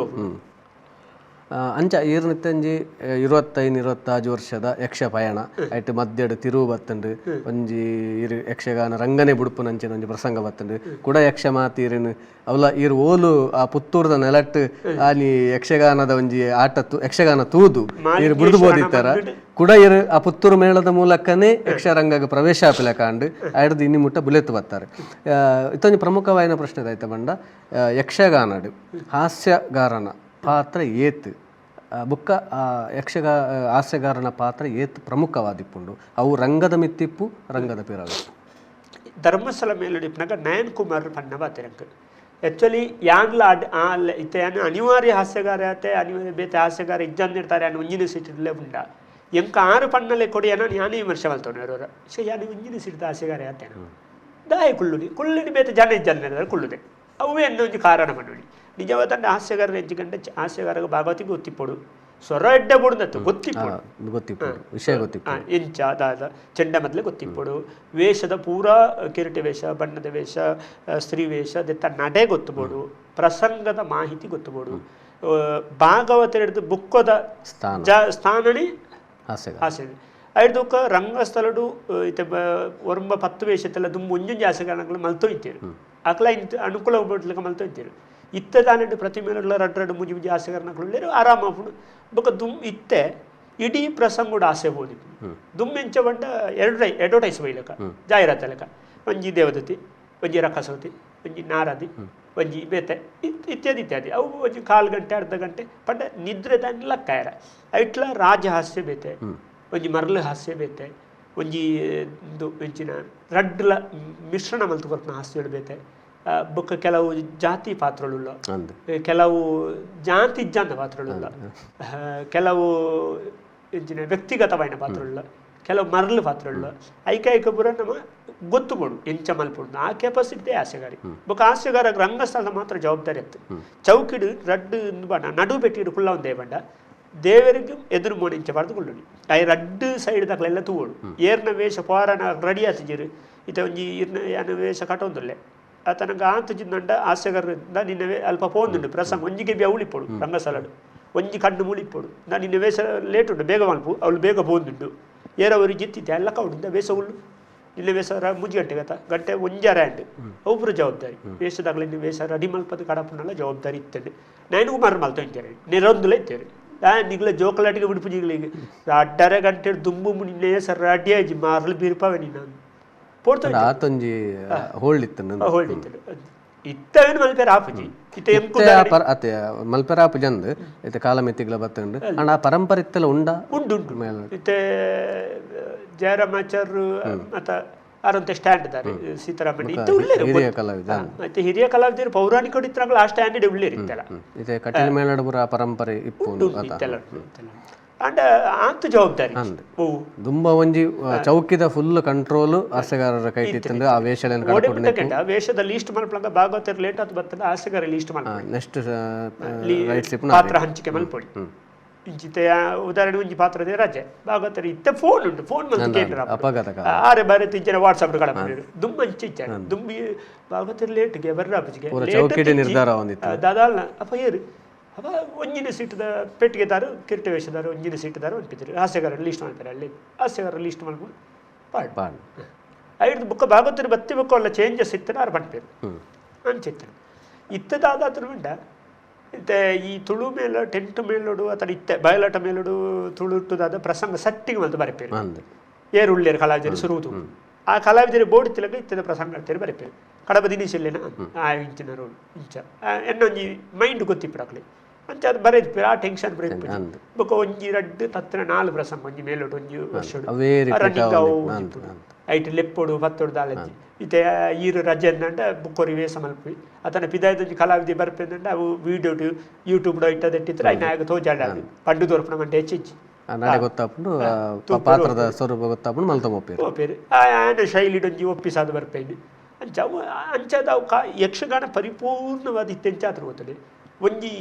ಅಂಚ ಈರ್ನಿತ್ತಂಜಿ 25-26 ವರ್ಷದ ಯಕ್ಷ ಪಯಣ ಐಟ್ ಮಧ್ಯಡ್ ತಿರುವು ಬತ್ತಂಡು ಒಂಜಿ ಯಕ್ಷಗಾನ ರಂಗನೆ ಬುಡುಪು ನಂಚಿನ ಒಂಜಿ ಪ್ರಸಂಗ ಬತ್ತಂಡು ಕುಡ ಯಕ್ಷ ಮಾತೀರಿನ ಅವಲ ಈರ್ ಓಲು ಆ ಪುತ್ತೂರ್ದ ನೆಲಟ್ ಆನಿ ಯಕ್ಷಗಾನದ ಒಂಜಿ ಯಕ್ಷಗಾನ ತೂದು ಈರು ಬುಡ್ದು ಬೋದಿತ್ತಾರ ಕುಡ ಇರು ಆ ಪುತ್ತೂರು ಮೇಳದ ಮೂಲಕನೇ ಯಕ್ಷರಂಗಗ ಪ್ರವೇಶ ಆಪಿಲ ಕಾಂಡು ಐಡ್ದು ಇನ್ನಿ ಮುಟ್ಟ ಬುಲೆತ್ತು ಬರ್ತಾರೆ ಇತ್ತೊಂದು ಪ್ರಮುಖವಾದ ಪ್ರಶ್ನೆ ಆಯ್ತ ಬಂಡ ಯಕ್ಷಗಾನಡು ಹಾಸ್ಯಗಾರನ ಪಾತ್ರ ಏತ್ ಬುಕ್ಕ ಹಾಸ್ಯಗಾರನ ಪಾತ್ರ ಏತ್ ಪ್ರಮುಖವಾದಿಪ್ಪುಂಡು ಅವು ರಂಗದ ಮಿತ್ತಿಪ್ಪು ರಂಗದ ಪಿರವು ಧರ್ಮಸ್ಥಳ ಮೇಲುಡಿಪ್ನಾಗ ನಯನ್ ಕುಮಾರ್ ಪನ್ನ ಬಾತಿರಂಕ ಆ್ಯಕ್ಚುಲಿ ಯಾನ್ಲ ಇತ್ತೆ ಅನಿವಾರ್ಯ ಹಾಸ್ಯಗಾರ ಆತೆ ಅನಿವಾರ್ಯ ಬೇತೆ ಹಾಸ್ಯಗಾರ ಇಜ್ಜಂದಿರ್ತಾರೆ ಅನ್ನೋ ಒಂಜಿನ ಸಿಟ್ಟಿಲ್ಲೇ ಉಂಡ ಎಂಕ 6 ಪನ್ನಲೆ ಕೊಡಿ ಅನ್ನೋ ಯಾನೇ ವಿಮರ್ಶೆ ಮಲ್ತವನವ್ರವ್ರ ಯಾನು ಒಂಜಿನ ಸಿಡ್ದ ಹಾಸ್ಯಗಾರ ಆತೇನ ದಾಯ ಕುಳ್ಳುನಿ ಬೇತೆ ಜನ ಇಜ್ಜಂದಿರ್ತಾರೆ ಕುಳ್ಳುದೆ ಅವೇ ಅನ್ನೋ ಒಂದು ಕಾರಣ ಮಾಡಿ ನಿಜವಾದ ಹಾಸ್ಯಗಾರರು ಹೆಚ್ಚಿಕೊಂಡ ಹಾಸ್ಯಗಾರಗ ಭಾಗವತಿಗೆ ಗೊತ್ತಿಪ್ಪಡು ಸ್ವರ ಎಡ್ಡೆ ಬುಡದತ್ತು ಗೊತ್ತಿಪ್ಪಡು ವಿಷಯ ಗೊತ್ತಿಪ್ಪಡು ಎಂಚ ದಾದ ಚೆಂಡ ಮೊದಲೇ ಗೊತ್ತಿಪ್ಪಡು ವೇಷದ ಪೂರಾ ಕಿರೀಟ ವೇಷ ಬಣ್ಣದ ವೇಷ ಸ್ತ್ರೀ ವೇಷ ದೆತ್ತ ನಡೆ ಗೊತ್ತುಬೋಡು ಪ್ರಸಂಗದ ಮಾಹಿತಿ ಗೊತ್ತುಬೋಡು ಭಾಗವತ ಹಿಡಿದು ಬುಕ್ಕದ ಸ್ಥಾನಣಿ ಹಾಸ್ಯ ಐದಕ್ಕ ರಂಗಸ್ಥಳಡು ಇತ್ತೆ ಒರಂಬ 10 ವೇಷತ್ತೆಲ್ಲ ದುಂಬು ಒಂಜೊಂಜಿ ಹಾಸ್ಯಗಾರಗಳು ಮಲ್ತೊಯ್ತೀರು ಅಕ್ಲ ಇಂತ ಅನುಕೂಲ ಒಬ್ಬಟ್ಲಿಕ್ಕೆ ಮಲ್ತೊಯ್ತೀರು ಇತ್ತೆ ದಾನೆ ಪ್ರತಿಮೇಲೆ ರಡ್ಡು ಮುಜಿ ಮುಜಿ ಆಸೆಗಾರನಗಳು ಆರಾಮ ಬೊಕ್ಕ ದುಮ್ ಇತ್ತೆ ಇಡೀ ಪ್ರಸಂಗ ಕೂಡ ಆಸೆ ಬೋದು ದುಮ್ಮೆಂಚ ಬಂಡ ಎಡೋಟೈಸ್ ಬೈಲಕ ಜಾಹೀರಾತ ಲೆಕ್ಕ ಒಂಜಿ ದೇವದತಿ ಒಂಜಿ ರಕ್ಕಸವತಿ ಒಂಜಿ ನಾರದಿ ಒಂಜಿ ಬೇತೆ ಇತ್ಯಾದಿ ಅವು ಒಂಜಿ 1/4 ಗಂಟೆ ಅರ್ಧ ಗಂಟೆ ಪಂಡ ನಿದ್ರೆ ದಾನಿ ಲಕ್ಕಾಯರ ಐಟ್ಲ ರಾಜಹಾಸ್ಯ ಬೇತೆ ಒಂಜಿ ಮರಳು ಹಾಸ್ಯ ಬೇತೆ ಒಂಜಿ ಎಂಚಿನ ರಡ್ಲ ಮಿಶ್ರಣ ಮಲ್ತು ಕೊರ್ಪನ ಹಾಸ್ಯಗಳು ಬೇತೆ ಬೊಕ್ಕ ಕೆಲವು ಜಾತಿ ಪಾತ್ರಗಳುಳ್ಳ ಕೆಲವು ಜಾತಿ ಇಜ್ಜಂದ ಪಾತ್ರಗಳುಳ್ಳ ಕೆಲವು ಎಂಚಿನ ವ್ಯಕ್ತಿಗತವಾದ ಪಾತ್ರಗಳುಳ್ಳ ಕೆಲವು ಮರಳು ಪಾತ್ರಗಳುಳ್ಳ ಐಕ ಪೂರ ನಮ್ಮ ಗೊತ್ತುಕೊಡು ಎಂಚ ಮಲ್ಪುಡು ಆ ಕೆಪಾಸಿಟಿ ಆಸೆಗಾರಿ ಬೊಕ್ಕ ಆಸೆಗಾರ ರಂಗಸ್ಥಳದ ಮಾತ್ರ ಜವಾಬ್ದಾರಿ ಇತ್ತು ಚೌಕಿಡು ರಡ್ಡು ಬಣ್ಣ ನಡು ಬೆಟ್ಟಿಡು ಕುಲ್ಲ ಒಂದೇ ಬಂಡ ದೇವರಿಗೂ ಎದುರು ಮೋಡಿಂಚಬಾರ್ದು ಕುಳ್ಳುಡಿ ಐ ರಡ್ಡು ಸೈಡ್ ದಾಖಲೆಲ್ಲ ತೂವೋಡು ಏರ್ನ ವೇಷ ಪಾರನ ರೆಡಿ ಆತಿಜಿರು ಇತ ಒಂಜಿ ಏನ ವೇಷ ಕಟ್ಟೊಂದುಲ್ಲೆ ತನಗೆ ಆತುಜಿಂದಂಡ ಆಸೆಗಾರರಿಂದ ನಿನ್ನವೇ ಅಲ್ಪ ಪೋಂದುಂಡು ಪ್ರಸಂಗ ಒಂಜಿಗೆ ಬಿ ಉಳಿಪೋಡು ರಂಗಸ್ಥಳಡು ಒಂಜಿ ಕಣ್ಣು ಮುಳಿಪೋಡು ನಾ ನಿನ್ನ ವೇಷ ಲೇಟ್ ಉಂಟು ಬೇಗ ಮಲ್ಪು ಅವಳು ಬೇಗ ಪೋಂದುಂಡು ಏರವರು ಜಿತ್ತಿದ್ದೆ ಎಲ್ಲ ಕೌಡಿಂದ ವೇಷ ಉಳ್ಳು ನಿನ್ನ ವೇಷ ಮುಜಿ ಗಂಟೆ ಒಂಜಾರ ಆ್ಯಂಡ್ ಒಬ್ಬರು ಜವಾಬ್ದಾರಿ ವೇಷದಾಗಲಿ ನೀವು ವೇಷ ರೆಡಿ ಮಲ್ಪದ ಕಡಪನೆಲ್ಲ ಜವಾಬ್ದಾರಿ ಇತ್ತೇನೆ ನಾನು ಮರ ಮಲ್ತೊಂತೇನೆ ನಿರೊಂದುಲ ಇದ್ದೇನೆ ನಿಗ್ಲ ಜೋಕಲಾಟಿಗೆ ಬಿಡುಪುಜಿಗಳಿಗೆ ಅಡ್ಡರೆ ಗಂಟೆ ದುಂಬು ನಿನ್ನೆ ಸರ್ ರೆಡಿ ಆಜಿ ಮಾರ್ಲು ಬೀರ್ಪಾವೆ ನೀನು ಆತೊಂಜಿ ಹೋಳ್ಳಿತ್ತು ಹೋಳ್ಳಿತ್ತು ಇತ್ತವೇನು ಮಲ್ಪೇರ ಆಪುಜಿ ಅತ್ತೆ ಮಲ್ಪೆರ ಆಪುಜಂದು ಇತ್ತೆ ಕಾಲ ಮೆತ್ತಿಗ್ಲ ಬತ್ತಂಡು ಅಣ್ಣ ಆ ಪರಂಪರೆ ಇತ್ತೆಲ್ಲ ಉಂಡು ಇತ್ತೆ ಜಯರಾಮಾಚಾರ್ಯ ಮತ್ತ ಆರಂತೆ ಸ್ಟ್ಯಾಂಡ್ ಇದ್ದಾರೆ ಸೀತಾರಾಮಣ್ಣ ಇತ್ತು ಹಿರಿಯ ಕಲಾವಿದ ಮತ್ತೆ ಹಿರಿಯ ಕಲಾವಿದರು ಪೌರಾಣಿಕ ಇತ್ತಂಗಳ ಆ ಸ್ಟ್ಯಾಂಡ್ ಉಳ್ಳೇರಿತ್ತಲ್ಲ ಇದೆ ಕಟೀಲ್ ಮೇಳಡಪುರ ಪರಂಪರೆ ಇಪ್ಪು ಅಂಡ ಆತ ಜವಾಬ್ದಾರಿ ದುಂಬ ಒಂಜಿ ಚೌಕಿದ ಫುಲ್ ಕಂಟ್ರೋಲ್ ಆಸೆಗಾರರ ಕೈ ತಿಂದು ಆ ವೇಷ ವೇಷದ ಲೀಸ್ಟ್ ಮಲ್ಪಂಗ ಭಾಗವತರ ಲೇಟ್ ಆತ ಬರ್ತದೆ ಆಸೆಗಾರ ಲೀಸ್ಟ್ ಮಲ್ಪ ನೆಕ್ಸ್ಟ್ ಪಾತ್ರ ಹಂಚಿಕೆ ಮಲ್ಪೊಡಿ ಇಂಚಿತೆ ಉದಾಹರಣೆ ಒಂಜಿ ಪಾತ್ರದೇ ರಜೆ ಭಾಗವತರ ಇತ್ತೆ ಫೋನ್ ಉಂಟು ಫೋನ್ ಅಪಘಾತ ಆರೆ ಬಾರಿ ತಿಂಜನ ವಾಟ್ಸಾಪ್ ಕಳಪಡಿರು ದುಂಬ ಹಂಚಿ ದುಂಬಿ ಭಾಗವತರ ಲೇಟ್ಗೆ ಬರ್ರಾಪಿಗೆ ನಿರ್ಧಾರ ಹೊಂದಿತ್ತು ದಾದಾಲ್ನ ಅಪ್ಪ ಏರು ಅವ ಒಂಜಿನ ಸೀಟದ ಪೆಟ್ಟಿಗೆ ದಾರು ಕಿರೀಟ ವೇಷದಾರು ಒಂಜಿನ ಸೀಟದಾರು ಅನ್ಪಿದ್ರು ಹಾಸ್ಯಗಾರ ಲೀಸ್ಟ್ ಮಾಡ್ತಾರೆ ಅಲ್ಲಿ ಹಾಸ್ಯಗಾರ ಲೀಸ್ಟ್ ಮಾಡ್ಕೊಂಡು ಪಾಡ್ ಐದು ಬುಕ್ಕ ಭಾಗವತರ ಬತ್ತಿ ಬುಕ್ಕ ಒಳ್ಳೆ ಚೇಂಜಸ್ ಇತ್ತನ ಅವ್ರು ಬಂದ್ಪೇರು ಅಂಚಿತ್ತನು ಇತ್ತದಾದಾತ್ರ ಉಂಡ ಇತ್ತೆ ಈ ತುಳು ಮೇಲ ಟೆಂಟ್ ಮೇಲೋಡು ಅಥವಾ ಇತ್ತೆ ಬಯಲಾಟ ಮೇಲೋಡು ತುಳು ಇಟ್ಟುದಾದ ಪ್ರಸಂಗ ಸಟ್ಟಿಗೆ ಮಲ್ತು ಬರಪೇರು ಏರು ಉಳ್ಳೇರು ಕಲಾವಿದರು ಸುರುವುದು ಆ ಕಲಾವಿದರು ಬೋರ್ಡ್ ತಿಲಗ ಇತ್ತದ ಪ್ರಸಂಗ ಹೇಳ್ತೇನೆ ಬರಪೇರು ಕಡಬ ದಿನೇಶಲ್ಲೇನ ಇಂಚಿನ ರೋಡ್ ಇಂಚ ಎನ್ನೊಂಜಿ ಮೈಂಡ್ ಗೊತ್ತಿಪ್ಪಡಕ್ಲಿ ಅಂಚ ಅದು ಬರೆದು ಆ ಟೆನ್ಷನ್ ಬರೆದು ಬೊಕ ಒಂಜಿ ರಡ್ಡು ತತ್ರ 4 ಪ್ರಸಂಗ ಒಂಜಿ ಮೇಲೋಡು ಒಂಜಿ ವರ್ಷ ಐಟ್ ಲೆಪ್ಪೊಡು ಪತ್ತೊಡು ದಾಲಜ್ಜಿ ಇತ್ತೆ ಈರು ರಜೆ ಅಂದಂಡ ಬುಕ್ಕೊರಿ ವೇಷ ಮಲ್ಪಿ ಅತನ ಪಿದಾಯ್ದೊಂಜಿ ಕಲಾವಿದಿ ಬರ್ಪೇಂದಂಡ ಅವು ವೀಡಿಯೋ ಯೂಟ್ಯೂಬ್ಡು ಇಟ್ಟದಿಟ್ಟಿದ್ರೆ ಐನ ಆಗ ತೋಜಾಡಾದು ಪಂಡು ತೋರ್ಪಣ ಮಂಡೆ ಹೆಚ್ಚಿಚ್ಚಿ ಗೊತ್ತಾಪುಂಡು ಪಾತ್ರದ ಸ್ವರೂಪ ಗೊತ್ತಾಪುಂಡು ಮಲ್ತೊಪ್ಪೇರು ಆನೆ ಶೈಲಿಡೊಂಜಿ ಒಪ್ಪಿಸಾದ ಬರ್ಪೇಂಡು ಅಂಚದ ಯಕ್ಷಗಾನ ಪರಿಪೂರ್ಣವಾದ ಇತ್ತೆಂಚಾತ್ರ ಗೊತ್ತದೆ ಒಂಜಿ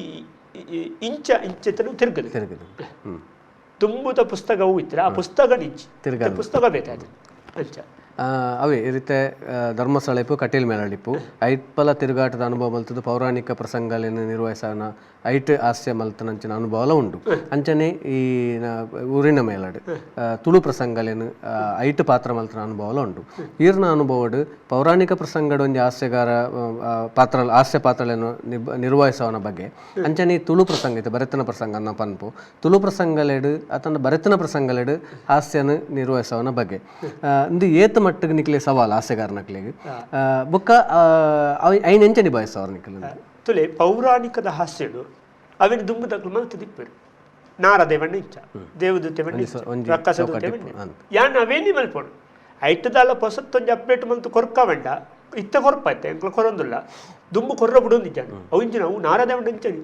ಇಂಚೆತ್ತನು ತಿರುಗದು ತುಂಬುದ ಪುಸ್ತಕವೂ ಇತ್ತು ಆ ಪುಸ್ತಕ ನಿಂಚಿ ಪುಸ್ತಕ ಬೇಕಾದ ಅಂಚ ಅವೇ ಈ ರೀತಿ ಧರ್ಮಸ್ಥಳ ಇಪ್ಪು ಕಟೀಲ್ ಮೇಳಡಿಪ್ಪು ಐಟ್ಪಲ ತಿರುಗಾಟದ ಅನುಭವ ಮಲ್ತದ್ದು ಪೌರಾಣಿಕ ಪ್ರಸಂಗಗಳನ್ನು ನಿರ್ವಹಿಸೋಣ ಐಟ್ ಹಾಸ್ಯ ಮಲ್ತನಂಚಿನ ಅನುಭವ ಉಂಟು ಅಂಚನೆ ಈ ಊರಿನ ಮೇಲಾಡು ತುಳು ಪ್ರಸಂಗಲೇನು ಐಟ್ ಪಾತ್ರ ಮಲ್ತನ ಅನುಭವ ಉಂಟು ಈರ್ನ ಅನುಭವಡು ಪೌರಾಣಿಕ ಪ್ರಸಂಗದ ಒಂದು ಹಾಸ್ಯಗಾರ ಪಾತ್ರ ಹಾಸ್ಯ ಪಾತ್ರಗಳನ್ನು ನಿರ್ವಹಿಸೋನ ಬಗ್ಗೆ ಅಂಚನೆ ತುಳು ಪ್ರಸಂಗ ಇತ್ತು ಬರೆತನ ಪ್ರಸಂಗ ಅನ್ನ ಪನ್ಪು ತುಳು ಪ್ರಸಂಗಲೆಡು ಅಥವಾ ಬರೆತನ ಪ್ರಸಂಗಲೆಡು ಹಾಸ್ಯನ ನಿರ್ವಹಿಸೋನ ಬಗ್ಗೆ ಇಂದು ಏತ ಮಟ್ಟಿಗೆ ನಿಕ್ಲೆ ಸವಾಲು ಹಾಸ್ಯಗಾರ ನಕ್ಲಿಗೆ ಬೊಕ್ಕ ಐನ್ ಎಂಚ ನಿಭಾಯಿಸೋರು ನಿಕ್ಲೆ ತುಲೆ ಪೌರಾಣಿಕದ ಹಾಸ್ಯಡು ಅವಿನ ದುಂಬುದಕ್ಲು ಮಲ್ತು ದಿಪ್ಪರು ನಾರದೇವಣ್ಣ ಇಂಚ ದೇವದೂತೆವಣ್ಣ ರಕ್ಕಸದೂತೆವಣ್ಣ ಯಾನ್ ಅವೇನಿ ಮಲ್ಪೋಡು ಐಟದಲ್ಲ ಪೊಸತ್ತೊಂಜಿ ಅಪ್ಡೇಟ್ ಮಲ್ತು ಕೊರ್ಕವಂಡ ಇತ್ತ ಕೊರ್ಪೈತೆ ಎಂಕ್ಲು ಕೊರೊಂದುಲ್ಲ ದುಂಬು ಕೊರ್ರ ಬಿಡೊಂದಿದ್ದಾನೆ ಅವು ಇಂಚಿನ ಅವು ನಾರದೇವಣ್ಣ ಇಂಚನಿ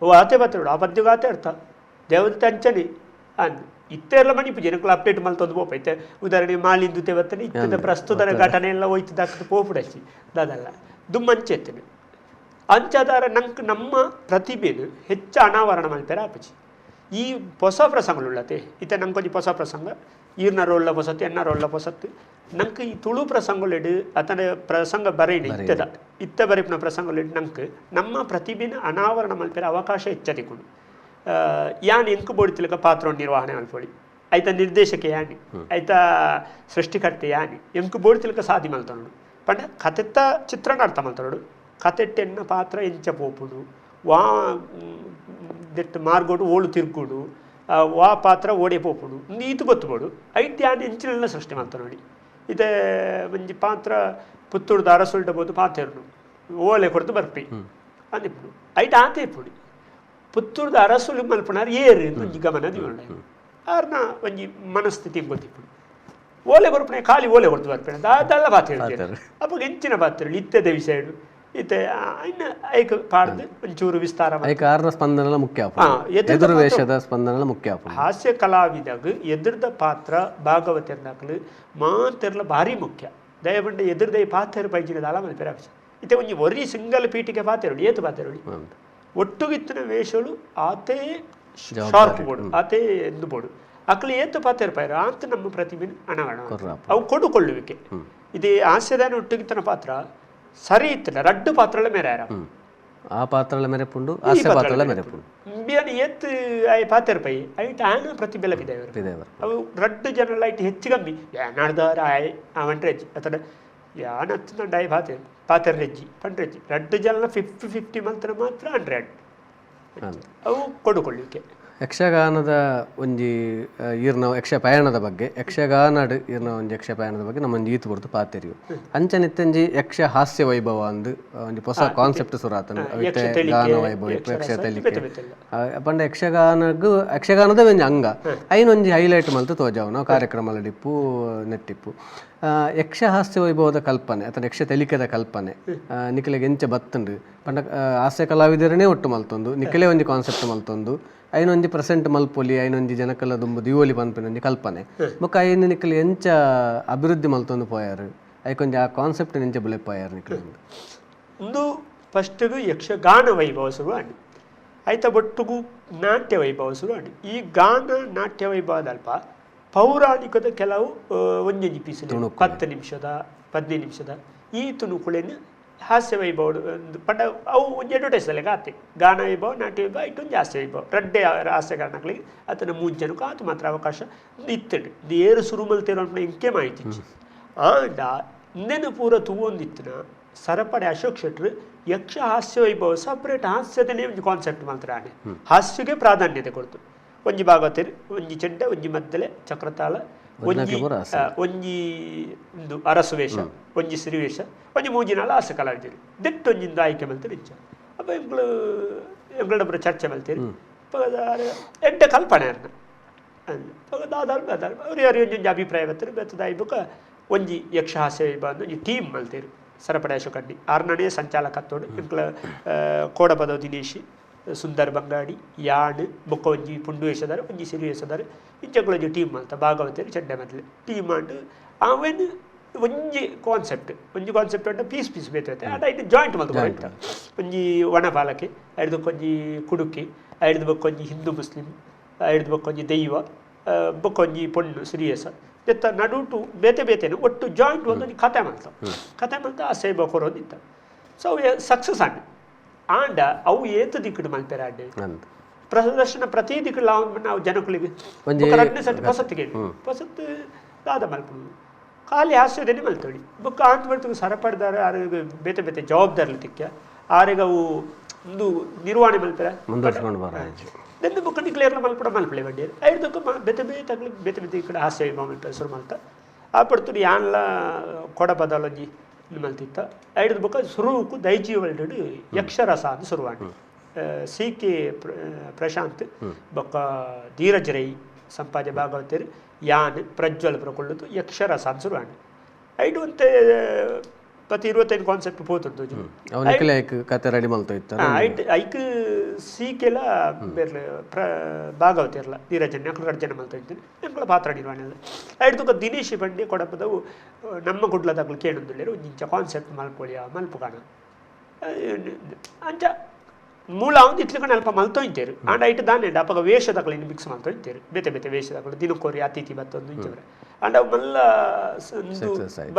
ಅವು ಆತೆ ಬತ್ತೋಡು ಆ ಪದ್ಯಗ ಆತೆ ಅರ್ಥ ದೇವದೂತೆ ಅಂಚನಿ ಅಂದು ಇತ್ತೆ ಎಲ್ಲ ಮಣಿಪು ಜನಕ್ಕಳು ಅಪ್ಡೇಟ್ ಮಲ್ತೊಂದು ಪೋಪೈತೆ ಉದಾಹರಣೆ ಮಾಲಿಂದು ತೆವತ್ತನೆ ಇತ್ತದ ಪ್ರಸ್ತುತ ಘಟನೆ ಎಲ್ಲ ಹೋಯ್ತದಾಗ್ತದೆ ಪೋಪುಡಚ್ಚಿ ಅದಲ್ಲ ದುಮ್ಮಂಚೆತ್ತನೆ ಅಂಚದಾರ ನಂಗೆ ನಮ್ಮ ಪ್ರತಿಭೆನು ಹೆಚ್ಚು ಅನಾವರಣ ಮಲ್ಪೇರ ಆಪಚಿ ಈ ಹೊಸ ಪ್ರಸಂಗಳುಳ್ಳತೆ ಇತ್ತೆ ನಂಗೆ ಕೊಂಚ ಹೊಸ ಪ್ರಸಂಗ ಈರ್ನ ರೋಳ್ಳ ಹೊಸತ್ತು ಎನ್ನ ರೋಳ್ಳ ಹೊಸತ್ತು ನಂಗೆ ಈ ತುಳು ಪ್ರಸಂಗಳೆಡು ಅತನ ಪ್ರಸಂಗ ಬರೀನಿ ಇತ್ತ ಬರೀಪಿನ ಪ್ರಸಂಗಳೆಡು ನಂಗೆ ನಮ್ಮ ಪ್ರತಿಭೆನ ಅನಾವರಣ ಮಲ್ಪೇರ ಅವಕಾಶ ಹೆಚ್ಚದಿಕೊಂಡು ಯಾನ್ ಎಂಕು ಬೋಡಿತಿಲಕ ಪಾತ್ರ ನಿರ್ವಹಣೆ ಮಲ್ಪೊಡಿ ಆಯ್ತ ನಿರ್ದೇಶಕ ಯಾನಿ ಆಯ್ತ ಸೃಷ್ಟಿಕರ್ತೆ ಯಾನಿ ಎಂಕು ಬೋಡಿತಿಲಕ ಸಾಧಿ ಮಲ್ತನೋಡು ಪಂಡ ಕತೆತ್ತ ಚಿತ್ರಣ ಅರ್ಥ ಮಲ್ತನೋಡು ಕತೆಟ್ಟೆನ್ನ ಪಾತ್ರ ಎಂಚ ಪೋಪುಡು ವಾ ದೆಟ್ಟು ಮಾರ್ಗೋಡು ಓಳು ತಿರ್ಗುಡು ವಾ ಪಾತ್ರ ಓಡೆ ಪೋಪುಡು ನೀತು ಗೊತ್ತುಬೋಡು ಐಟಿ ಆನೆ ಎಂಚಿನೆಲ್ಲ ಸೃಷ್ಟಿ ಮಾಡ್ತಾರೆ ನೋಡಿ ಇದೇ ಒಂಜಿ ಪಾತ್ರ ಪುತ್ತೂರ್ದ ಅರಸುಲ್ಟಬಹುದು ಪಾತೆರ್ನು ಓಲೆ ಕೊಡ್ತು ಬರ್ಪಿ ಅಂದಿಪ್ಪುಡು ಐಟ ಆತೆ ಇಪ್ಪುಡಿ ಪುತ್ತೂರ್ದ ಅರಸುಲು ಮಲ್ಪುನಾರು ಏರು ಒಂಜಿ ಗಮನ ದಿವೊಂಡೆ ಆರ್ನ ಒಂಜಿ ಮನಸ್ಥಿತಿ ಗೊತ್ತಿಪ್ಪುಡು ಓಲೆ ಬರ್ಪಣೆ ಖಾಲಿ ಓಲೆ ಹೊಡೆದು ಬರ್ಪಣೆ ಅದೆಲ್ಲ ಪಾತ್ರ ಹೇಳ್ತಾರೆ ಅಪ್ಪ ಹೆಂಚಿನ ಪಾತ್ರ ಇತ್ತದ ವಿಷಯ ಇತ್ತೆ ಇನ್ನು ಐಕ ಪಾಡ್ದು ಒಂಚೂರು ವಿಸ್ತಾರ ಸ್ಪಂದನ ಮುಖ್ಯ ಎದುರು ವೇಷದ ಸ್ಪಂದನ ಮುಖ್ಯ ಹಾಸ್ಯ ಕಲಾವಿದಾಗ ಎದುರ್ದ ಪಾತ್ರ ಭಾಗವತಿರ್ನಾಕಲು ಮಾತೆರ್ಲ ಭಾರಿ ಮುಖ್ಯ ದಯಬಂಡ ಎದುರ್ದ ಪಾತ್ರ ಪೈಜಿನದಾಲ ಮಲ್ಪೆರ ಇತ್ತೆ ಒಂಜಿ ಒರಿ ಸಿಂಗಲ್ ಪೀಟಿಗೆ ಪಾತೆರೊಡಿ ಏತು ಪಾತೆರೊಡಿ ಒಟ್ಟುಗಿತ್ತಿನ ವೇಷಗಳು ಆತೇ ಶಾರ್ಪ್ ಬೋಡು ಆತೇ ಎಂದು ಬೋಡು ಅಕ್ಳು ಏತು ಪಾತ್ರ ಪೈರ ಅಂತ ನಮ್ಮ ಪ್ರತಿಭೆ ಅಣಗಣ ಅವು ಕೊಡುಕೊಳ್ಳುವಿಕೆ ಇದೇ ಹಾಸ್ಯದಾನ ಒಟ್ಟುಗಿತ್ತನ ಪಾತ್ರ ಸರಿ ಇತ್ತಿಲ್ಲ ರಡ್ಡು ಪಾತ್ರల ಮೇರಾರ ಆ ಪಾತ್ರల ಮೇರೆಪುಂಡು ಹಾಸ್ಯ ಪಾತ್ರల ಮೇರೆಪುಂಡು ಬಿಯಾನಿ ಎತ್ ಐ ಪಾತ್ರ ಪೈ ಐಟ್ ಆನ ಪ್ರತಿಭೆಲ ಬಿದೇವರು ಅವು ರಡ್ಡು ಜನರಲ್ ಐಟ್ ಹೆಚ್ಚು ಕಮ್ಮಿ ಯಾನಾಡ್ದವರ ಆಯ್ ಅವಂಟ್ರೆಜ್ ಅಥವಾ ಯಾನತ್ತು ಡೈ ಪಾತ್ರ ರೆಜ್ಜಿ ಪಂಡ್ರೆಜ್ಜಿ ರಡ್ಡು ಜನ 50-50 ಮಾತ್ರ 100 ಅವು ಕೊಡುಕೊಳ್ಳಿಕ್ಕೆ ಯಕ್ಷಗಾನದ ಒಂಜಿ ಈರ್ನ ಯಕ್ಷ ಪಯಣದ ಬಗ್ಗೆ ಯಕ್ಷಗಾನಡ್ ಈರ್ನ ಒಂಜಿ ಯಕ್ಷ ಪಯಣದ ಬಗ್ಗೆ ನಮ್ಮ ಒಂಜಿ ಈತು ಬರ್ದು ಪಾತೆರಿಯು ಅಂಚನಿತ್ತಂಜಿ ಯಕ್ಷ ಹಾಸ್ಯ ವೈಭವ ಅಂದು ಒಂಜಿ ಹೊಸ ಕಾನ್ಸೆಪ್ಟ್ ಸುರಾತನು ಗಾನ ವೈಭವ ಯಕ್ಷ ತೆಲಿಕೆ ಪಂಡ ಯಕ್ಷಗಾನದ ಒಂಜಿ ಅಂಗ ಐನೊಂಜಿ ಹೈಲೈಟ್ ಮಲ್ತು ತೋಜಾವು ನಾವು ಕಾರ್ಯಕ್ರಮ ಡಿಪ್ಪು ನೆಟ್ಟಿಪ್ಪು ಯಕ್ಷ ಹಾಸ್ಯ ವೈಭವದ ಕಲ್ಪನೆ ಅಥವಾ ಯಕ್ಷ ತೆಲಿಕೆದ ಕಲ್ಪನೆ ನಿಖಿಲೆಗೆ ಎಂಚ ಬತ್ತುಂಡು ಪಂಡ ಹಾಸ್ಯ ಕಲಾವಿದರನೇ ಒಟ್ಟು ಮಲ್ತೊಂದು ನಿಖಿಲೆ ಒಂಜಿ ಕಾನ್ಸೆಪ್ಟ್ ಮಲ್ತೊಂದು ಐನೊಂಜಿ ಪ್ರೆಸೆಂಟ್ ಮಲ್ಪೊಲಿ ಐನೊಂಜಿ ಜನಕಲ್ಲ ದುಂಬು ದಿವೋಲಿ ಪನ್ಪಿನೊಂಜಿ ಕಲ್ಪನೆ ಬೊಕ್ಕ ಐನು ನಿಖಿಲ್ ಎಂಚ ಅಭಿವೃದ್ಧಿ ಮಲ್ತೊಂದು ಪೋಯಾರು ಐಕೊಂಜಿ ಆ ಕಾನ್ಸೆಪ್ಟ್ ಎಂಚ ಬುಲೆ ಪೋಯಾರು ನಿಖಿಲ್ ಒಂದು ಫಸ್ಟ್ಗೂ ಯಕ್ಷಗಾನ ವೈಭವ ಶುರು ಆಡಿ ಆಯ್ತಾ ಬೊಟ್ಟುಗೂ ನಾಟ್ಯ ವೈಭವ ಶುರು ಆಡಿ ಈ ಗಾನ ನಾಟ್ಯ ವೈಭವದಲ್ಪ ಪೌರಾಣಿಕದ ಕೆಲವು ಒಂದೊಂದು ಪೀಸ್ 10 ನಿಮಿಷದ 15 ನಿಮಿಷದ ಈ ತುಣುಕುಳೇನು ಹಾಸ್ಯ ವೈಭವ ಪಂಡ ಅವು ಒಂದು ಅಡ್ವರ್ಟೈಸಲ್ಲಿ ಗಾತೆ ಗಾನ ವೈಭವ ನಾಟ್ಯ ವೈಭವ ಇಟ್ಟೊಂದು ಹಾಸ್ಯ ವೈಭವ ರಡ್ಡೆ ಹಾಸ್ಯಗಾರಗಳಿಗೆ ಅದನ್ನು ಮುಂಚೆನೂ ಆತು ಮಾತ್ರ ಅವಕಾಶ ಇತ್ತಡು ಏರು ಶುರು ಮಲ್ತೇರೋ ಅಂತ ಇಂಕೆ ಮಾಹಿತಿ ಆಂಡ ಇನ್ನೇನು ಪೂರ ತೂವೊಂದಿತ್ತಿನ ಸರಪಡೆ ಅಶೋಕ್ ಶೆಟ್ರು ಯಕ್ಷ ಹಾಸ್ಯ ವೈಭವ ಸಪ್ರೇಟ್ ಹಾಸ್ಯದಲ್ಲೇ ಒಂದು ಕಾನ್ಸೆಪ್ಟ್ ಮಾತ್ರ ಆನೆ ಹಾಸ್ಯಗೆ ಪ್ರಾಧಾನ್ಯತೆ ಕೊಡ್ತು ಒಂಜಿ ಭಾಗವತರು ಒಂಜಿ ಚೆಂಡ ಒಂಜಿ ಮದ್ದಲೆ ಚಕ್ರತಾಳ ಒಂಜಿ ಒಂದು ಅರಸು ವೇಷ ಒಂಜಿ ಸಿರಿವೇಷ ಒಂಜಿ ಮೂಜಿನಾಳ ಹಾಸ್ಯ ಕಲಾವಿದರು ದೆಟ್ಟೊಂಜಿಂದ ಆಯ್ಕೆ ಮಲ್ತಾರೆ ಇಚ್ಛ ಅಪ್ಪ ಎಂಗಳೊಬ್ಬರು ಚರ್ಚೆ ಮಲ್ತೀರಿ ಎಡ್ಡೆ ಕಲ್ಪನೆ ಅವ್ರು ಯಾರು ಒಂಜೊಂಜಿ ಅಭಿಪ್ರಾಯ ಬರ್ತಾರೆ ಬೆತ್ತದಾಯಿ ಬುಕ್ಕ ಒಂಜಿ ಯಕ್ಷ ಹಾಸ್ಯ ಬಂದು ಒಂಜಿ ಟೀಮ್ ಮಲ್ತೀರಿ ಸರಪಡೆ ಅಶೋಕಡ್ಡಿ 6ನೇ ಸಂಚಾಲಕತ್ತೋಡು ಎಂಕ್ಲ ಕೋಡಪದ ದಿನೇಶಿ ಸುಂದರ್ ಬಂಗಾಡಿ ಯಾಣ್ ಬೊಕ್ಕ ಒಂಜಿ ಪುಂಡು ವೇಷದಾರು ಒಂಜಿ ಸಿರಿ ವೇಷದಾರು ಇಂಚಕ್ಕೊಂಜಿ ಟೀಮ್ ಮಲ್ತ ಭಾಗವತರು ಚೆಡ್ಡೆ ಮದ್ಲೆ ಟೀಮ್ ಆಂಡ್ ಅವೇನು ಒಂಜಿ ಕಾನ್ಸೆಪ್ಟ್ అంటే ಪೀಸ್ ಬೇತೈತೆ ಅದ ಇದು ಜಾಯಿಂಟ್ ಮಲ್ತ ಒಂಜಿ ವನಪಾಲಕೆ ಐದು ಕೊಂಜಿ ಕುಡುಕಿ ಐದು ಬೊಕ್ಕೊಂಜಿ ಹಿಂದೂ ಮುಸ್ಲಿಂ ಐದು ಬೊಕ್ಕೊಂಜಿ ದೈವ ಬೊಕ್ಕೊಂಜಿ ಪೊಣ್ಣು ಸಿರಿಯಸ ಎತ್ತ ನಡುಟು ಬೇತೆನು ಒಟ್ಟು ಜಾಯಿಂಟ್ ಒಂದೊಂದು ಕತೆ ಮಲ್ತ ಆ ಸೇಬ ಕೊರೋದಿತ್ತ ಸೊ ಸಕ್ಸಸ್ ಆಂಡ್ ಆಂಡ ಅವು ಏತು ದಿಕ್ಕುಡು ಮಲ್ಪೆರ ಆಂಡೆ ಪ್ರದರ್ಶನ ಪ್ರತಿ ದಿಕ್ಕುಡು ನಾವು ಜನಗಳಿಗೆ ರಡ್ನೆ ಸತಿ ಪೊಸತ್ತಿಗೆ ಪೊಸತ್ತು ದಾದ ಮಲ್ಪುಡು ಖಾಲಿ ಹಾಸ್ಯದೇನೆ ಮಲ್ತೊಡಿ ಬುಕ್ಕ ಆಂತ ಬರ್ತದೆ ಸರಪಡ್ದಾರ ಆರಿಗೆ ಬೇತೆ ಜವಾಬ್ದಾರಿ ತಿಕ್ಕ ಆರಿಗೆ ಅವು ಒಂದು ನಿರ್ವಹಣೆ ಮಲ್ಪೆರ ನೆಂದು ಬುಕ್ಕ ನಿಕ್ಲೇರ್ಲ ಮಲ್ಪಳೆ ಬಡ್ಡಿ ಐದಕ್ಕೆ ಬೇತೆ ಈ ಕಡೆ ಹಾಸ್ಯ ಮಲ್ಪೆ ಹೆಸರು ಮಲ್ತ ಆ ಪಡ್ತು ಯಾನ್ಲ ಕೊಡಪದಲೊಂಜಿ ಮಲ್ತಿತ್ತ ಐದು ಬುಕ್ಕ ಸುರುವುಕು ದೈಜಿ ವರ್ಲ್ಡ್ ಯಕ್ಷರಸ ಅಂತ ಶುರುವಾಣಿ CK ಪ್ರಶಾಂತ್ ಬೊಕ್ಕ ಧೀರಜ್ ರೈ ಸಂಪಾದ್ಯ ಭಾಗವತರು ಯಾನ್ ಪ್ರಜ್ವಲ್ ಪ್ರಕೊಳ್ಳುದು ಯಕ್ಷರಸ ಅಂತ ಶುರುವಾಣಿ ಐದು ಅಂತೆ 10-25 ಕಾನ್ಸೆಪ್ಟ್ ಪೋತದ್ದು ಕತೆ ರೆಡಿ ಮಲ್ತೋಯ್ತು ಐಕ್ CKಲ ಬೇರೆ ಭಾಗವತಿರಲ್ಲ ಧೀರಜನ್ ಎಂಕ್ಲು ಜನ ಮಲ್ತೋಯ್ತು ಎಂಕ್ಲ ಪಾತ್ರ ನಿರ್ವಹಣೆ ಐದು ದಿನೇಶ್ ಬಂಡಿ ಕೊಡಪದವು ನಮ್ಮ ಗುಡ್ಲದಾಗ್ಲು ಕೇಳೊಂದುಳ್ಳೇರು ಒಂದಿಂಚ ಕಾನ್ಸೆಪ್ಟ್ ಮಲ್ಪು ಕಾಣ ಅಂಚ ಮೂಲ ಒಂದು ಇತ್ಲಿಕೊಂಡು ಅಲ್ಪ ಮಲ್ತೊಯ್ತೇರು ಆಂಡ ಐಟ್ ದಾನೆ ಅಪ್ಪಗ ವೇಷದಾಗ್ಲು ಇನ್ನು ಮಿಕ್ಸ್ ಮಲ್ತೊಯ್ತೇರು ಬೇತೆ ವೇಷದಾಗ್ಲು ದಿನಕ್ಕೋರಿ ಅತಿಥಿ ಬತ್ತೊಂದು ಇಂಚವ್ರೆ ಅಂಡ ಮಲ್ಲ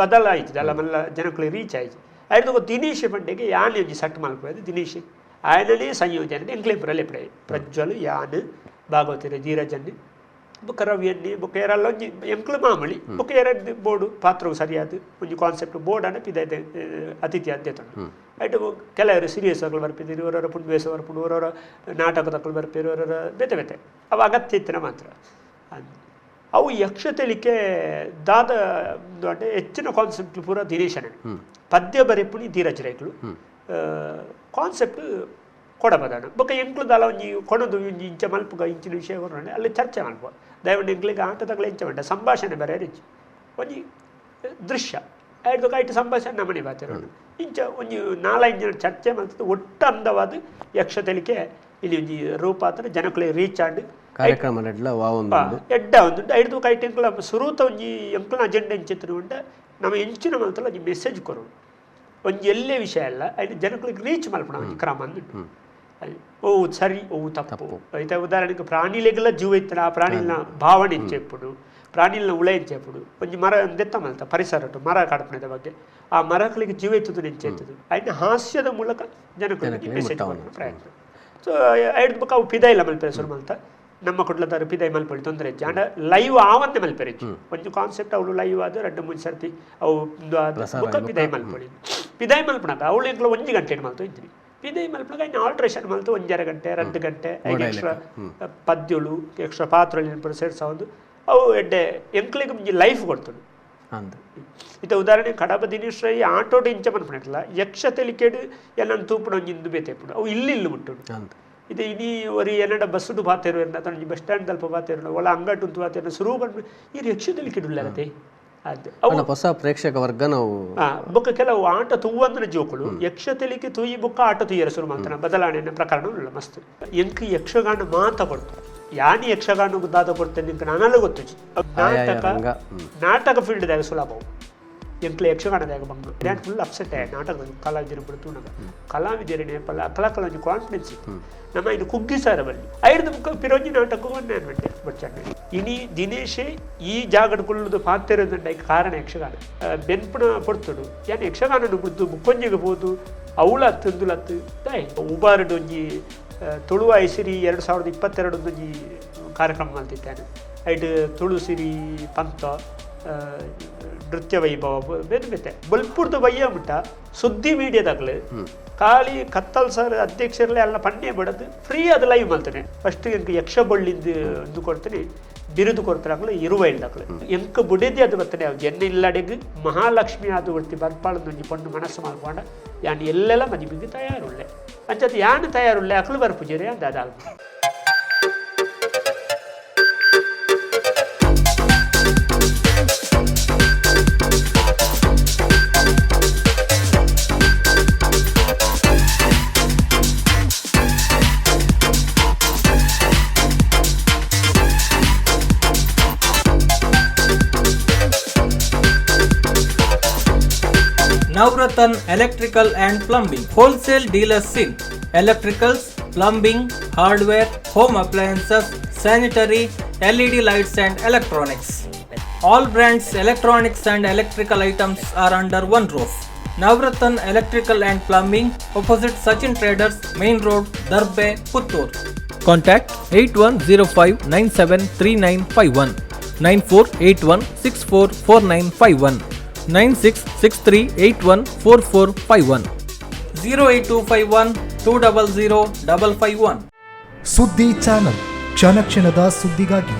ಬದಲಾಯ್ತದೆ ಅಲ್ಲ ಮಲ್ಲ ಜನಕ್ಕೆ ರೀಚ್ ಆಯ್ತು ಐದು ದಿನೇಶ್ ಬಂಡೆಗೆ ಯಾನ್ ಒಂಜಿ ಸಟ್ ಮಲ್ಪೋದು ದಿನೇಶ್ ఆయననే సంయోజన ఎంక్లేపురలే ప్రజ్వలు యాన్ భాగవతులు ధీరజన్ని ಬೊಕ್ಕ ರವಿ ಎಣ್ಣೆ ಬೊಕ್ಕ ಏರಲ್ಲ ಒಂಜಿ ಎಂಕ್ಲು ಮಾಮೂಲಿ ಬೊಕ್ಕ ಎರಡು ಬೋರ್ಡು ಪಾತ್ರವು ಸರಿಯಾದ ಒಂಜಿ ಕಾನ್ಸೆಪ್ಟ್ ಬೋರ್ಡ್ ಅನ್ನ ಪಿದೈತೆ ಅತಿಥಿ ಅಧ್ಯತನ ಐಟು ಕೆಲವರು ಸೀರಿಯಸ್ ಆಗಲು ಬರ್ಪಿದ್ದೀರಿ ಅವರವರ ಪುಂಡ್ವೇಸ ಬರ್ಪುಂಡು ಅವರವರ ನಾಟಕದಕ್ಕಲು ಬರ್ಪೇರು ಅವರವರ ಬೇತೆ ಬೇತೆ ಅವು ಅಗತ್ಯ ಇತ್ತಿನ ಮಾತ್ರ ಅವು ಯಕ್ಷತೆಲಿಕೆ ದಾದ అంటే ಹೆಚ್ಚಿನ ಕಾನ್ಸೆಪ್ಟ್ ಪೂರ ದಿನೇಶನೇ ಪದ್ಯ ಬರೆಪುನಿ ಧೀರಜ್ ರೈಕಲು ಕಾನ್ಸೆಪ್ಟ್ ಕೊಡಬದಾನ ಬೊಕ್ಕ ಎಂಕ್ಲು ದಾಲ ಒಂಜಿ ಕೊಡೋದು ಒಂಜಿ ಇಂಚ ಮಲ್ಪುಗ ಇಂಚಿನ ವಿಷಯ ಕೊಡೋಣ ಅಲ್ಲಿ ಚರ್ಚೆ ಮಲ್ಪುವ ದಯವಿಟ್ಟು ಎಂಕ್ಲಿಗೆ ಆಟದಾಗಲೇ ಇಂಚ ಮಂಡ ಸಂಭಾಷಣೆ ಬೇರೆ ಇಂಚು ಒಂಜಿ ದೃಶ್ಯ ಐದು ಐಟು ಸಂಭಾಷಣೆ ನಮನೆ ಬಾತಿರೋಣ ಇಂಚ ಒಂಜಿ ನಾಲೈದು ಚರ್ಚೆ ಮಾಡ್ತದೆ ಒಟ್ಟು ಅಂದವಾದ ಯಕ್ಷತೆಲಿಕೆ ಇಲ್ಲಿ ಒಂಜಿ ರೂಪಾತ್ರ ಜನಕ್ಲೆ ರೀಚ್ ಆಡ್ ಕಾರ್ಯಕ್ರಮ ಎಡ್ಡ ಒಂದು ಐದು ಐಟು ಎಂಕ್ಲ ಸುರೂತ ಒಂಜಿ ಎಂಕ್ಲ ಅಜೆಂಡಾ ಎಂಚಿತ್ತು ಉಂಟ ನಮ್ಮ ಎಂಚಿನ ಮಲ್ತಲ್ಲ ಒಂಜಿ ಮೆಸೇಜ್ ಕೊರೋಣ ಒಂಜಿ ಎಲ್ಲೇ ವಿಷಯ ಅಲ್ಲ ಐದು ಜನಕ್ಲಿಗೆ ರೀಚ್ ಮಲ್ಪಣ ಒಂಜಿ ಕ್ರಮ ಅಂದ್ಬಿಟ್ಟು ಓ ಸರಿ ಓ ತಪ್ಪು అయితే ఉదాహరణకు ప్రాణిలెగల జీవ ఇత్తన ఆ ప్రాణిల భావన ఇచ్చేప్పుడు ప్రాణిల ఉళ ఇచ్చేప్పుడు కొంచెం మర దెత్తమల్త ಪರಿಸರ ಮರ ಕಡಪಣದ ಬಗ್ಗೆ ಆ ಮರಗಳಿಗೆ ಜೀವ ಇತ್ತದು ನಿಂಚೆತ್ತದು ಐನ ಹಾಸ್ಯದ ಮೂಲಕ ಜನಗಳಿಗೆ ಮೆಸೇಜ್ ಕೊಡುವ ಪ್ರಯತ್ನ ಸೊ ಐದು ಬುಕ್ ಅವು ಪಿದೈಲ ಮಲ್ಪೆರೆ ಸುರು ಮಲ್ತ ನಮ್ಮ ಕೊಡ್ಲದಾರು ಪಿದೈ ಮಲ್ಪಳಿ ತೊಂದರೆ ಇಜ್ಜ ಅಂಡ ಲೈವ್ ಆವಂತೆ ಮಲ್ಪೆರೆ ಒಂದು ಕಾನ್ಸೆಪ್ಟ್ ಅವಳು ಲೈವ್ ಆದ ಎರಡು ಮೂರು ಸರ್ತಿ ಅವು ಬುಕ್ಕ ಪಿದೈ ಮಲ್ಪಳಿ ಪಿದೈ ಮಲ್ಪಣಾಗ ಅವಳು ಎಂಕ್ಲ 1 ಗಂಟೆ ಮಲ್ತು ಇದ್ರಿ ಪಿದೈ ಮಲ್ಪನಾಗ ಇನ್ನು ಆಲ್ಟ್ರೇಷನ್ ಮಲ್ತು 1.5 ಗಂಟೆ 2 ಗಂಟೆ ಐದು ಎಕ್ಸ್ಟ್ರಾ ಪದ್ಯಗಳು ಎಕ್ಸ್ಟ್ರಾ ಪಾತ್ರಗಳು ಸೇರ್ಸೋದು ಅವು ಎಡ್ಡೆ ಎಂಕ್ಲಿಗೆ ಮುಂಜಿ ಲೈಫ್ ಕೊಡ್ತದೆ ಇತ ಉದಾಹರಣೆ ಕಡಪ ದಿನೇಶ್ ರೈ ಆಟೋಟ ಇಂಚ ಮನ್ಪಣಲ್ಲ ಯಕ್ಷ ತೆಲಿಕೆಡು ಎಲ್ಲ ತೂಪುಣ ಒಂಜಿ ಇಂದು ಬೇತೆಪ್ಪುಡು ಅವು ಇಲ್ಲಿ ಮುಟ್ಟುಡು ಇದು ಇನಿ ಒರಿ ಏನಡ ಬಸ್ಸುಡು ಬಾತೇರು ಅತೊಂಜಿ ಬಸ್ ಸ್ಟ್ಯಾಂಡ್ ತಲ್ಪ ಬಾತೇರು ಒಳ ಅಂಗಟ್ಟು ಉಂತು ಬಾತೇರು ಶುರು ಬಂದು ಈ ಯಕ್ಷ ತೆಲಿಕೆಡುಲ್ಲರತೆ ಅದು ಹೊಸ ಪ್ರೇಕ್ಷಕ ವರ್ಗ ನಾವು ಬೊಕ್ಕ ಕೆಲವು ಆಟ ತೂವಂದ್ರೆ ಜೋಕುಳು ಯಕ್ಷ ತೆಲಿಕೆ ತೂಯಿ ಬೊಕ್ಕ ಆಟ ತೂಯರ ಶುರು ಮಾಡ್ತಾನೆ ಬದಲಾವಣೆ ಪ್ರಕರಣ ಉಳ್ಳ ಮಸ್ತ್ ಎಂಕ್ ಯಕ್ಷಗಾನ ಮಾತ ಕೊಡ್ತು ಯಾನಿ ಯಕ್ಷಗಾನ ದಾದ ಕೊಡ್ತೇನೆ ನಿಂಗೆ ನಾನಲ್ಲ ಗೊತ್ತು ನಾಟಕ ಫೀಲ್ಡ್ದಾಗ ಸುಲಭವು ಎಂಕ್ಲೆ ಯಕ್ಷಗಾನದಾಗ ಬಂದು ಡ್ಯಾನ್ ಫುಲ್ ಅಪ್ಸೆಟ್ ನಾಟಕದಲ್ಲಿ ಕಲಾವಿದರು ಬಿಡ್ತು ಕಲಾವಿದರೇ ಕಲಾಕಲ ಕಾನ್ಫಿಡೆನ್ಸ್ ಇತ್ತು ನಮ್ಮ ಇದು ಕುಗ್ಗಿಸಾರ ಬಲ್ಲಿ ಐದು ಮುಖ ಪಿರೋಜಿ ನಾಟಕವು ನಾನು ಬಿಟ್ಟೆ ಬಚ್ಚಣ್ಣ ಇನಿ ದಿನೇಶೇ ಈ ಜಾಗಡ್ಕೊಳ್ಳೋದು ಪಾತಿರೋದಂಡ ಕಾರಣ ಯಕ್ಷಗಾನ ಬೆನ್ಪುಣ ಪಡ್ತಡು ಏನು ಯಕ್ಷಗಾನ ಬಿಡ್ತು ಮುಕ್ಕೊಂಜಿಗೆ ಹೋದು ಅವಳ ತಂದುಲತ್ತು ತಾಯಿ ಉಬಾರಡು ಒಂಜಿ ತುಳುವ ಐಸಿರಿ 2022 ಒಂಜಿ ಕಾರ್ಯಕ್ರಮ ಮಾಡ್ತಿದ್ದಾನೆ ಐಟ್ ತುಳು ಸಿರಿ ಪಂತ ನೃತ್ಯ ವೈಭವ ಬೇತೆ ಬೇತೆ ಬಲ್ಪುರ್ದು ಬಯ್ಯ ಬಿಟ್ಟ ಸುದ್ದಿ ಮೀಡಿಯಾದಾಗಲೇ ಖಾಲಿ ಕತ್ತಲ್ ಸರ್ ಅಧ್ಯಕ್ಷರಲ್ಲೇ ಎಲ್ಲ ಪಣ್ಣೆ ಬಿಡೋದು ಫ್ರೀ ಅದು ಲೈವ್ ಮಾಡ್ತಾನೆ ಫಸ್ಟ್ ಎಂಕ್ ಯಕ್ಷ ಬಳ್ಳಿಂದು ಇದು ಕೊಡ್ತಾನೆ ಬಿರುದು ಕೊಡ್ತಾರಾಗಲೇ ಇರುವ ಇಲ್ದಾಗಲೇ ಎಂಕ್ ಬುಡಿದೆ ಅದು ಬರ್ತಾನೆ ಅವು ಎಣ್ಣೆ ಇಲ್ಲಡೆಗೆ ಮಹಾಲಕ್ಷ್ಮಿ ಅದು ಬರ್ತಿ ಬರ್ಪಾಳದ ಒಂಜಿ ಪಣ್ಣು ಮನಸ್ಸು ಮಾಡ್ಕೊಂಡ ಯಾನು ಎಲ್ಲೆಲ್ಲ ಮದಿ ಬಿದ್ದು ತಯಾರುಳ್ಳೆ ಅಂಚದು ಯಾನು ತಯಾರುಳ್ಳೆ ಅಕ್ಲು ಬರ್ಪುಜರಿ ಅಂತ ಅದಾಗ Navratan Electrical and Plumbing Wholesale Dealers in Electricals, Plumbing, Hardware, Home Appliances, Sanitary, LED Lights and Electronics. All brands electronics and electrical items are under one roof. Navratan Electrical and Plumbing opposite Sachin Traders, Main Road, Darbe, Puttur. Contact 8105973951 9481644951 9663814451 08251 200 551. ಸುದ್ದಿ channel ಕ್ಷಣ ಕ್ಷಣದ ಸುದ್ದಿಗಾಗಿ